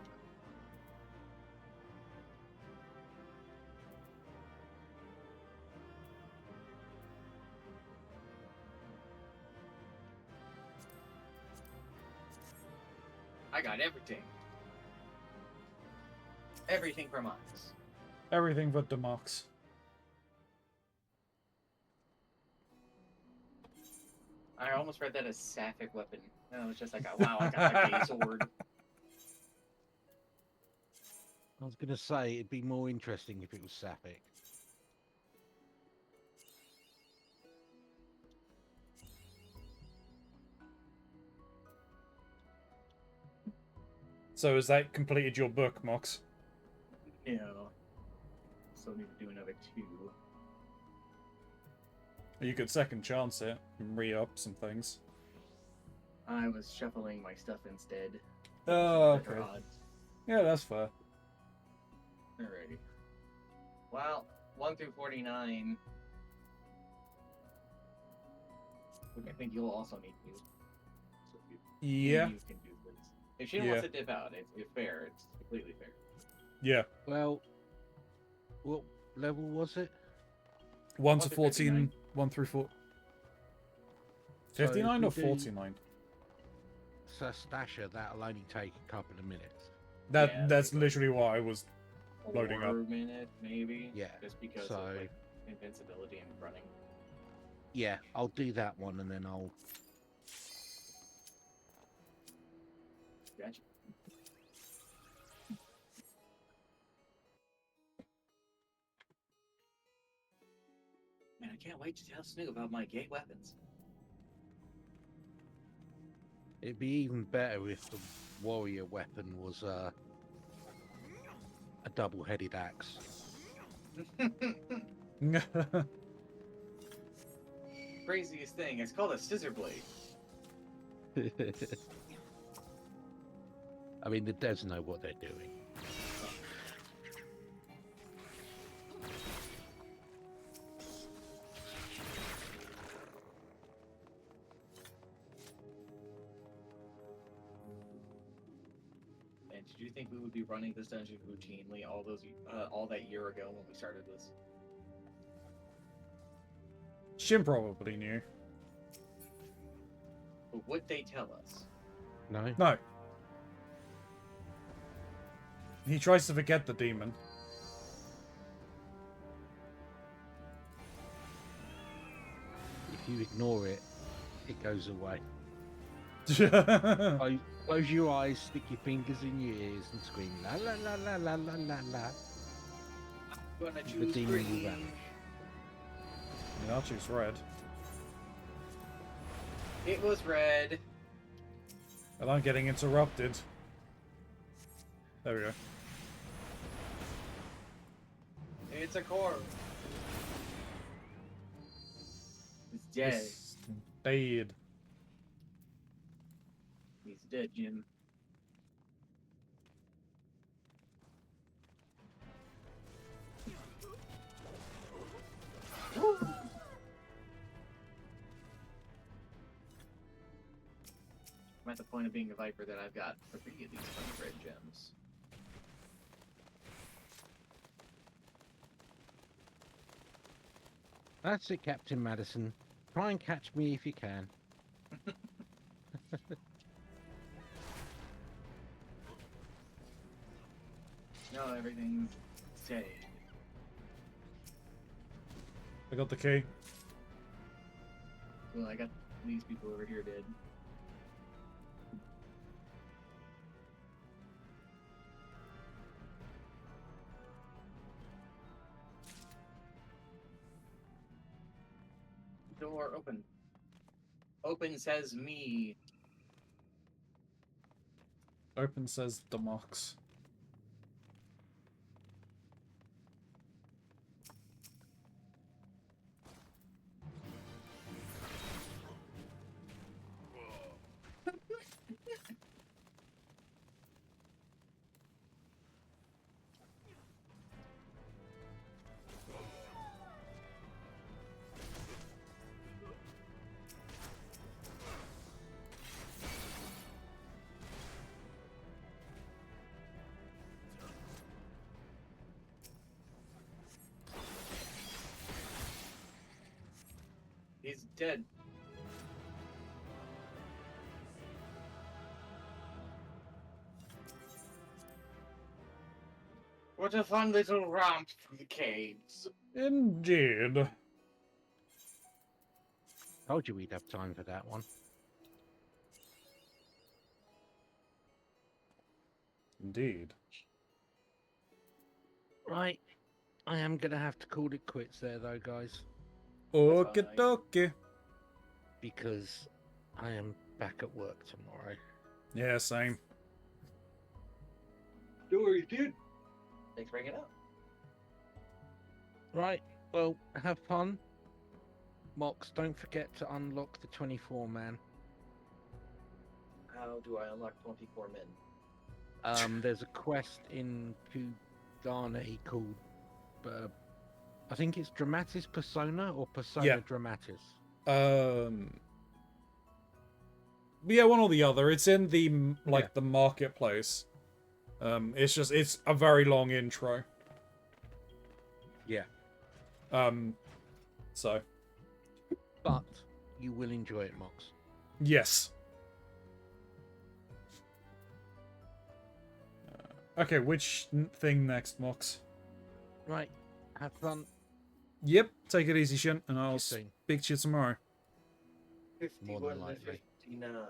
I got everything. Everything from us. Everything but the marks. I almost read that as sapphic weapon. And I was just like, wow, I got like a sword. I was going to say it'd be more interesting if it was sapphic. So has that completed your book, Mox? No. Still need to do another 2. You could second chance it and re-up some things. I was shuffling my stuff instead. Oh, Better okay. odds. Yeah, that's fair. Alrighty. Well, 1 through 49. Which I think you'll also need to. So Yeah. you can do this. If she Yeah. wants to dip out, it's fair. It's completely fair. Yeah. Well, what level was it? 1 1 to through 14, 59. 1 through 4. So if 59 we or do 49? Stasher, that'll only take a couple of minutes. That's literally what I was. Loading up. 4 minutes, maybe. Yeah, Just because so- of like invincibility and running. Yeah, I'll do that one and then I'll... Gotcha. Man, I can't wait to tell Snoop about my gay weapons. It'd be even better if the warrior weapon was a double-headed axe. Craziest thing, it's called a scissor blade. I mean, the devs know what they're doing. did you think we would be running this dungeon routinely all that year ago when we started this? Shin probably knew. But would they tell us? No. No. He tries to forget the demon. If you ignore it, it goes away. Yeah, Close your eyes, stick your fingers in your ears, and scream la la la la la la la la. I'm gonna The choose demon will green. vanish. I'll choose red. It was red. And I'm getting interrupted. There we go. It's a corpse. It's dead. It's dead. He's dead, Jim. I'm at the point of being a Viper that I've got 3 of these funny red gems. That's it, Captain Madison. Try and catch me if you can. No, everything's dead. I got the key. Well, I got these people over here dead. Door open. Open says me. Open says Demox. He's dead. What a fun little romp through the caves. Indeed. Told you we'd have time for that one. Indeed. Right. I am going to have to call it quits there, though, guys. Okie fine. dokie. Because I am back at work tomorrow. Yeah, same. No worries, dude. Thanks for bringing it up. Right. Well, have fun. Mox, don't forget to unlock the 24 man. How do I unlock 24 men? There's a quest in Kudane called, I think it's Dramatis Persona or Persona Yeah. Dramatis. Yeah, one or the other. It's in the Yeah. the marketplace. It's a very long intro. Yeah. So But you will enjoy it, Mox. yes. Okay, which thing next, Mox? Right. Have fun. Yep, take it easy, Shin, and I'll See you soon. speak to you tomorrow. 51 More than to likely. 59.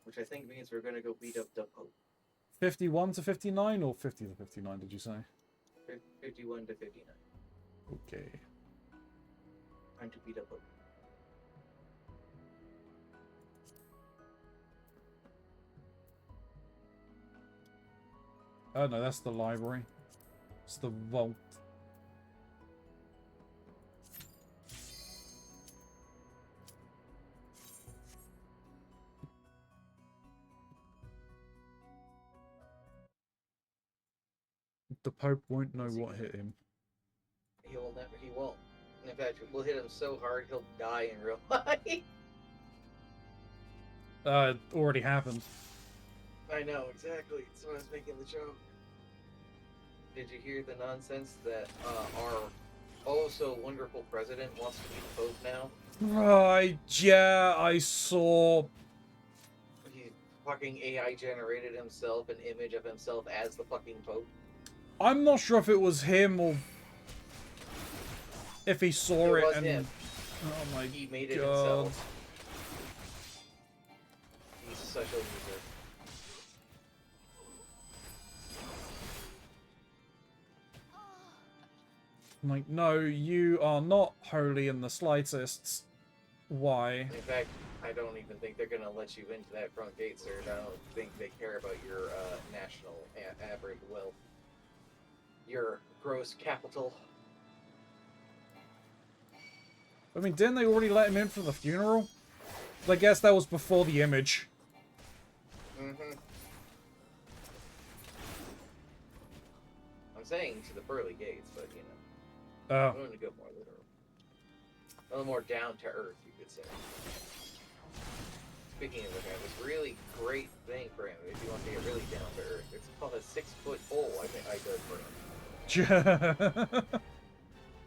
Which I think means we're gonna go beat up the Pope. 51 to 59 or 50 to 59, did you say? 51 to 59. Okay. Time to beat up Pope. Oh no, that's the library. It's the vault. The Pope won't know what hit him. He will never. He won't. In fact, we'll hit him so hard he'll die in real life. It already happened. I know, exactly. So I was making the joke. Did you hear the nonsense that our oh so wonderful president wants to be the Pope now? Right, yeah, I saw. He fucking AI generated himself an image of himself as the fucking Pope. I'm not sure if it was him or if he saw It it was and. him. Oh my He made it god. himself. He's such a loser. I'm like, no, you are not holy in the slightest. Why? In fact, I don't even think they're gonna let you into that front gate, sir. I don't think they care about your national average wealth, your gross capital. I mean, didn't they already let him in for the funeral? I guess that was before the image. Mm-hmm. I'm saying to the pearly gates, but you know, Oh. I'm going to go more literal, a little more down to earth, you could say. Speaking of which, I have this really great thing for him. If you want to get really down to earth, it's called a 6-foot pole. I think I go for him.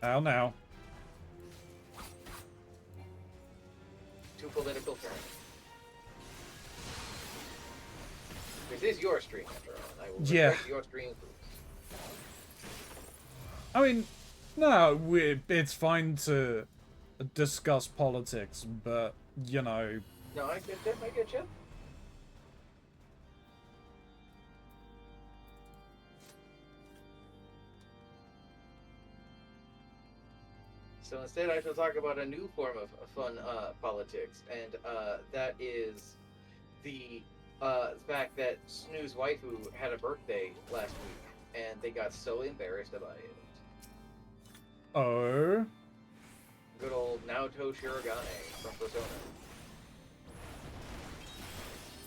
How now? Too political for him. This is your stream, after all. And I will Yeah. respect your stream rules. I mean, no, it's fine to discuss politics, but, you know... No, I get that. I get you. So instead, I shall talk about a new form of fun politics, and that is the fact that Snoo's waifu had a birthday last week, and they got so embarrassed about it. Oh? Good old Naoto Shirogane from Persona.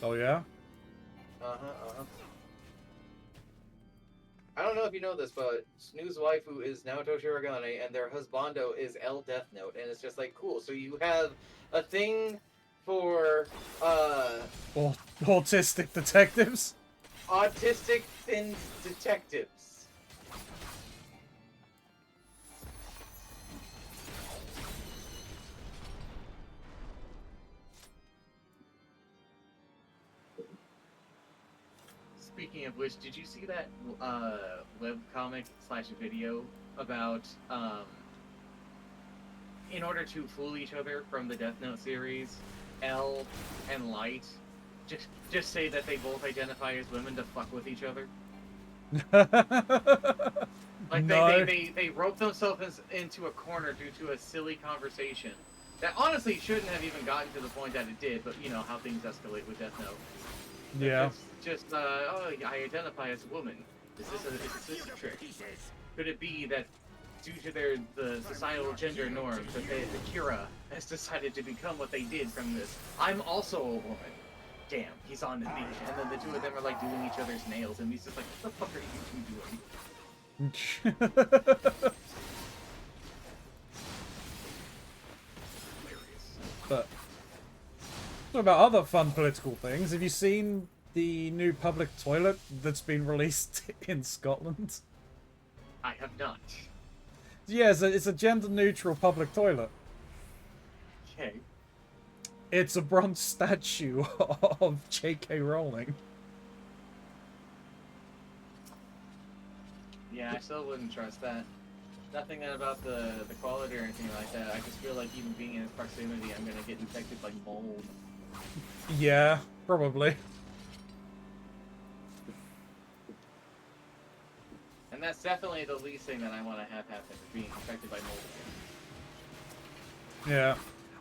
Oh, yeah? I don't know if you know this, but Snoo's waifu is Naoto Shirogane, and their husbando is L Death Note, and it's just like, cool. So you have a thing for Autistic detectives? autistic thin detectives. Speaking of which, did you see that webcomic / video about in order to fool each other from the Death Note series, L and Light just say that they both identify as women to fuck with each other? Like No. they rope themselves into a corner due to a silly conversation that honestly shouldn't have even gotten to the point that it did, but you know how things escalate with Death Note. Yeah. Oh, I identify as a woman. Is this a trick? Could it be that due to the societal gender norms that the Kira has decided to become what they did from this? I'm also a woman. Damn, he's on the beach, and then the two of them are like doing each other's nails, and he's just like, what the fuck are you two doing? But what about other fun political things? Have you seen the new public toilet that's been released in Scotland? I have not. Yeah, it's a gender-neutral public toilet. Okay. It's a bronze statue of J.K. Rowling. Yeah, I still wouldn't trust that. Nothing about the quality or anything like that. I just feel like even being in its proximity, I'm gonna get infected by mold. Yeah, probably. And that's definitely the least thing that I want to have happen, is being infected by mold again. Yeah.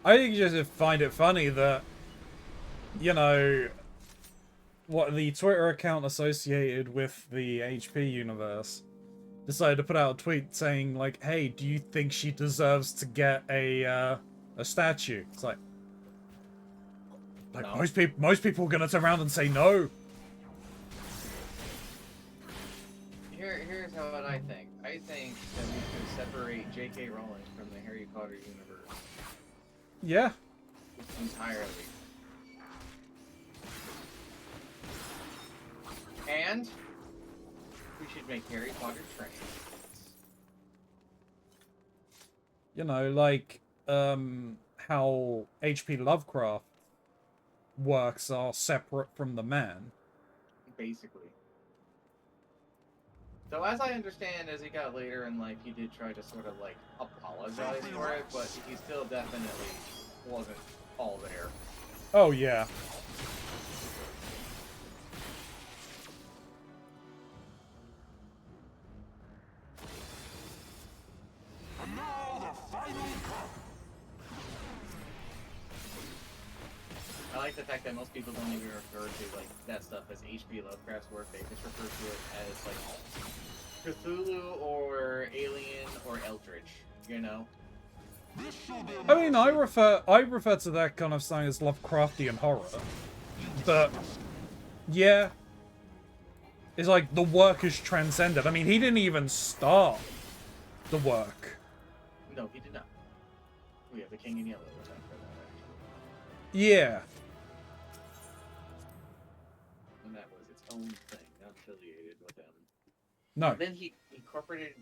I think you just find it funny that, you know, what the Twitter account associated with the HP universe decided to put out a tweet saying, like, hey, do you think she deserves to get a statue? It's like No. most people are gonna turn around and say no. Here's what I think. I think that we should separate J.K. Rowling from the Harry Potter universe Yeah. entirely. And we should make Harry Potter train. You know, like, how H.P. Lovecraft works are separate from the man. Basically. So as I understand, as he got later in life, he did try to sort of like apologize for it, but he still definitely wasn't all there. Oh, yeah. And now the final cup. I like the fact that most people don't even refer to like that stuff as H.P. Lovecraft's work. They just refer to it as like Cthulhu or Alien or Eldritch. You know. This shall be I mean, I refer to that kind of thing as Lovecraftian horror. But, yeah. It's like, the work is transcended. I mean, he didn't even start the work. No, he did not. We have the King in Yellow was after that, actually. Yeah. And that was its own thing, not affiliated with them. No. And then he incorporated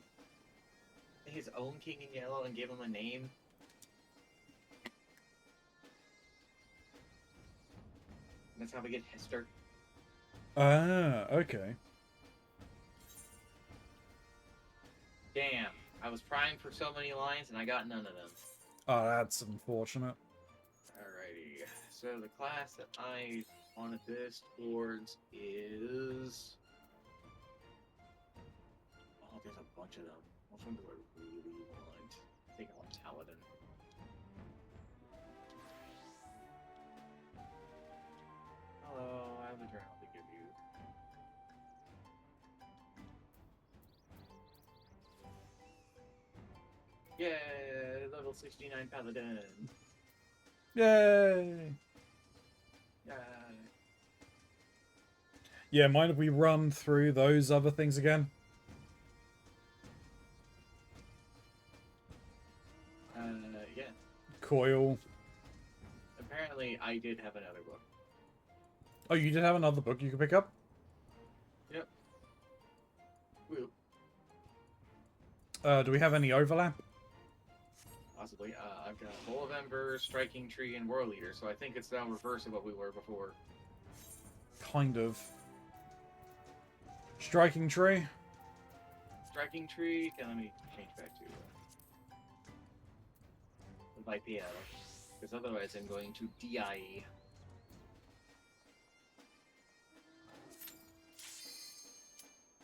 his own King in Yellow and gave him a name. And that's how we get Hester. Ah, okay. Damn, I was trying for so many lines and I got none of them. Oh, that's unfortunate. Alrighty, so the class that I wanted this towards is... Oh, there's a bunch of them. Which one do I really want? I think I want Paladin. Hello, I have a journal to give you. Yay, level 69 Paladin. Yay! Yay. Yeah, mind if we run through those other things again? Yeah. Coil. Apparently, I did have another book. Oh, you did have another book you could pick up? Yep. Woo. Do we have any overlap? Possibly. I've got Bowl of Embers, Striking Tree, and War Leader, so I think it's now reverse of what we were before. Kind of. Striking Tree? Striking Tree? Okay, let me change back to by PL, because otherwise I'm going to DIE.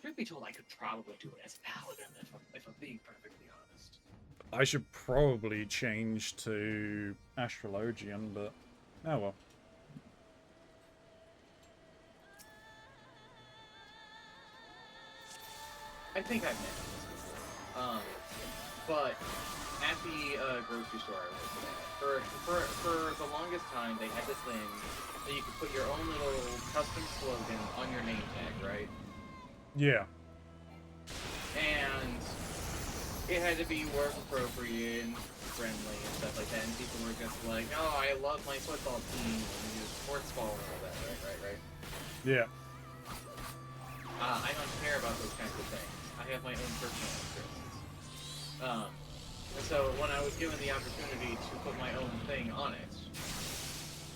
Truth be told, I could probably do it as Paladin if I'm being perfectly honest. I should probably change to Astrologian, but oh well. I think I've mentioned this before. But at the grocery store I worked at, for the longest time, they had this thing that you could put your own little custom slogan on your name tag, right? Yeah. And it had to be work appropriate and friendly and stuff like that. And people were just like, "Oh, I love my football team and sports ball and all that." Right. Yeah. I don't care about those kinds of things. I have my own personal interests. And so when I was given the opportunity to put my own thing on it,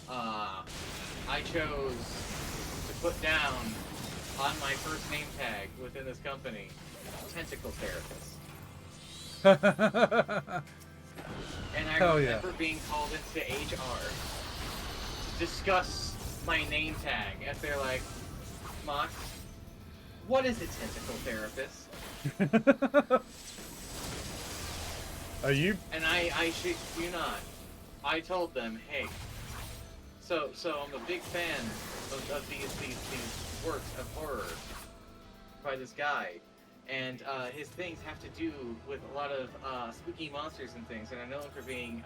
I chose to put down on my first name tag within this company, Tentacle Therapist. And I remember being called into HR to discuss my name tag, and they're like, "Mox, what is a tentacle therapist?" Are you? And I shit you not. I told them, hey, so I'm a big fan of these works of horror by this guy, and his things have to do with a lot of spooky monsters and things, and are known for being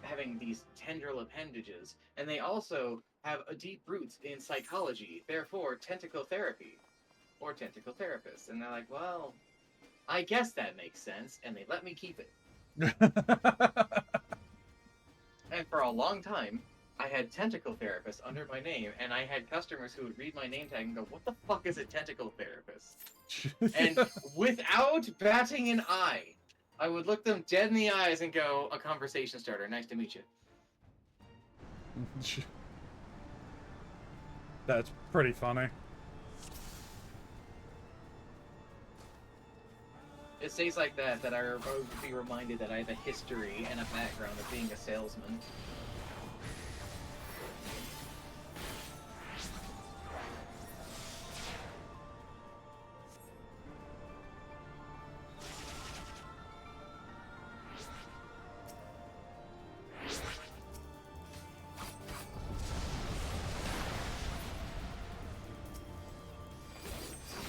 having these tendril appendages, and they also have a deep roots in psychology. Therefore, tentacle therapy or tentacle therapist. And they're like, well, I guess that makes sense, and they let me keep it. And for a long time, I had tentacle therapist under my name, and I had customers who would read my name tag and go, "What the fuck is a tentacle therapist?" And without batting an eye, I would look them dead in the eyes and go, "A conversation starter. Nice to meet you." That's pretty funny. It stays like that I would be reminded that I have a history and a background of being a salesman.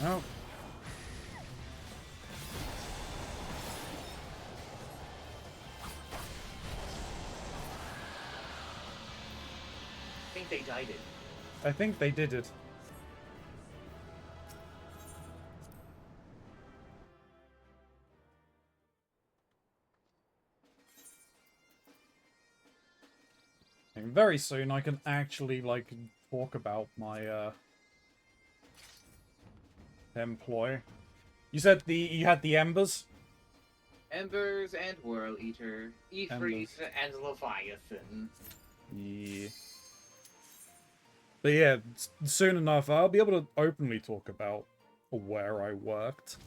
Oh. I think they died it. I think they did it. And very soon I can actually, like, talk about my, employ. You said you had the Embers? Embers and Whirl Eater, Ifrit and Leviathan. Yeah. But yeah, soon enough I'll be able to openly talk about where I worked.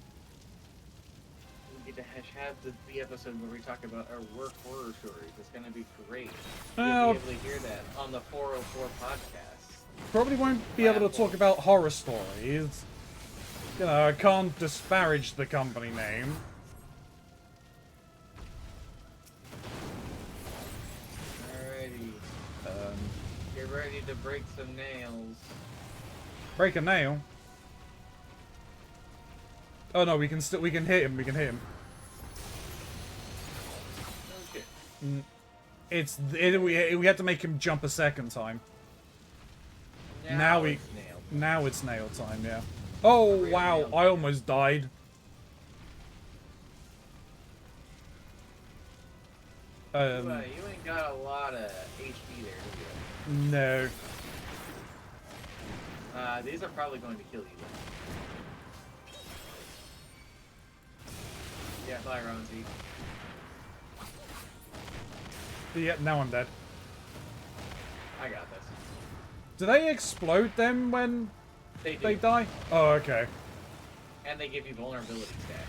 We get to have the episode where we talk about our work horror stories. It's gonna be great. Well, You'll be able to hear that on the 404 podcast. probably won't be able to talk about horror stories. You know, I can't disparage the company name. Alrighty. Get ready to break some nails. Break a nail. Oh no, we can hit him. We can hit him. Okay. We had to make him jump a second time. Now it's nailed. Now it's nail time. Yeah. Oh wow! I almost died. You ain't got a lot of HP there, do you? No. These are probably going to kill you. Yeah, bye, Ronzi. Yeah, now I'm dead. I got this. Do they explode them when They do. they die? Oh, okay. And they give you vulnerability stacks.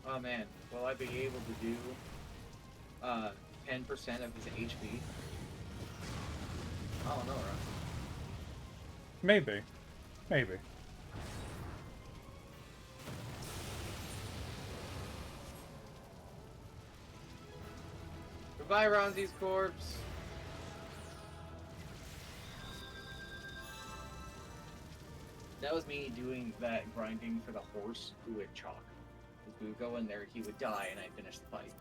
Oh man, will I be able to do 10% of his HP? I don't know, Ron. Maybe. Maybe. Goodbye, Ronzi's corpse. That was me doing that grinding for the horse who would chalk. We would go in there, he would die, and I'd finish the fight.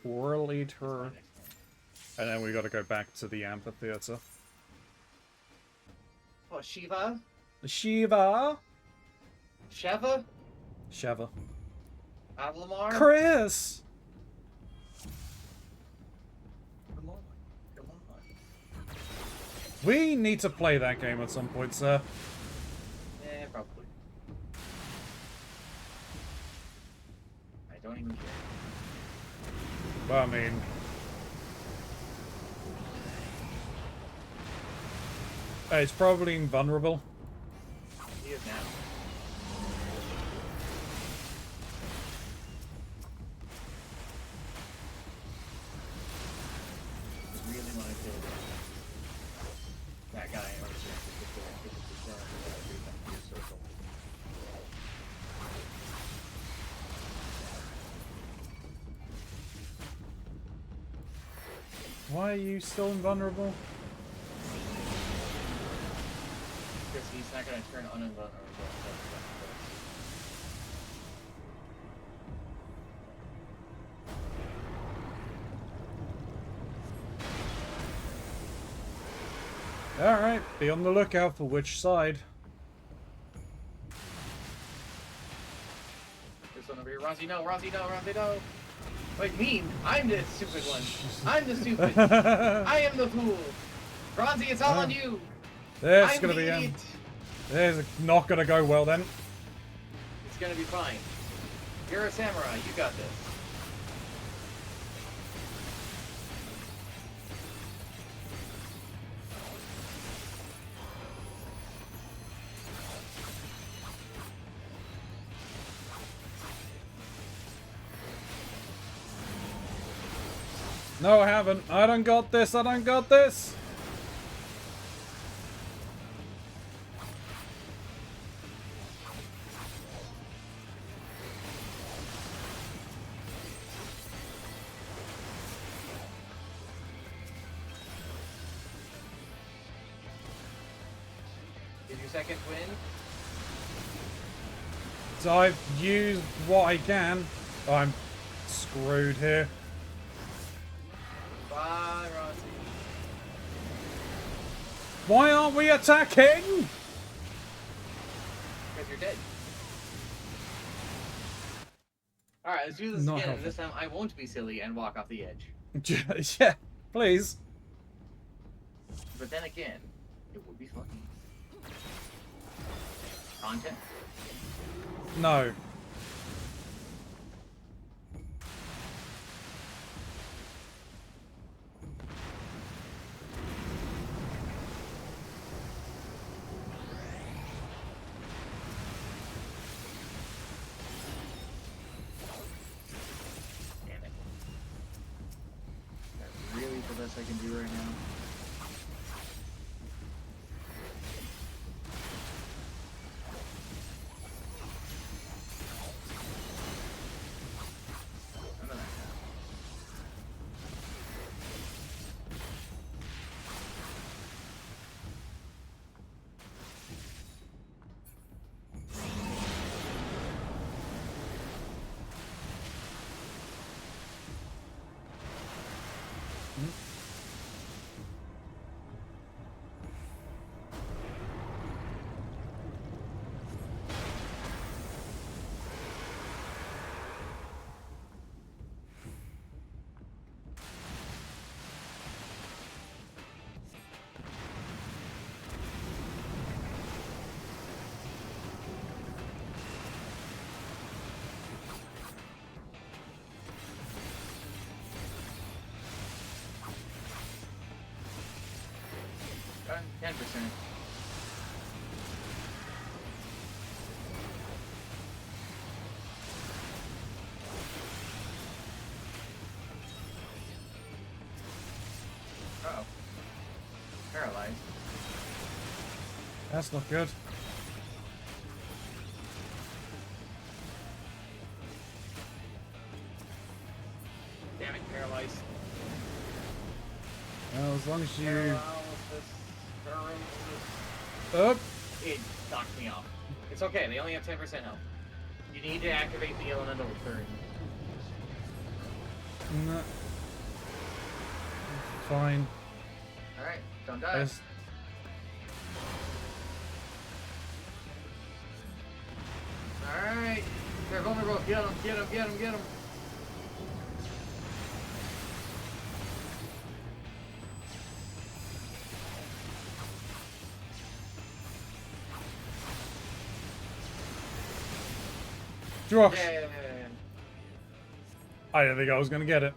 Whirl Eater. And then we gotta go back to the amphitheater. Oh, Shiva? Shiva! Sheva? Sheva. Avlamar? Chris! Come on. Come on. We need to play that game at some point, sir. Yeah, probably. I don't even care. Well, I mean... it's probably invulnerable. He is now. I really want to kill that guy over there. Circle. Why are you still invulnerable? Because he he's not gonna turn uninvulnerable. Alright, be on the lookout for which side. This one over here. Ronzi, no, Ronzi, no, Ronzi, no. Wait, me? I'm the stupid one. I'm the stupid. I am the fool. Ronzi, it's all on you. There's I'm gonna the be idiot. there's not gonna go well then. It's gonna be fine. You're a samurai. You got this. No, I haven't. I don't got this. I don't got this. Did your second win? So I've used what I can. I'm screwed here. Bye, Ronzi. Why aren't we attacking? Because you're dead. Alright, let's do this Not again. helpful. This time I won't be silly and walk off the edge. Yeah, please. But then again, it would be fun. Content? No. Damn it. That's really the best I can do right now. None of that now. Got 10%. Uh-oh. Paralyzed. That's not good. Damn it, paralyzed. Well, as long as you... Paralysis. Up. It knocked me off. It's okay, they only have 10% health. You need to activate the elemental return. No. Fine. Alright, don't die. Just... Alright. They're vulnerable. Get him, get him, get him, get him. Josh. Yeah. I didn't think I was going to get it.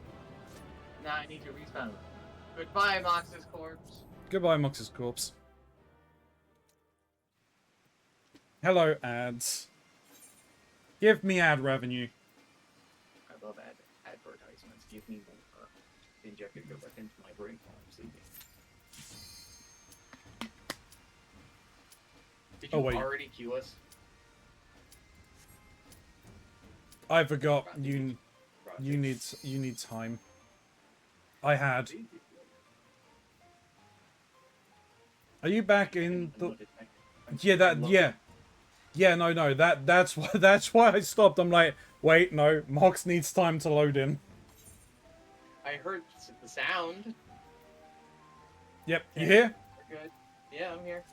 Now I need to respawn. Goodbye, Mox's corpse. Goodbye, Mox's corpse. Hello, ads. Give me ad revenue. I love advertisements. Give me more. Inject it back into my brain while I'm sleeping. Did you Oh, wait. already queue us? I forgot. You need time. I had. Are you back in the... Yeah, no, that's why I stopped. I'm like, wait, no, Mox needs time to load in. I heard the sound. Yep, you Okay, hear? we're good. Yeah, I'm here.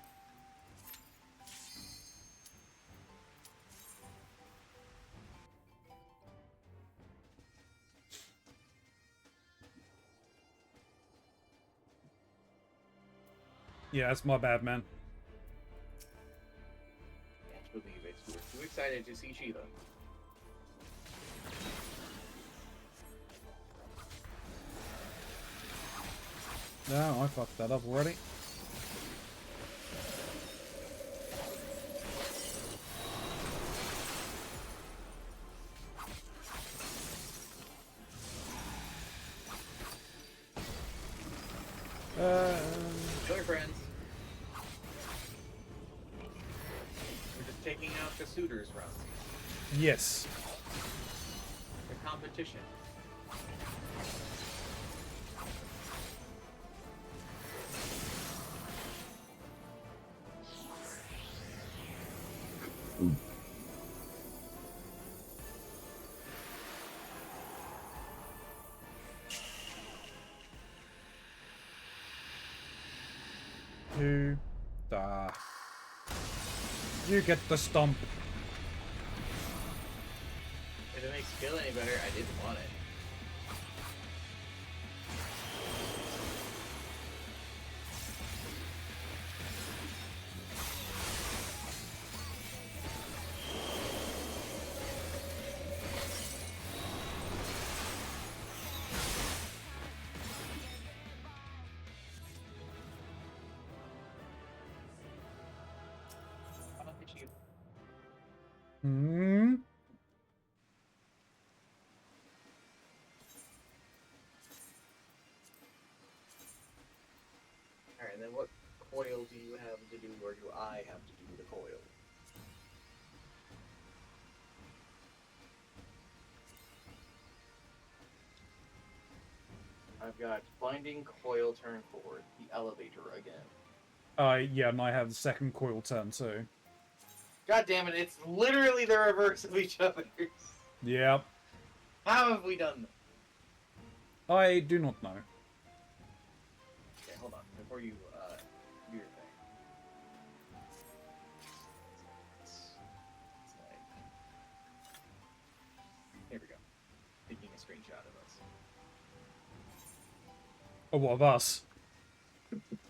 Yeah, that's my bad, man. Can't believe it. We're too excited to see Sheila. No, I fucked that up already. Sorry, friends. We're just taking out the suitors from Yes. the competition. You get the stomp. If it makes you feel any better, I didn't want it. I'll hit you. Hmm. Alright, and then what coil do you have to do, or do I have to do the coil? I've got binding coil turn forward, the elevator again. Yeah, and I have the second coil turn too. God damn it, it's literally the reverse of each other. Yep. How have we done this? I do not know. Okay, hold on, before you do your thing. It's like... Here we go. Taking a screenshot of us. Oh, what of us?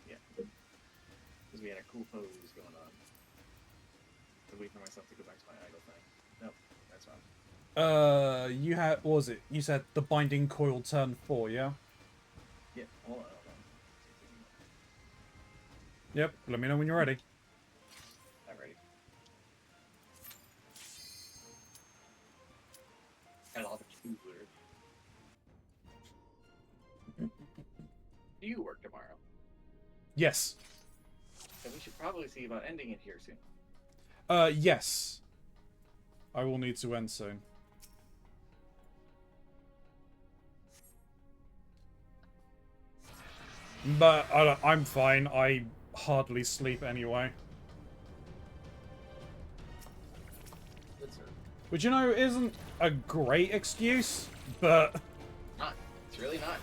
Yeah. Because we had a cool pose going on. I wait for myself to go back to my idle thing. Nope, that's fine. You had, what was it? You said the binding coil turn 4, yeah? Yeah, hold on. Yep, let me know when you're ready. I'm ready. And I'll have a cooler. Do you work tomorrow? Yes. Then we should probably see about ending it here soon. Yes. I will need to end soon. But I'm fine. I hardly sleep anyway. Good sir. Which, you know, isn't a great excuse, but... Not. It's really not.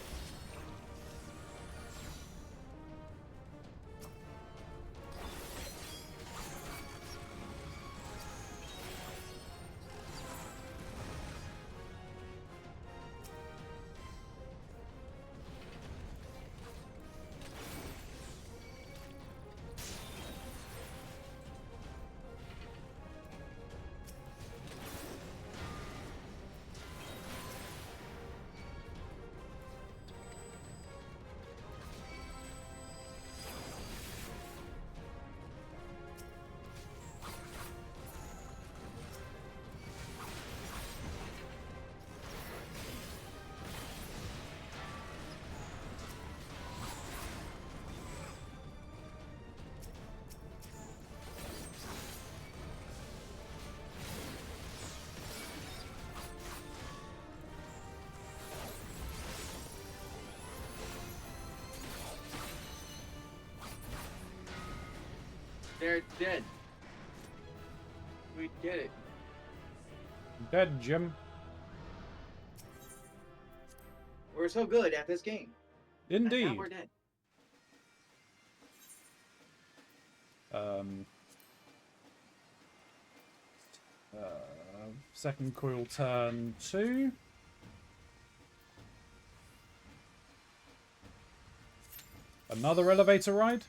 They're dead. We did it. Dead, Jim. We're so good at this game. And now Indeed. we're dead. Second coil turn 2. Another elevator ride.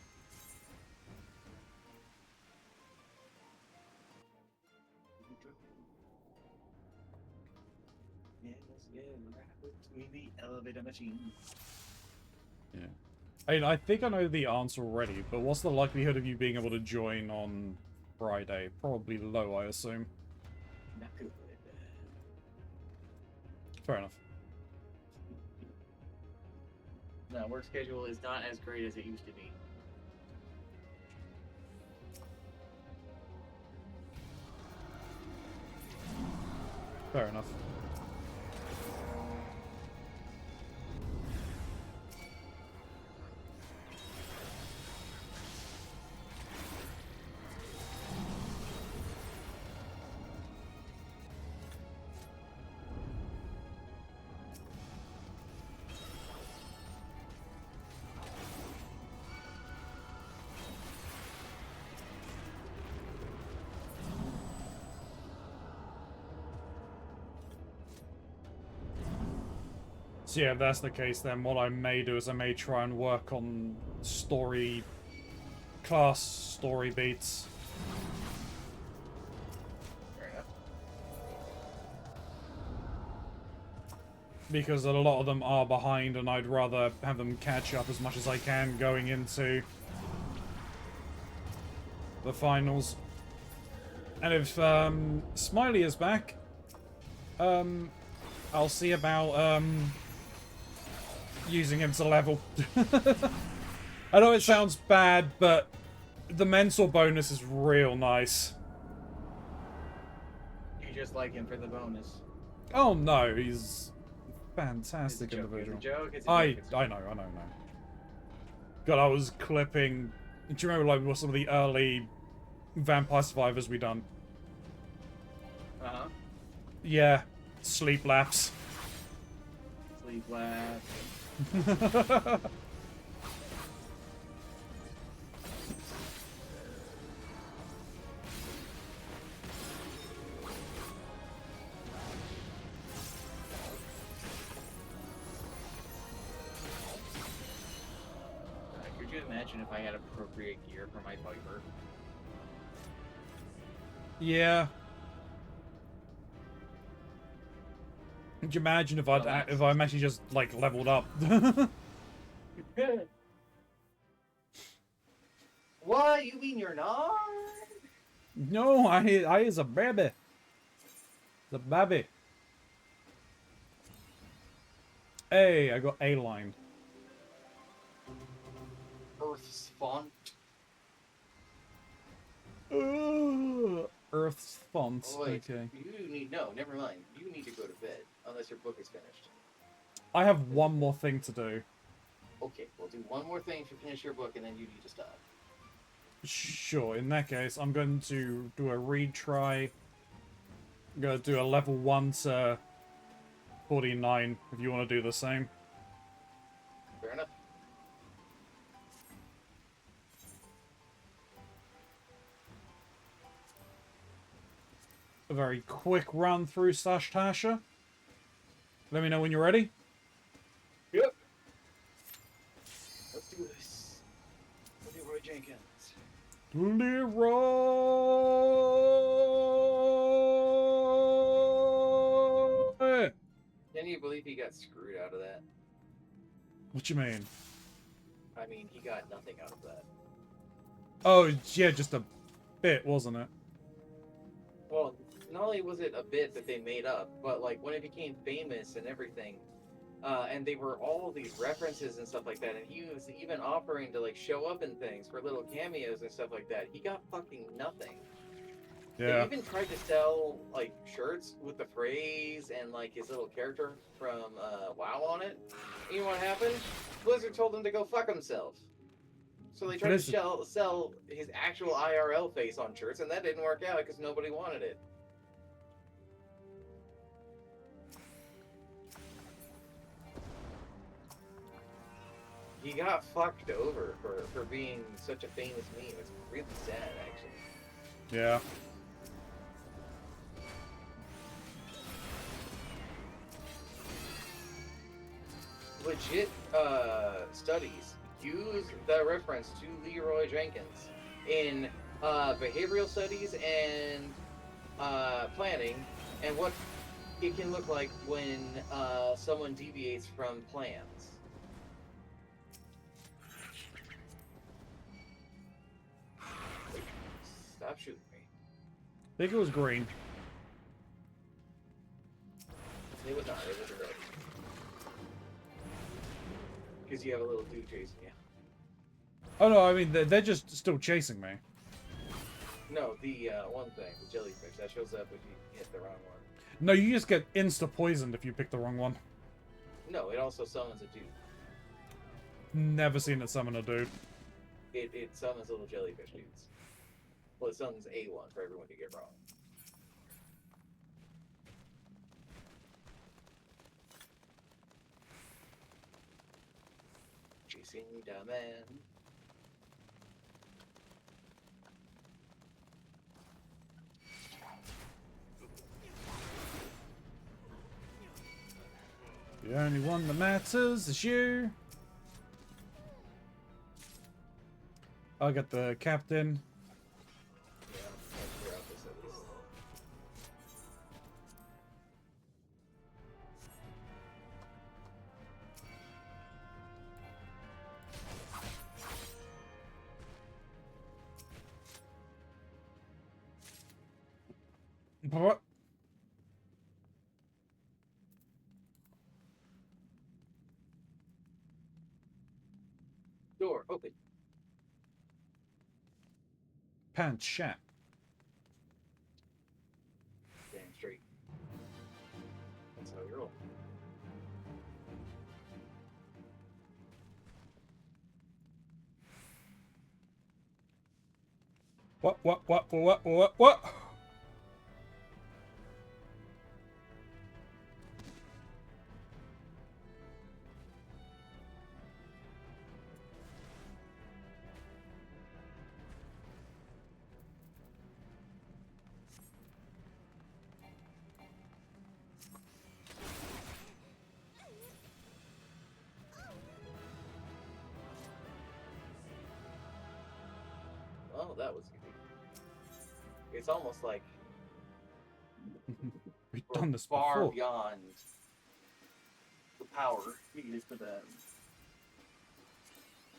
Yes, yeah, between the elevator machine. Yeah. I think I know the answer already, but what's the likelihood of you being able to join on Friday? Probably low, I assume. Not good. Fair enough. No, work schedule is not as great as it used to be. Fair enough. So yeah, if that's the case, then what I may do is I may try and work on class story beats. Fair enough. Because a lot of them are behind, and I'd rather have them catch up as much as I can going into the finals. And if Smiley is back, I'll see about using him to level. I know it sounds bad, but the mentor bonus is real nice. You just like him for the bonus. Oh no, he's a It's a fantastic joke. individual. It's a joke. It's a I joke. It's a joke. know. God, I was clipping. Do you remember like what some of the early Vampire Survivors we done? Uh-huh. Yeah, sleep laps. Sleep lab. Could you imagine if I had appropriate gear for my Viper? Yeah. Could you imagine if I'm actually just like leveled up? What? You mean you're not? No, I is a baby. The baby. Hey, I got A line. Earth's font. Earth's font. Oh, wait. Okay. You need never mind. You need to go to bed unless your book is finished. I have one more thing to do. Okay, we'll do one more thing to finish your book, and then you need to stop. Sure, in that case, I'm going to do a retry. I'm going to do a level 1 to 49, if you want to do the same. Fair enough. A very quick run through Stash Tasha. Let me know when you're ready. Yep. Let's do this. Leroy Jenkins. Leroy! Can you believe he got screwed out of that? What you mean? I mean, he got nothing out of that. Oh, yeah, just a bit, wasn't it? Well, not only was it a bit that they made up, but like when it became famous and everything, and they were all these references and stuff like that, and he was even offering to like show up in things for little cameos and stuff like that. He got fucking nothing. They Yeah. even tried to sell like shirts with the phrase and like his little character from WoW on it. You know what happened? Blizzard told him to go fuck himself. So they tried to Listen. sell his actual IRL face on shirts, and that didn't work out because nobody wanted it. He got fucked over for being such a famous meme. It's really sad, actually. Yeah. Legit studies use the reference to Leroy Jenkins in behavioral studies and planning, and what it can look like when someone deviates from plans. Stop shooting me. I think it was green. It was not. It was red. Because you have a little dude chasing you. Oh no, I mean they're just still chasing me. No, the one thing, the jellyfish, that shows up if you hit the wrong one. No, you just get insta poisoned if you pick the wrong one. No, it also summons a dude. Never seen it summon a dude. It summons little jellyfish dudes. Well, it summons a one for everyone to get wrong. Chasing the man. The only one that matters is you. I'll get the captain. Yeah, I'll clear out this at least. What? Door open. Pants shat. Damn straight. That's how we roll. What? Oh, that was good. It's almost like We've we're done this far before. beyond the power needed for them.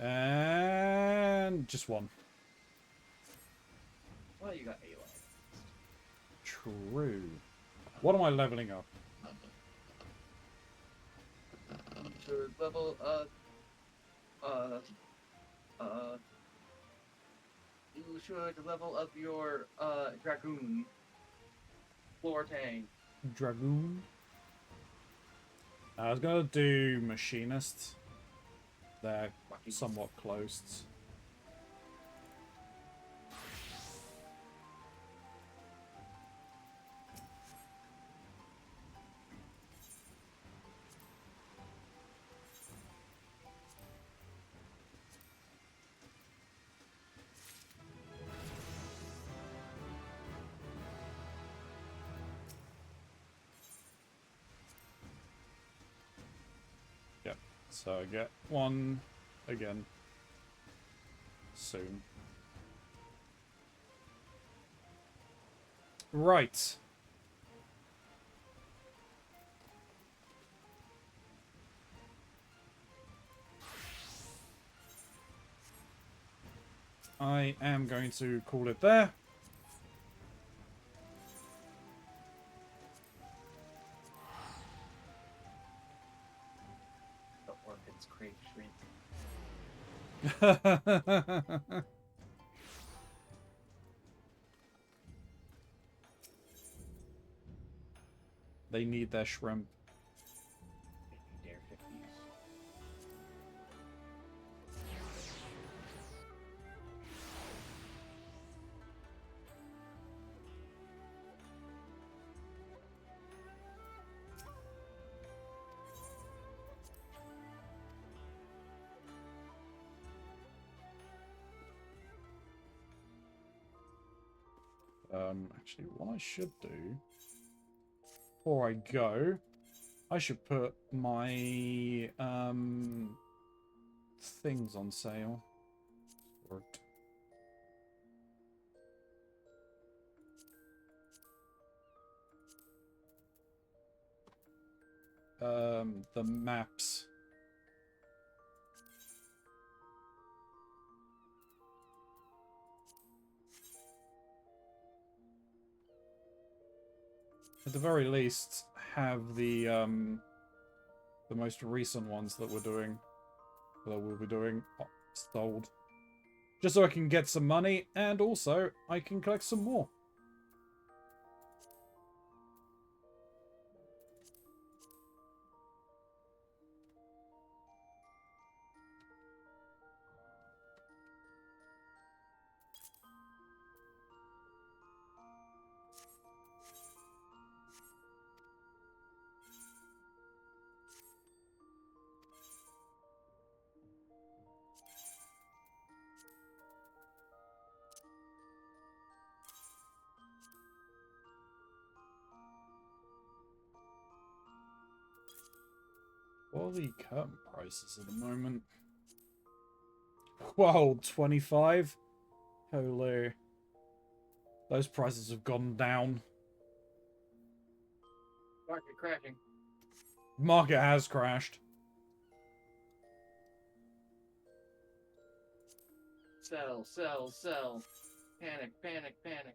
And just one. Well, you got A-line. True. What am I leveling up? Should level you should level up your dragoon floor tank. Dragoon. I was gonna do machinist. They're somewhat close. Yep. So I get one again soon. Right. I am going to call it there. The orphans crave shrimp. They need their shrimp. Dare 50s. Actually, what I should do before I go, I should put my things on sale. Worked. The maps. At the very least, have the most recent ones that we're doing, that we'll be doing, sold. Just so I can get some money, and also I can collect some more. What are the curtain prices at the moment? Whoa, 25? Holy. Those prices have gone down. Market crashing. Market has crashed. Sell, sell, sell. Panic, panic, panic.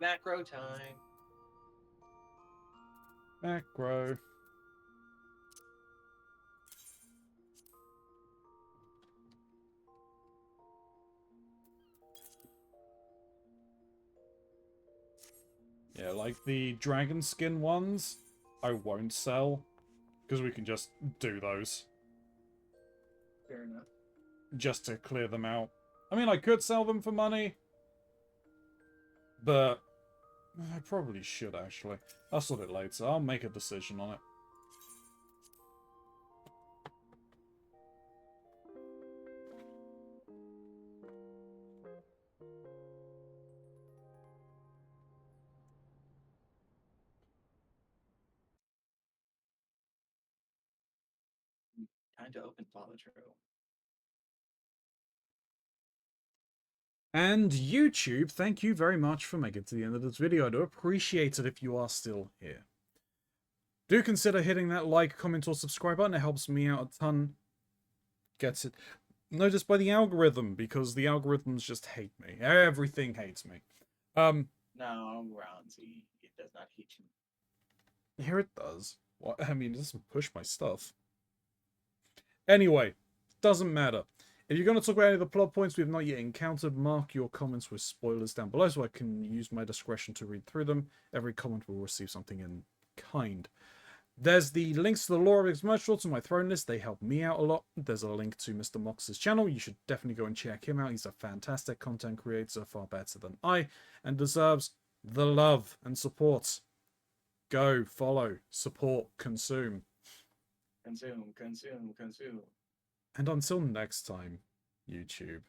Macro time. Macro. Yeah, like the dragon skin ones, I won't sell, because we can just do those, Fair enough. just to clear them out. I mean, I could sell them for money, but I probably should, actually. I'll sort it later. I'll make a decision on it. Time to open Follow-Through. And YouTube, thank you very much for making it to the end of this video. I do appreciate it if you are still here. Do consider hitting that like, comment, or subscribe button. It helps me out a ton. Gets it noticed by the algorithm, because the algorithms just hate me. Everything hates me. No, Keronzi, it does not hate you. Here it does. What? I mean, it doesn't push my stuff. Anyway, doesn't matter. If you're going to talk about any of the plot points we have not yet encountered, mark your comments with spoilers down below so I can use my discretion to read through them. Every comment will receive something in kind. There's the links to the lore of Exmercial on my throne list. They help me out a lot. There's a link to Mr. Mox's channel. You should definitely go and check him out. He's a fantastic content creator, far better than I, and deserves the love and support. Go, follow, support, consume. Consume, consume, consume. And until next time, YouTube,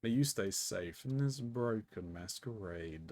may you stay safe in this broken masquerade.